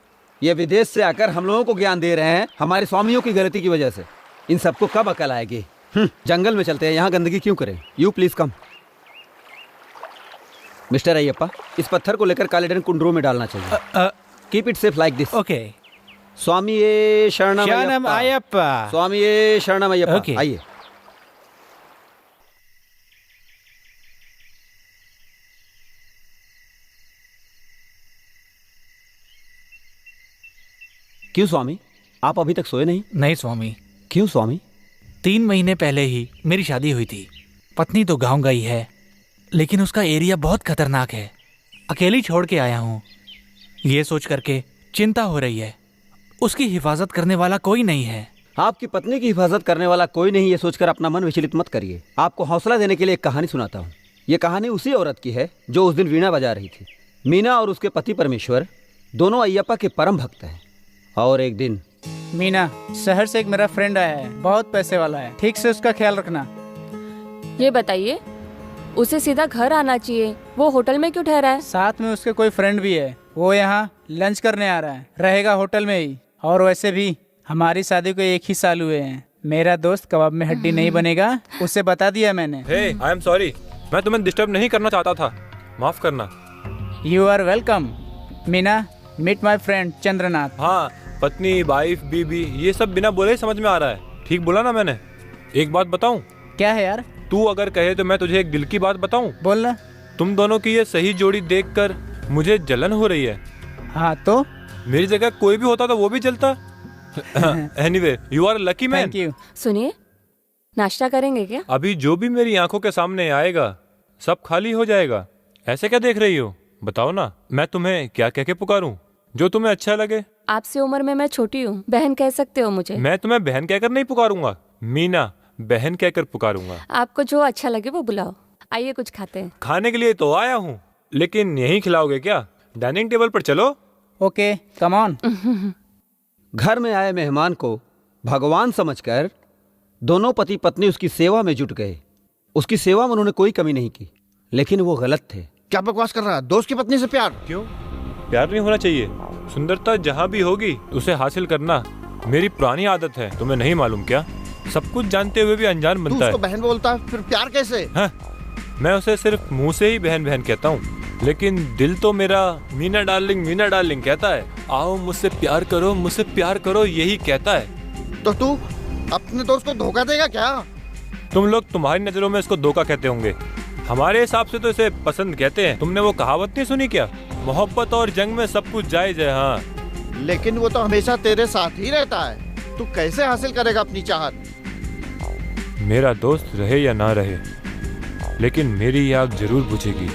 ये विदेश से आकर हम लोगों को ज्ञान दे रहे हैं हमारे स्वामियों की गलती की वजह से। इन सबको कब अकल आएगी? जंगल में चलते हैं, यहाँ गंदगी क्यों करें? You please come. Mister Ayyappa, इस पत्थर को लेकर कालेडन कुंडरों में डालना चाहिए। Keep it safe like this. Okay. स्वामी ये शरणम शरणम अयप्पा। स्वामी ये शरणम अयप्पा। Okay. आइए। क्यों स्वामी, आप अभी तक सोए नहीं? नहीं स्वामी। क्यों स्वामी? 3 महीने पहले ही मेरी शादी हुई थी। पत्नी तो गांव गई है, लेकिन उसका एरिया बहुत खतरनाक है। अकेली छोड़ के आया हूँ। ये सोच करके चिंता हो रही है, उसकी हिफाजत करने वाला कोई नहीं है। आपकी पत्नी की हिफाजत करने वाला कोई नहीं, ये सोचकर अपना मन विचलित मत करिए। आपको हौसला देने के लिए एक कहानी सुनाता हूँ। ये कहानी उसी औरत की है जो उस दिन वीणा बजा रही थी। मीना और उसके पति परमेश्वर दोनों अयप्पा के परम भक्त हैं। और एक दिन मीना, शहर से एक मेरा फ्रेंड आया है, बहुत पैसे वाला है, ठीक से उसका ख्याल रखना। ये बताइए, उसे सीधा घर आना चाहिए, वो होटल में क्यों ठहरा है? साथ में उसके कोई फ्रेंड भी है, वो यहाँ लंच करने आ रहा है, रहेगा होटल में ही। और वैसे भी हमारी शादी को 1 ही साल हुए हैं। मेरा दोस्त कबाब में हड्डी नहीं बनेगा, उसे बता दिया मैंने। हे, आई एम सॉरी, मैं तुम्हें डिस्टर्ब नहीं करना चाहता था, माफ करना। You are welcome. Meena, meet my friend Chandranath. हाँ, पत्नी, वाइफ, बीबी, ये सब बिना बोले ही समझ में आ रहा है। ठीक बोला ना मैंने? एक बात बताऊं? क्या है यार? तू अगर कहे तो मैं तुझे एक दिल की बात बताऊं? बोलना। तुम दोनों की ये सही जोड़ी देखकर मुझे जलन हो रही है। हाँ तो? मेरी जगह कोई भी होता तो वो भी जलता। Anyway, you are lucky man. Thank you. सुनिए, नाश्ता करेंगे क्या? अभी जो भी मेरी आंखों के सामने आएगा सब खाली हो जाएगा। ऐसे क्या देख रही हो? बताओ ना, मैं तुम्हें क्या कह के पुकारूं जो तुम्हें अच्छा लगे? आपसे उम्र में मैं छोटी हूँ, बहन कह सकते हो मुझे। मैं तुम्हें बहन कहकर नहीं पुकारूंगा मीना, बहन कहकर पुकारूंगा। आपको जो अच्छा लगे वो बुलाओ। आइए कुछ खाते हैं। खाने के लिए तो आया हूँ, लेकिन यहीं खिलाओगे क्या? डाइनिंग टेबल पर चलो। Okay, come on. घर में आए मेहमान को भगवान समझकर दोनों पति पत्नी उसकी सेवा में जुट गए। उसकी सेवा में उन्होंने कोई कमी नहीं की, लेकिन वो गलत थे। क्या बकवास कर रहा है? दोस्त की पत्नी से प्यार? क्यों? प्यार नहीं होना चाहिए। सुंदरता जहाँ भी होगी उसे हासिल करना मेरी पुरानी आदत है। तुम्हें नहीं मालूम क्या? सब कुछ जानते हुए भी अनजान बनता है। उसको बहन बोलता है, फिर प्यार कैसे? हाँ, मैं उसे सिर्फ मुंह से ही बहन बहन कहता हूँ, लेकिन दिल तो मेरा मीना डार्लिंग कहता है। आओ मुझसे प्यार करो, मुझसे प्यार करो, यही कहता है। तो तू अपने दोस्त को धोखा देगा क्या? तुम लोग तुम्हारी नजरों में इसको धोखा कहते होंगे, हमारे हिसाब से तो इसे पसंद कहते हैं। तुमने वो कहावत नहीं सुनी क्या? मोहब्बत और जंग में सब कुछ जायज है। हाँ, लेकिन वो तो हमेशा तेरे साथ ही रहता है, तू कैसे हासिल करेगा अपनी चाहत? मेरा दोस्त रहे या ना रहे, लेकिन मेरी आग जरूर बुझेगी।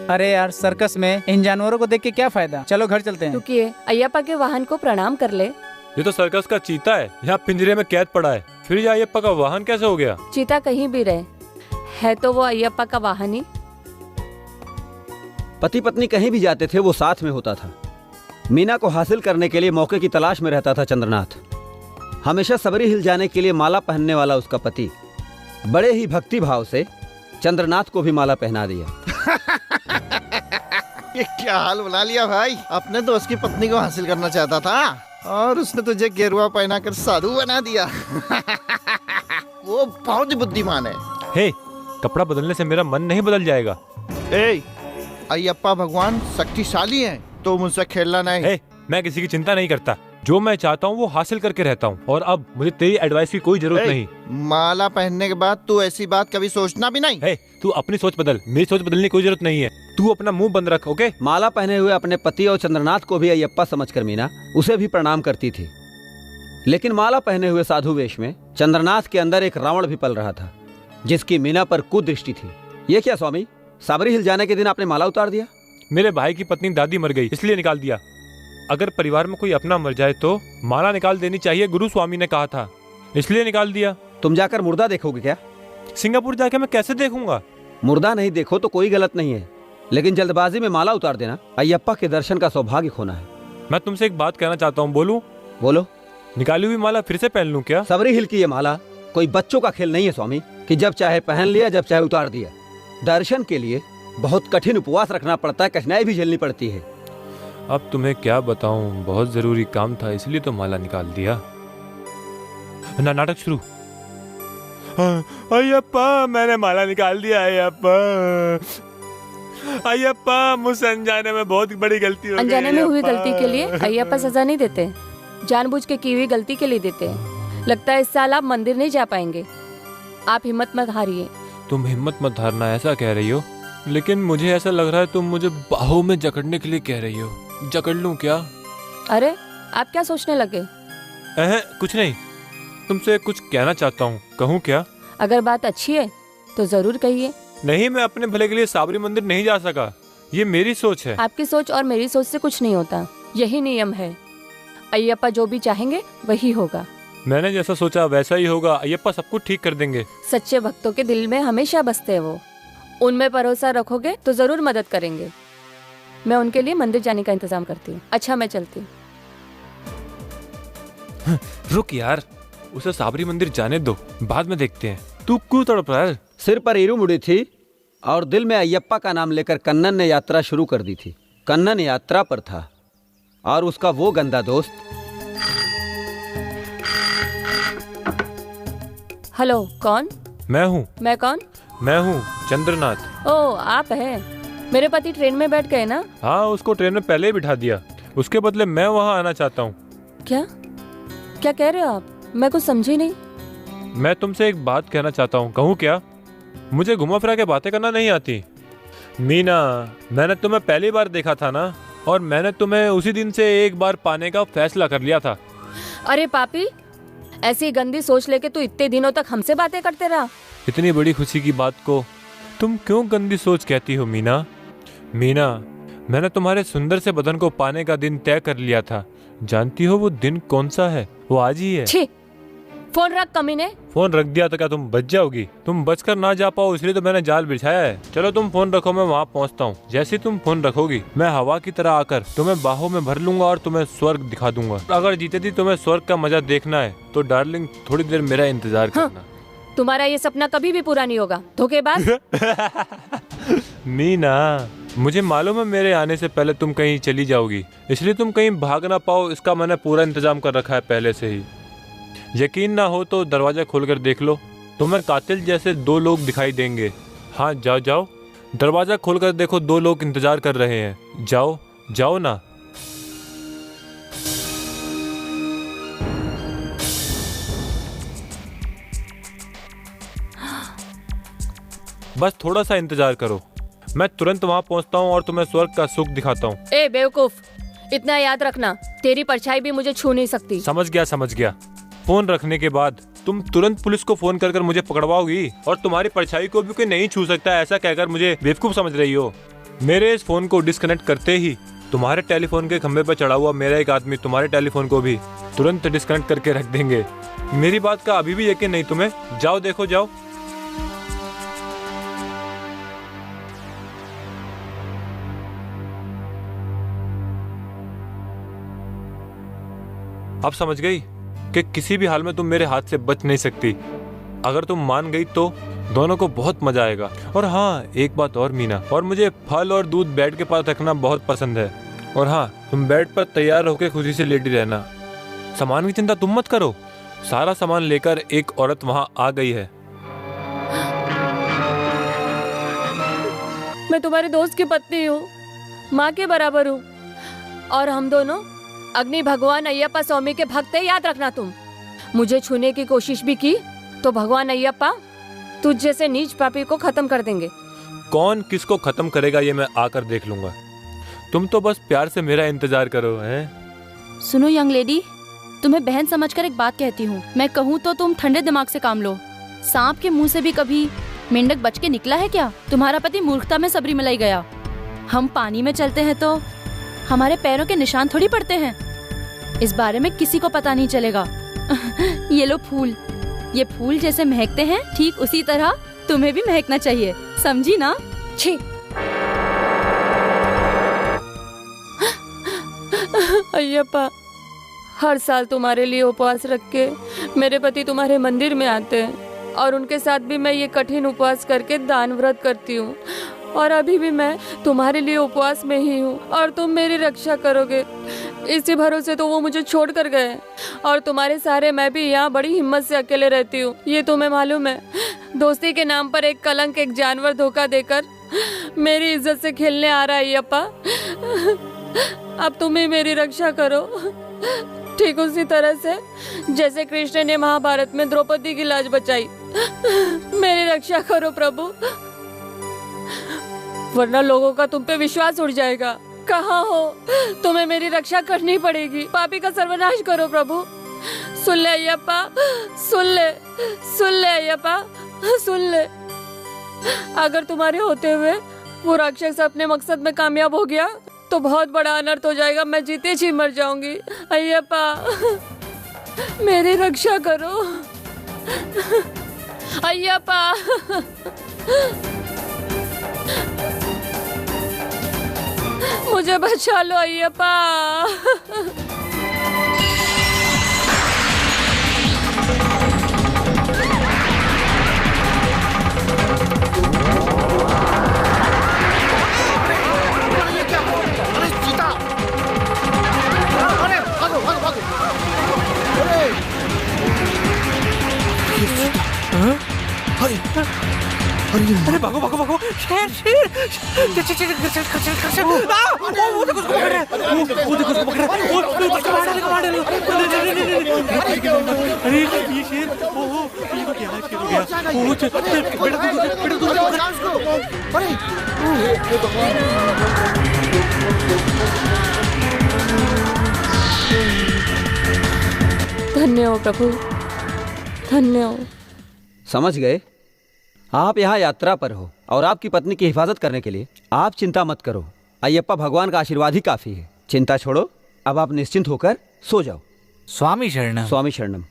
अरे यार, सर्कस में इन जानवरों को देख के क्या फायदा? चलो घर चलते हैं। रुकिए, अय्यप्पा के वाहन को प्रणाम कर ले। ये तो सर्कस का चीता है, यहाँ पिंजरे में कैद पड़ा है, फिर ये अय्यप्पा का वाहन कैसे हो गया? चीता कहीं भी रहे, है तो वो अय्यप्पा का वाहन ही। पति पत्नी कहीं भी जाते थे वो साथ में होता था। मीना को हासिल करने के लिए मौके की तलाश में रहता था चंद्रनाथ। हमेशा सबरी हिल जाने के लिए माला पहनने वाला उसका पति बड़े ही भक्ति भाव से चंद्रनाथ को भी माला पहना दिया। ये क्या हाल बना लिया भाई? अपने दोस्त की पत्नी को हासिल करना चाहता था और उसने तुझे गेरुआ पहनाकर साधु बना दिया। वो बहुत बुद्धिमान है। हे, कपड़ा बदलने से मेरा मन नहीं बदल जाएगा। अय्यप्पा भगवान शक्तिशाली हैं, तो मुझसे खेलना नहीं। हे, मैं किसी की चिंता नहीं करता, जो मैं चाहता हूँ वो हासिल करके रहता हूँ, और अब मुझे तेरी एडवाइस की कोई जरूरत नहीं। माला पहनने के बाद तू ऐसी बात कभी सोचना भी नहीं। हे, तू अपनी सोच बदल, मेरी सोच बदलने की कोई जरूरत नहीं है। तू अपना मुंह बंद रख, ओके? माला पहने हुए अपने पति और चंद्रनाथ को भी अय्यप्पा समझकर मीना उसे भी प्रणाम करती थी, लेकिन माला पहने हुए साधु वेश में चंद्रनाथ के अंदर एक रावण भी पल रहा था, जिसकी मीना पर कुदृष्टि थी। ये क्या स्वामी, साबरी हिल जाने के दिन आपने माला उतार दिया? मेरे भाई की पत्नी दादी मर गई, इसलिए निकाल दिया। अगर परिवार में कोई अपना मर जाए तो माला निकाल देनी चाहिए, गुरु स्वामी ने कहा था, इसलिए निकाल दिया। तुम जाकर मुर्दा देखोगे क्या? सिंगापुर जाके मैं कैसे देखूंगा? मुर्दा नहीं देखो तो कोई गलत नहीं है, लेकिन जल्दबाजी में माला उतार देना अय्यप्पा के दर्शन का सौभाग्य खोना है। मैं तुमसे एक बात कहना चाहता हूँ, बोलूं? बोलो। निकाली हुई माला फिर से पहन लूं क्या? सबरी हिल की ये माला कोई बच्चों का खेल नहीं है स्वामी, कि जब चाहे पहन लिया, जब चाहे उतार दिया। दर्शन के लिए बहुत कठिन उपवास रखना पड़ता है, कठिनाई भी झेलनी पड़ती है। अब तुम्हें क्या बताऊं, बहुत जरूरी काम था इसलिए तो माला निकाल दिया। नाटक शुरू। अय्यप्पा, मैंने माला निकाल दिया। अय्यप्पा, मुझसे अनजाने में बहुत बड़ी गलती हो गई। अनजाने में हुई गलती के लिए अय्यप्पा सजा नहीं देते, जानबूझ के की हुई गलती के लिए देते हैं। लगता है इस साल आप मंदिर नहीं जा पाएंगे। आप हिम्मत मत हारिए। तुम हिम्मत मत हारना ऐसा कह रही हो, लेकिन मुझे ऐसा लग रहा है तुम मुझे बाहों में जकड़ने के लिए कह रही हो। जकड़ लूं क्या? अरे, आप क्या सोचने लगे? कुछ नहीं, तुमसे कुछ कहना चाहता हूँ, कहूँ क्या? अगर बात अच्छी है तो जरूर कहिए। नहीं, मैं अपने भले के लिए साबरी मंदिर नहीं जा सका, ये मेरी सोच है। आपकी सोच और मेरी सोच से कुछ नहीं होता, यही नियम है। अय्यप्पा जो भी चाहेंगे वही होगा। मैंने जैसा सोचा वैसा ही होगा। अय्यप्पा सब कुछ ठीक कर देंगे। सच्चे भक्तों के दिल में हमेशा बसते हैं वो, उनमें भरोसा रखोगे तो जरूर मदद करेंगे। मैं उनके लिए मंदिर जाने का इंतजाम करती हूँ। अच्छा, मैं चलती हूँ। रुक यार, उसे साबरी मंदिर जाने दो, बाद में देखते हैं। तू क्यों तड़प रहा है? सिर पर ईरू मुड़ी थी और दिल में अयप्पा का नाम लेकर कन्नन ने यात्रा शुरू कर दी थी। कन्नन यात्रा पर था और उसका वो गंदा दोस्त। हेलो, कौन? मैं हूँ। मैं कौन? मैं हूँ चंद्रनाथ। ओह, आप हैं। मेरे पति ट्रेन में बैठ गए ना? हाँ, उसको ट्रेन में पहले ही बिठा दिया। उसके बदले मैं वहाँ आना चाहता हूँ। क्या क्या कह रहे हो आप? मैं कुछ समझी नहीं। मैं तुमसे एक बात कहना चाहता हूँ। कहूँ क्या? मुझे घुमा फिरा के बातें करना नहीं आती। मीना, मैंने तुम्हें पहली बार देखा था ना, और मैंने तुम्हें उसी दिन से एक बार पाने का फैसला कर लिया था। अरे पापी, ऐसी गंदी सोच लेके तू इतने दिनों तक हमसे बातें करते रहा। इतनी बड़ी खुशी की बात को तुम क्यों गंदी सोच कहती हो मीना? मीना, मैंने तुम्हारे सुंदर से बदन को पाने का दिन तय कर लिया था। जानती हो वो दिन कौन सा है? वो आज ही है। छी, फोन रख कमीने। फोन रख दिया तो क्या तुम बच जाओगी? तुम बचकर ना जा पाओ इसलिए तो मैंने जाल बिछाया है। चलो तुम फोन रखो, मैं वहाँ पहुँचता हूँ। जैसे ही तुम फोन रखोगी मैं हवा की तरह आकर तुम्हें बाहों में भर लूंगा और तुम्हें स्वर्ग दिखा दूंगा। अगर जीते थी तुम्हें स्वर्ग का मजा देखना है तो डार्लिंग थोड़ी देर मेरा इंतजार करना। तुम्हारा ये सपना कभी भी पूरा नहीं होगा, धोखेबाज। मीना, मुझे मालूम है मेरे आने से पहले तुम कहीं चली जाओगी, इसलिए तुम कहीं भाग ना पाओ इसका मैंने पूरा इंतजाम कर रखा है पहले से ही। यकीन ना हो तो दरवाजा खोलकर देख लो, तुम्हें कातिल जैसे 2 लोग दिखाई देंगे। हाँ, जाओ जाओ, दरवाजा खोलकर देखो, 2 लोग इंतजार कर रहे हैं। जाओ जाओ ना। बस थोड़ा सा इंतजार करो, मैं तुरंत वहाँ पहुँचता हूँ और तुम्हें स्वर्ग का सुख दिखाता हूँ। ए बेवकूफ, इतना याद रखना, तेरी परछाई भी मुझे छू नहीं सकती। समझ गया समझ गया। फोन रखने के बाद तुम तुरंत पुलिस को फोन कर मुझे पकड़वाओगी और तुम्हारी परछाई को भी कोई नहीं छू सकता ऐसा कहकर मुझे बेवकूफ समझ रही हो। मेरे इस फोन को डिस्कनेक्ट करते ही तुम्हारे टेलीफोन के खंभे पर चढ़ा हुआ मेरा एक आदमी तुम्हारे टेलीफोन को भी तुरंत डिस्कनेक्ट करके रख देंगे। मेरी बात का अभी भी यकीन नहीं तुम्हें? जाओ देखो, जाओ। अब समझ गई कि किसी भी हाल में तुम मेरे हाथ से बच नहीं सकती। अगर तुम मान गई तो दोनों को बहुत मजा आएगा। और हाँ, एक बात और मीना, और मुझे फल और दूध बेड के पास रखना बहुत पसंद है। और हाँ, तुम बेड पर तैयार होकर खुशी से लेटी रहना। सामान की चिंता तुम मत करो, सारा सामान लेकर एक औरत वहाँ आ गई है। मैं तुम्हारे दोस्त की पत्नी हूँ, माँ के बराबर हूँ, और हम दोनों अग्नि भगवान अयप्पा स्वामी के भक्त है, याद रखना। तुम मुझे छूने की कोशिश भी की तो भगवान अयप्पा तुझ जैसे नीच पापी को खत्म कर देंगे। कौन किसको खत्म करेगा ये मैं आकर देख लूंगा। तुम तो बस प्यार से मेरा इंतजार करो। हैं? सुनो यंग लेडी, तुम्हें बहन समझकर एक बात कहती हूँ। मैं कहूँ तो तुम ठंडे दिमाग से काम लो। सांप के मुंह से भी कभी मेंढक बच के निकला है क्या? तुम्हारा पति मूर्खता में सबरीमलाई गया। हम पानी में चलते हैं तो हमारे पैरों के निशान थोड़ी पड़ते हैं। इस बारे में किसी को पता नहीं चलेगा। ये लो फूल, ये फूल जैसे महकते हैं ठीक उसी तरह तुम्हें भी महकना चाहिए, समझी ना? छी, अयप्पा, हर साल तुम्हारे लिए उपवास रख के मेरे पति तुम्हारे मंदिर में आते हैं और उनके साथ भी मैं ये कठिन उपवास करके दान व्रत करती हूँ। और अभी भी मैं तुम्हारे लिए उपवास में ही हूँ और तुम मेरी रक्षा करोगे, इसी भरोसे तो वो मुझे छोड़ कर गए। और तुम्हारे सहारे मैं भी यहाँ बड़ी हिम्मत से अकेले रहती हूँ। ये तुम्हें मालूम है, दोस्ती के नाम पर एक कलंक, एक जानवर धोखा देकर मेरी इज्जत से खेलने आ रहा है अयप्पा। अब तुम ही मेरी रक्षा करो, ठीक उसी तरह से जैसे कृष्ण ने महाभारत में द्रौपदी की लाज बचाई। मेरी रक्षा करो प्रभु, वरना लोगों का तुम पे विश्वास उड़ जाएगा। कहाँ हो? तुम्हें मेरी रक्षा करनी पड़ेगी। पापी का सर्वनाश करो प्रभु। सुन ले अयप्पा, सुन ले, सुन ले अयप्पा, सुन ले। अगर तुम्हारे होते हुए वो राक्षस अपने मकसद में कामयाब हो गया तो बहुत बड़ा अनर्थ हो जाएगा। मैं जीते जी मर जाऊंगी। अयप्पा, मेरी रक्षा करो अयप्पा। मुझे बचा लो अयप्पा। अरे भागो भागो भागो, शेर शेर, चल चल चल चल चल चल चल, वो देखो उसको पकड़ रहा है, वो देखो उसको पकड़ रहा है, वो मार डालो, अरे ये शेर, ओहो ये तो क्या शेर हो गया, वो चल बेटा तू अरे धन्य हो प्रभु, धन्य हो। समझ गए? आप यहाँ यात्रा पर हो और आपकी पत्नी की हिफाजत करने के लिए आप चिंता मत करो। अय्यप्पा भगवान का आशीर्वाद ही काफी है। चिंता छोड़ो, अब आप निश्चिंत होकर सो जाओ। स्वामी शरणम। स्वामी शरणम।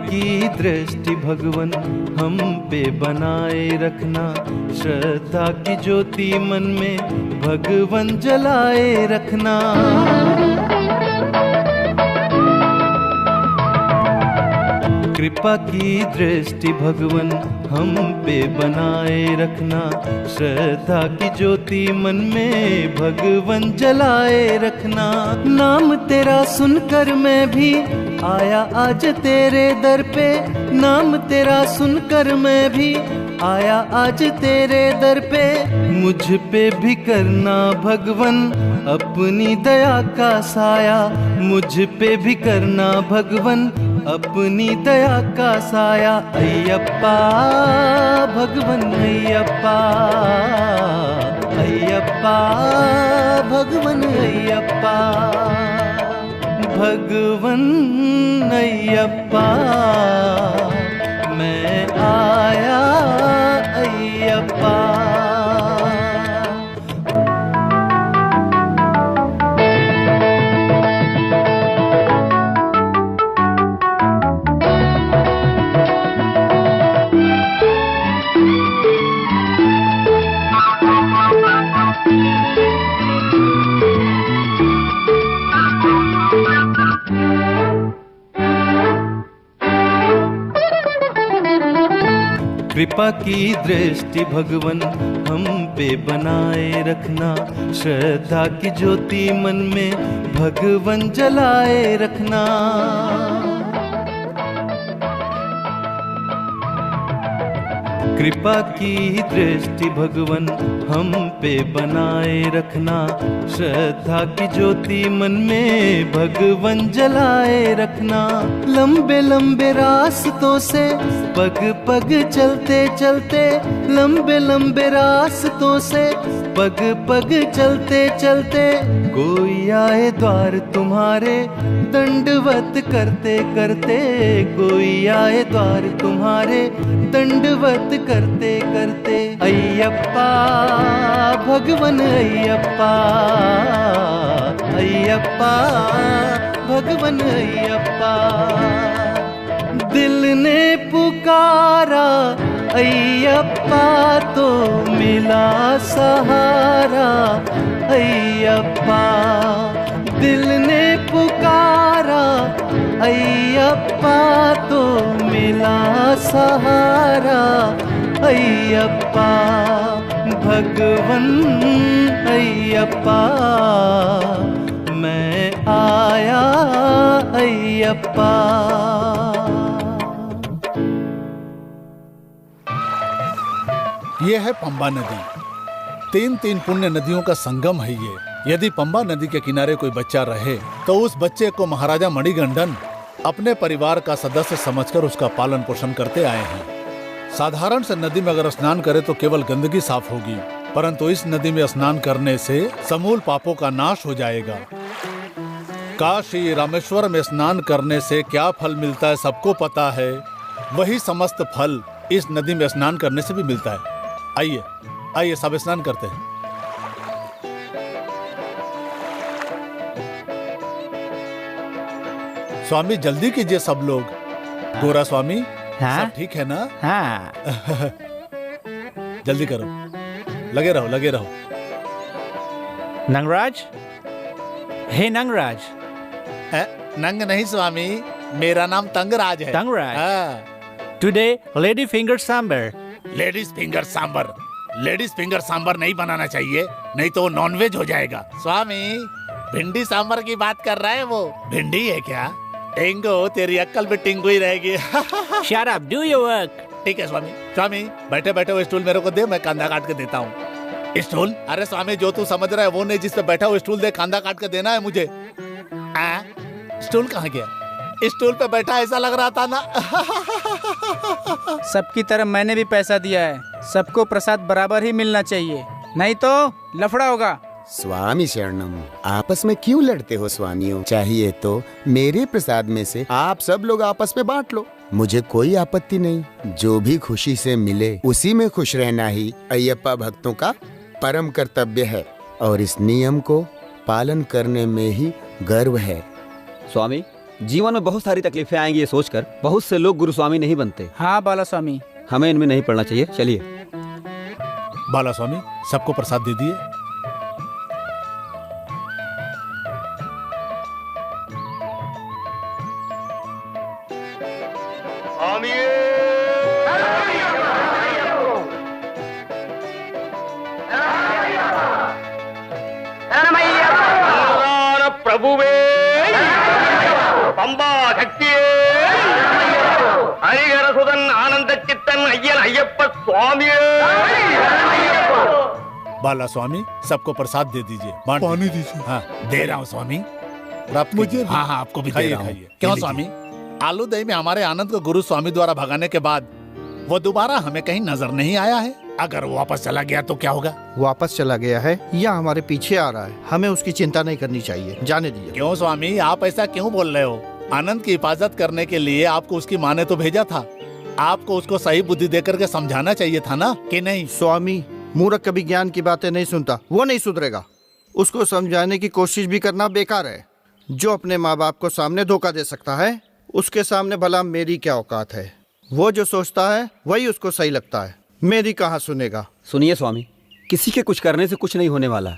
की दृष्टि भगवन हम पे बनाए रखना, श्रद्धा की ज्योति मन में भगवन जलाए रखना। कृपा की दृष्टि भगवन हम पे बनाए रखना, श्रद्धा की ज्योति मन में भगवन जलाए रखना। नाम तेरा सुनकर मैं भी आया आज तेरे दर पे, नाम तेरा सुनकर मैं भी आया आज तेरे दर पे। मुझ पे भी करना भगवन अपनी दया का साया, मुझ पे भी करना भगवन अपनी दया का साया। अय्यप्पा भगवन अय्यप्पा, अय्यप्पा भगवन अय्यप्पा, भगवन अय्यप्पा मैं आया अय्यप्पा। कृपा की दृष्टि भगवन हम पे बनाए रखना, श्रद्धा की ज्योति मन में भगवन जलाए रखना। कृपा की दृष्टि भगवन हम पे बनाए रखना, श्रद्धा की ज्योति मन में भगवन जलाए रखना। लंबे लंबे रास्तों से पग पग चलते चलते, लंबे लंबे रास्तों से पग पग चलते चलते, कोई आए द्वार तुम्हारे दंडवत करते करते, कोई आए द्वार तुम्हारे दंडवत करते करते। अय्यप्पा भगवन अय्यप्पा, अय्यप्पा भगवन अय्यप्पा। दिल ने पुकारा अय्यप्पा तो मिला सहारा अय्यप्पा। दिल ने पुकारा अय्यप्पा तो मिला सहारा अय्यप्पा भगवन अय्यप्पा। मैं आया अय्यप्पा। ये है पंबा नदी। 3 पुण्य नदियों का संगम है ये। यदि पंबा नदी के किनारे कोई बच्चा रहे तो उस बच्चे को महाराजा मणिगंडन अपने परिवार का सदस्य समझकर उसका पालन पोषण करते आए हैं। साधारण से नदी में अगर स्नान करे तो केवल गंदगी साफ होगी, परंतु इस नदी में स्नान करने से समूल पापों का नाश हो जाएगा। काशी रामेश्वर में स्नान करने से क्या फल मिलता है सबको पता है। वही समस्त फल इस नदी में स्नान करने से भी मिलता है। आइए आइए सब स्नान करते हैं। स्वामी जल्दी कीजिए सब लोग। गोरा स्वामी, हाँ? सब ठीक है ना? हाँ। जल्दी करो, लगे रहो लगे रहो। नंगराज, हे नंगराज। नंग नहीं स्वामी, मेरा नाम तंगराज है। Thangaraj. Today lady finger sambar. Ladies finger sambar? Ladies finger sambar नहीं बनाना चाहिए, नहीं तो वो नॉनवेज हो जाएगा। स्वामी भिंडी सांबर की बात कर रहा है वो। भिंडी है क्या? टिंगो, तेरी अक्ल भी टिंगो ही रहेगी। Shut up, do your work. ठीक है स्वामी। स्वामी बैठे बैठे वो स्टूल मेरे को दे, मैं कांदा काट के देता हूँ। स्टूल? अरे स्वामी जो तू समझ रहा है वो नहीं, जिस पे बैठा वो स्टूल दे, कांदा काट के देना है मुझे। स्टूल कहाँ गया? स्टूल पे बैठा ऐसा लग रहा था ना। सबकी तरह मैंने भी पैसा दिया है, सबको प्रसाद बराबर ही मिलना चाहिए, नहीं तो लफड़ा होगा। स्वामी शरणम, आपस में क्यों लड़ते हो स्वामियों? चाहिए तो मेरे प्रसाद में से आप सब लोग आपस में बांट लो, मुझे कोई आपत्ति नहीं। जो भी खुशी से मिले उसी में खुश रहना ही अय्यप्पा भक्तों का परम कर्तव्य है, और इस नियम को पालन करने में ही गर्व है। स्वामी, जीवन में बहुत सारी तकलीफें आएंगी ये सोचकर बहुत से लोग गुरु स्वामी नहीं बनते। हाँ बाला स्वामी, हमें इनमें नहीं पड़ना चाहिए। चलिए। बाला स्वामी सबको प्रसाद दे दिए। प्रभुवे पंबा शक्ति हरिहर सुदन आनंद चित्तन अय्यन अय्यप्पा स्वामी। बाला स्वामी सबको प्रसाद दे दीजिए, पानी दीजिए। हाँ दे रहा हूँ स्वामी। मुझे हाँ हाँ आपको भी दे रहा हूँ। क्यों स्वामी? आलू दही में हमारे आनंद को गुरु स्वामी द्वारा भगाने के बाद वो दोबारा हमें कहीं नजर नहीं आया है। अगर वो वापस चला गया तो क्या होगा? वापस चला गया है या हमारे पीछे आ रहा है, हमें उसकी चिंता नहीं करनी चाहिए, जाने दीजिए। क्यों स्वामी आप ऐसा क्यों बोल रहे हो? आनंद की हिफाजत करने के लिए आपको उसकी माँ ने तो भेजा था, आपको उसको सही बुद्धि देकर के समझाना चाहिए था ना, कि नहीं? स्वामी मूर्ख कभी ज्ञान की बातें नहीं सुनता, वो नहीं सुधरेगा। उसको समझाने की कोशिश भी करना बेकार है। जो अपने माँ बाप को सामने धोखा दे सकता है उसके सामने भला मेरी क्या औकात है। वो जो सोचता है वही उसको सही लगता है, मेरी कहाँ सुनेगा। सुनिए स्वामी, किसी के कुछ करने से कुछ नहीं होने वाला।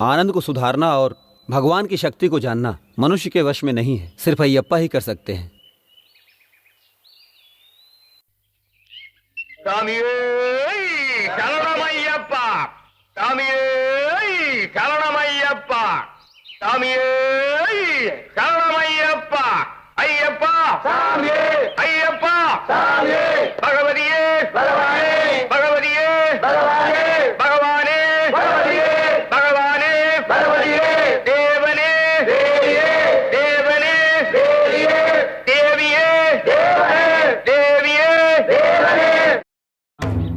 आनंद को सुधारना और भगवान की शक्ति को जानना मनुष्य के वश में नहीं है, सिर्फ अय्यप्पा ही कर सकते हैं। शरणमय्यप्पा, शरणमय्यप्पा, शरणमय्यप्पा, अय्यप्पा, अय्यप्पा, भगवतिये, भगवाने, भगवाने, भगवाने, देवने, देवने, देविये।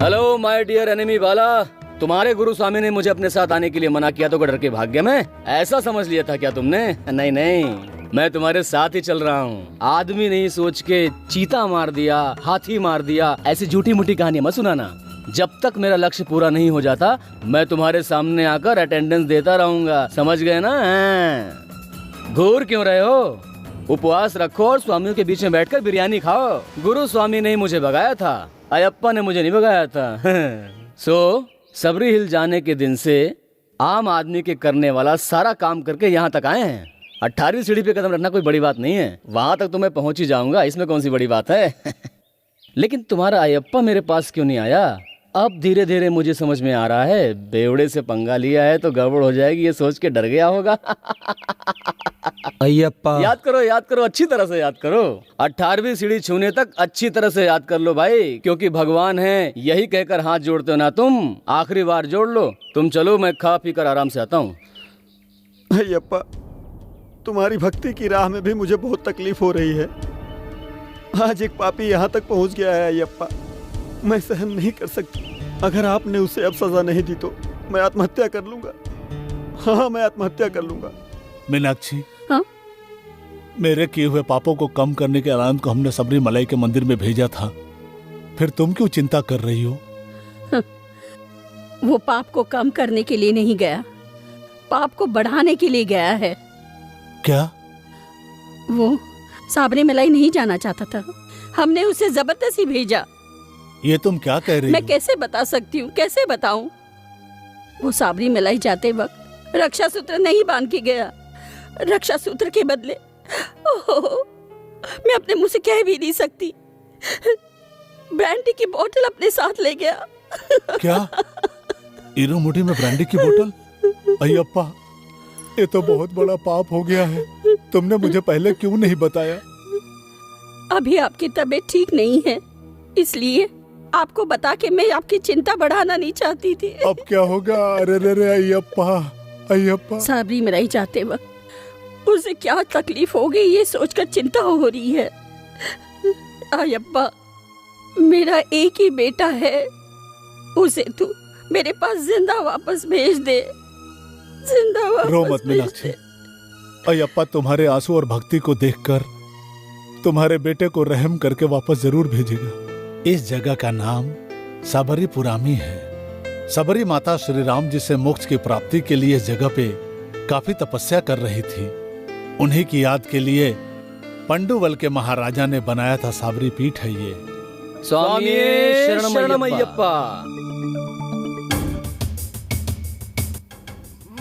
हेलो माय डियर एनिमी वाला, तुम्हारे गुरु स्वामी ने मुझे अपने साथ आने के लिए मना किया तो डर के भाग गया मैं? ऐसा समझ लिया था क्या तुमने? नहीं नहीं, मैं तुम्हारे साथ ही चल रहा हूँ। आदमी नहीं सोच के चीता मार दिया, हाथी मार दिया, ऐसी झूठी मूठी कहानी मत सुनाना। जब तक मेरा लक्ष्य पूरा नहीं हो जाता मैं तुम्हारे सामने आकर अटेंडेंस देता रहूंगा, समझ गए ना? घूर क्यों रहे हो? उपवास रखो और स्वामियों के बीच में बैठकर बिरयानी खाओ। गुरु स्वामी ने मुझे भगाया था, अयप्पा ने मुझे नहीं भगाया था। सो सबरी हिल जाने के दिन से आम आदमी के करने वाला सारा काम करके यहाँ तक आए हैं। 18वीं सीढ़ी पे कदम रखना कोई बड़ी बात नहीं है, वहां तक तो मैं पहुंच ही जाऊंगा, इसमें कौन सी बड़ी बात है। लेकिन तुम्हारा अयप्पा मेरे पास क्यों नहीं आया? अब धीरे धीरे मुझे समझ में आ रहा है, बेवड़े से पंगा लिया है तो गड़बड़ हो जाएगी, ये सोच के डर गया होगा। अयप्पा याद करो, अच्छी तरह से याद करो। 18वीं सीढ़ी छूने तक अच्छी तरह से याद कर लो भाई, क्योंकि भगवान है यही कहकर हाथ जोड़ते हो ना तुम। आखिरी बार जोड़ लो। तुम चलो, मैं खा पी कर आराम से आता हूँ। अयप्पा, तुम्हारी भक्ति की राह में भी मुझे बहुत तकलीफ हो रही है। आज एक पापी यहाँ तक पहुँच गया है अयप्पा, मैं सहन नहीं कर सकती। अगर आपने उसे अब सजा नहीं दी तो मैं आत्महत्या कर लूंगा। हाँ, मैं आत्महत्या कर लूंगा। मीनाक्षी, मेरे किए हुए पापों को कम करने के आनंद को हमने सबरीमलाई के मंदिर में भेजा था, फिर तुम क्यों चिंता कर रही हो? वो पाप को कम करने के लिए नहीं गया, पाप को बढ़ाने के लिए गया है। क्या? वो सबरीमलाई नहीं जाना चाहता था, हमने उसे जबरदस्ती भेजा। ये तुम क्या कह रही हो? मैं कैसे बता सकती हूँ, कैसे बताऊं? वो सबरीमलाई जाते वक्त रक्षा सूत्र नहीं बांध के गया। रक्षा सूत्र के बदले मैं अपने मुंह से कह भी नहीं सकती, ब्रांडी की बोतल अपने साथ ले गया। क्या? इरोमुडी में ब्रांडी की बोतल? अयप्पा, ये तो बहुत बड़ा पाप हो गया है। तुमने मुझे पहले क्यों नहीं बताया? अभी आपकी तबीयत ठीक नहीं है, इसलिए आपको बता के मैं आपकी चिंता बढ़ाना नहीं चाहती थी। अब क्या होगा? अरे रे रे अयप्पा, अयप्पा। सबरीमलाई जाते वक्त उसे क्या तकलीफ होगी ये सोचकर चिंता हो रही है। अयप्पा, मेरा एक ही बेटा है, उसे तू मेरे पास जिंदा वापस भेज दे, जिंदा वापस। रो मत मीनाक्षी, अयप्पा तुम्हारे आंसू और भक्ति को देखकर तुम्हारे बेटे को रहम करके वापस जरूर भेजेगा। इस जगह का नाम सबरीपुरामी है। सबरी माता श्री राम जी से मोक्ष की प्राप्ति के लिए इस जगह पे काफी तपस्या कर रही थी। उन्हीं की याद के लिए पंडुवल के महाराजा ने बनाया था सबरी पीठ है ये। स्वामी शरणमय्यप्पा।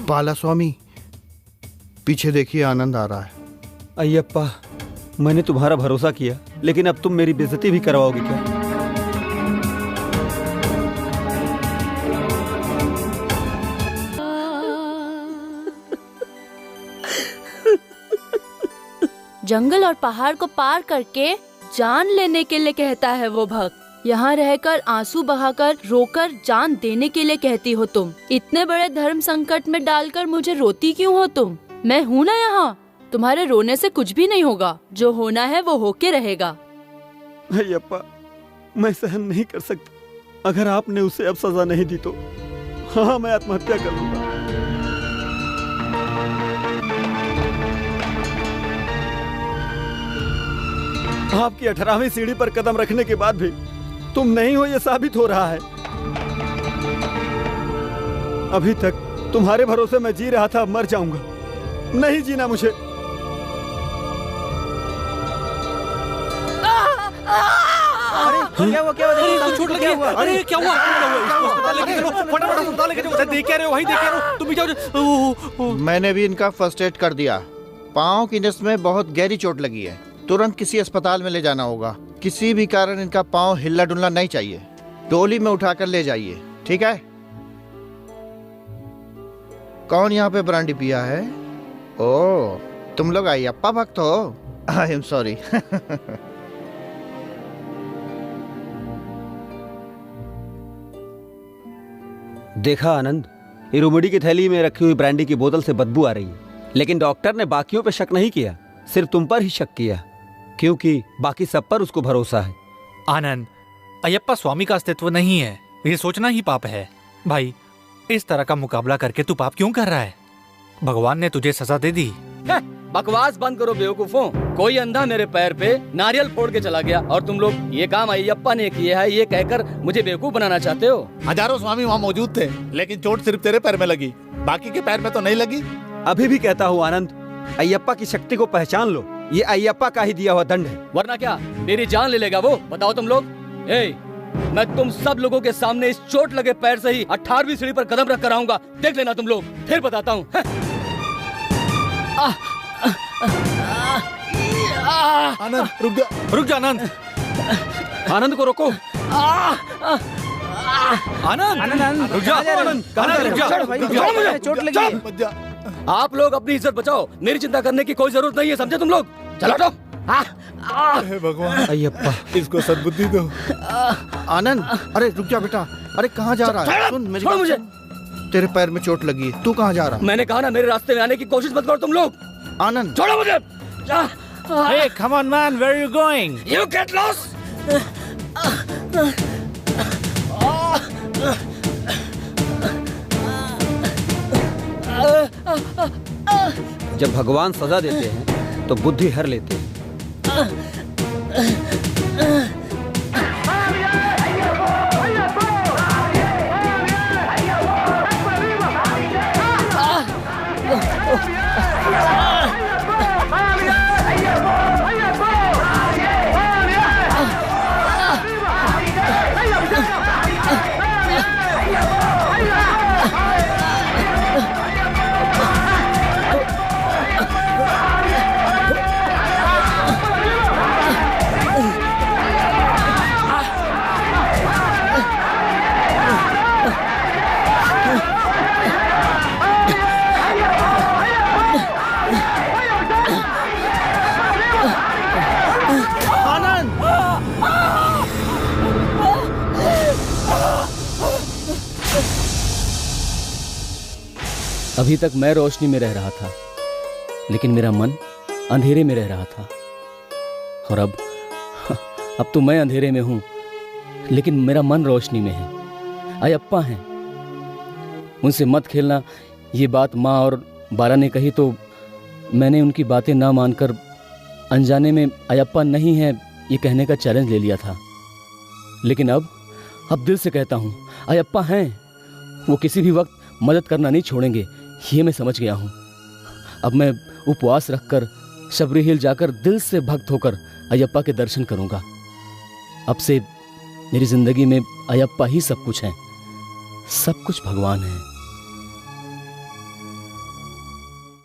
बाला स्वामी, पीछे देखिए, आनंद आ रहा है। अयप्पा, मैंने तुम्हारा भरोसा किया, लेकिन अब तुम मेरी बेइज्जती भी करवाओगे क्या? जंगल और पहाड़ को पार करके जान लेने के लिए कहता है वो भक्त। यहाँ रहकर आंसू बहाकर रोकर जान देने के लिए कहती हो तुम। इतने बड़े धर्म संकट में डालकर मुझे रोती क्यों हो तुम? मैं हूँ ना यहाँ, तुम्हारे रोने से कुछ भी नहीं होगा, जो होना है वो होके रहेगा। अयप्पा, मैं सहन नहीं कर सकती। अगर आपने उसे अब सजा नहीं दी तो हाँ, मैं आत्महत्या कर लूंगा। आपकी 18वीं सीढ़ी पर कदम रखने के बाद भी तुम नहीं हो, यह साबित हो रहा है। अभी तक तुम्हारे भरोसे मैं जी रहा था, अब मर जाऊंगा। नहीं जीना मुझे। क्या हुआ? चोट लगी है? अरे क्या हुआ? अस्पताल लेके चलो, फटाफट अस्पताल लेके चलो। देख क्या रहे हो? वहीं देख क्या रहे हो? तुम भी जाओ। मैंने भी इनका फर्स्ट एड कर दिया। पाँव की नस में बहुत गहरी चोट लगी है, तुरंत किसी अस्पताल में ले जाना होगा। किसी भी कारण इनका पाँव हिलना डुलना नहीं चाहिए। डोली में उठाकर ले जाइए, ठीक है? कौन यहाँ पे ब्रांडी पिया है? ओह, तुम लोग अयप्पा भक्त हो? I am sorry. देखा आनंद, इरोमुडी की थैली में रखी हुई ब्रांडी की बोतल से बदबू आ रही है, लेकिन डॉक्टर ने बाकियों पर शक नहीं किया, सिर्फ तुम पर ही शक किया, क्योंकि बाकी सब पर उसको भरोसा है। आनंद, अयप्पा स्वामी का अस्तित्व नहीं है, ये सोचना ही पाप है। भाई, इस तरह का मुकाबला करके तू पाप क्यों कर रहा है? भगवान ने तुझे सजा दे दी। बकवास बंद करो बेवकूफों। कोई अंधा मेरे पैर पे नारियल फोड़ के चला गया और तुम लोग ये काम अय्यप्पा ने किया है ये कहकर मुझे बेवकूफ बनाना चाहते हो। हजारों स्वामी वहाँ मौजूद थे, लेकिन चोट सिर्फ तेरे पैर में लगी, बाकी के पैर में तो नहीं लगी। अभी भी कहता हूँ आनंद, अय्यप्पा की शक्ति को पहचान लो। ये अय्यप्पा का ही दिया हुआ दंड है। वरना क्या मेरी जान ले लेगा वो? बताओ तुम लोग। मैं तुम सब लोगों के सामने इस चोट लगे पैर से ही 18वीं सीढ़ी पर कदम रख कर आऊंगा। देख लेना तुम लोग, फिर बताता हूँ। आनंद रुक जा आनंद। आनंद को रोको। आनंद रुक जा। चोट लगी। आप लोग अपनी इज्जत बचाओ, मेरी चिंता करने की कोई जरूरत नहीं है, समझे तुम लोग? चलो तो। हे भगवान, अय्यप्पा इसको सद्बुद्धि दो। आनंद, अरे रुक जा बेटा। अरे कहाँ जा रहा है? सुन मेरी बात मुझे। तेरे पैर में चोट लगी है, तू कहाँ जा रहा है? मैंने कहा ना मेरे रास्ते में आने की कोशिश मत करो तुम लोग। आनंद छोड़ो मुझे। Hey, come on man, where are you going? You get lost. जब भगवान सजा देते हैं तो बुद्धि हर लेते हैं। अभी तक मैं रोशनी में रह रहा था, लेकिन मेरा मन अंधेरे में रह रहा था। और अब तो मैं अंधेरे में हूं, लेकिन मेरा मन रोशनी में है। अय्यप्पा हैं, उनसे मत खेलना, ये बात माँ और बाला ने कही तो मैंने उनकी बातें ना मानकर अनजाने में अय्यप्पा नहीं है ये कहने का चैलेंज ले लिया था। लेकिन अब दिल से कहता हूँ अय्यप्पा हैं, वो किसी भी वक्त मदद करना नहीं छोड़ेंगे, ये मैं समझ गया हूँ। अब मैं उपवास रखकर शबरी हिल जाकर दिल से भक्त होकर अय्यप्पा के दर्शन करूँगा। अब से मेरी जिंदगी में अय्यप्पा ही सब कुछ है, सब कुछ भगवान है।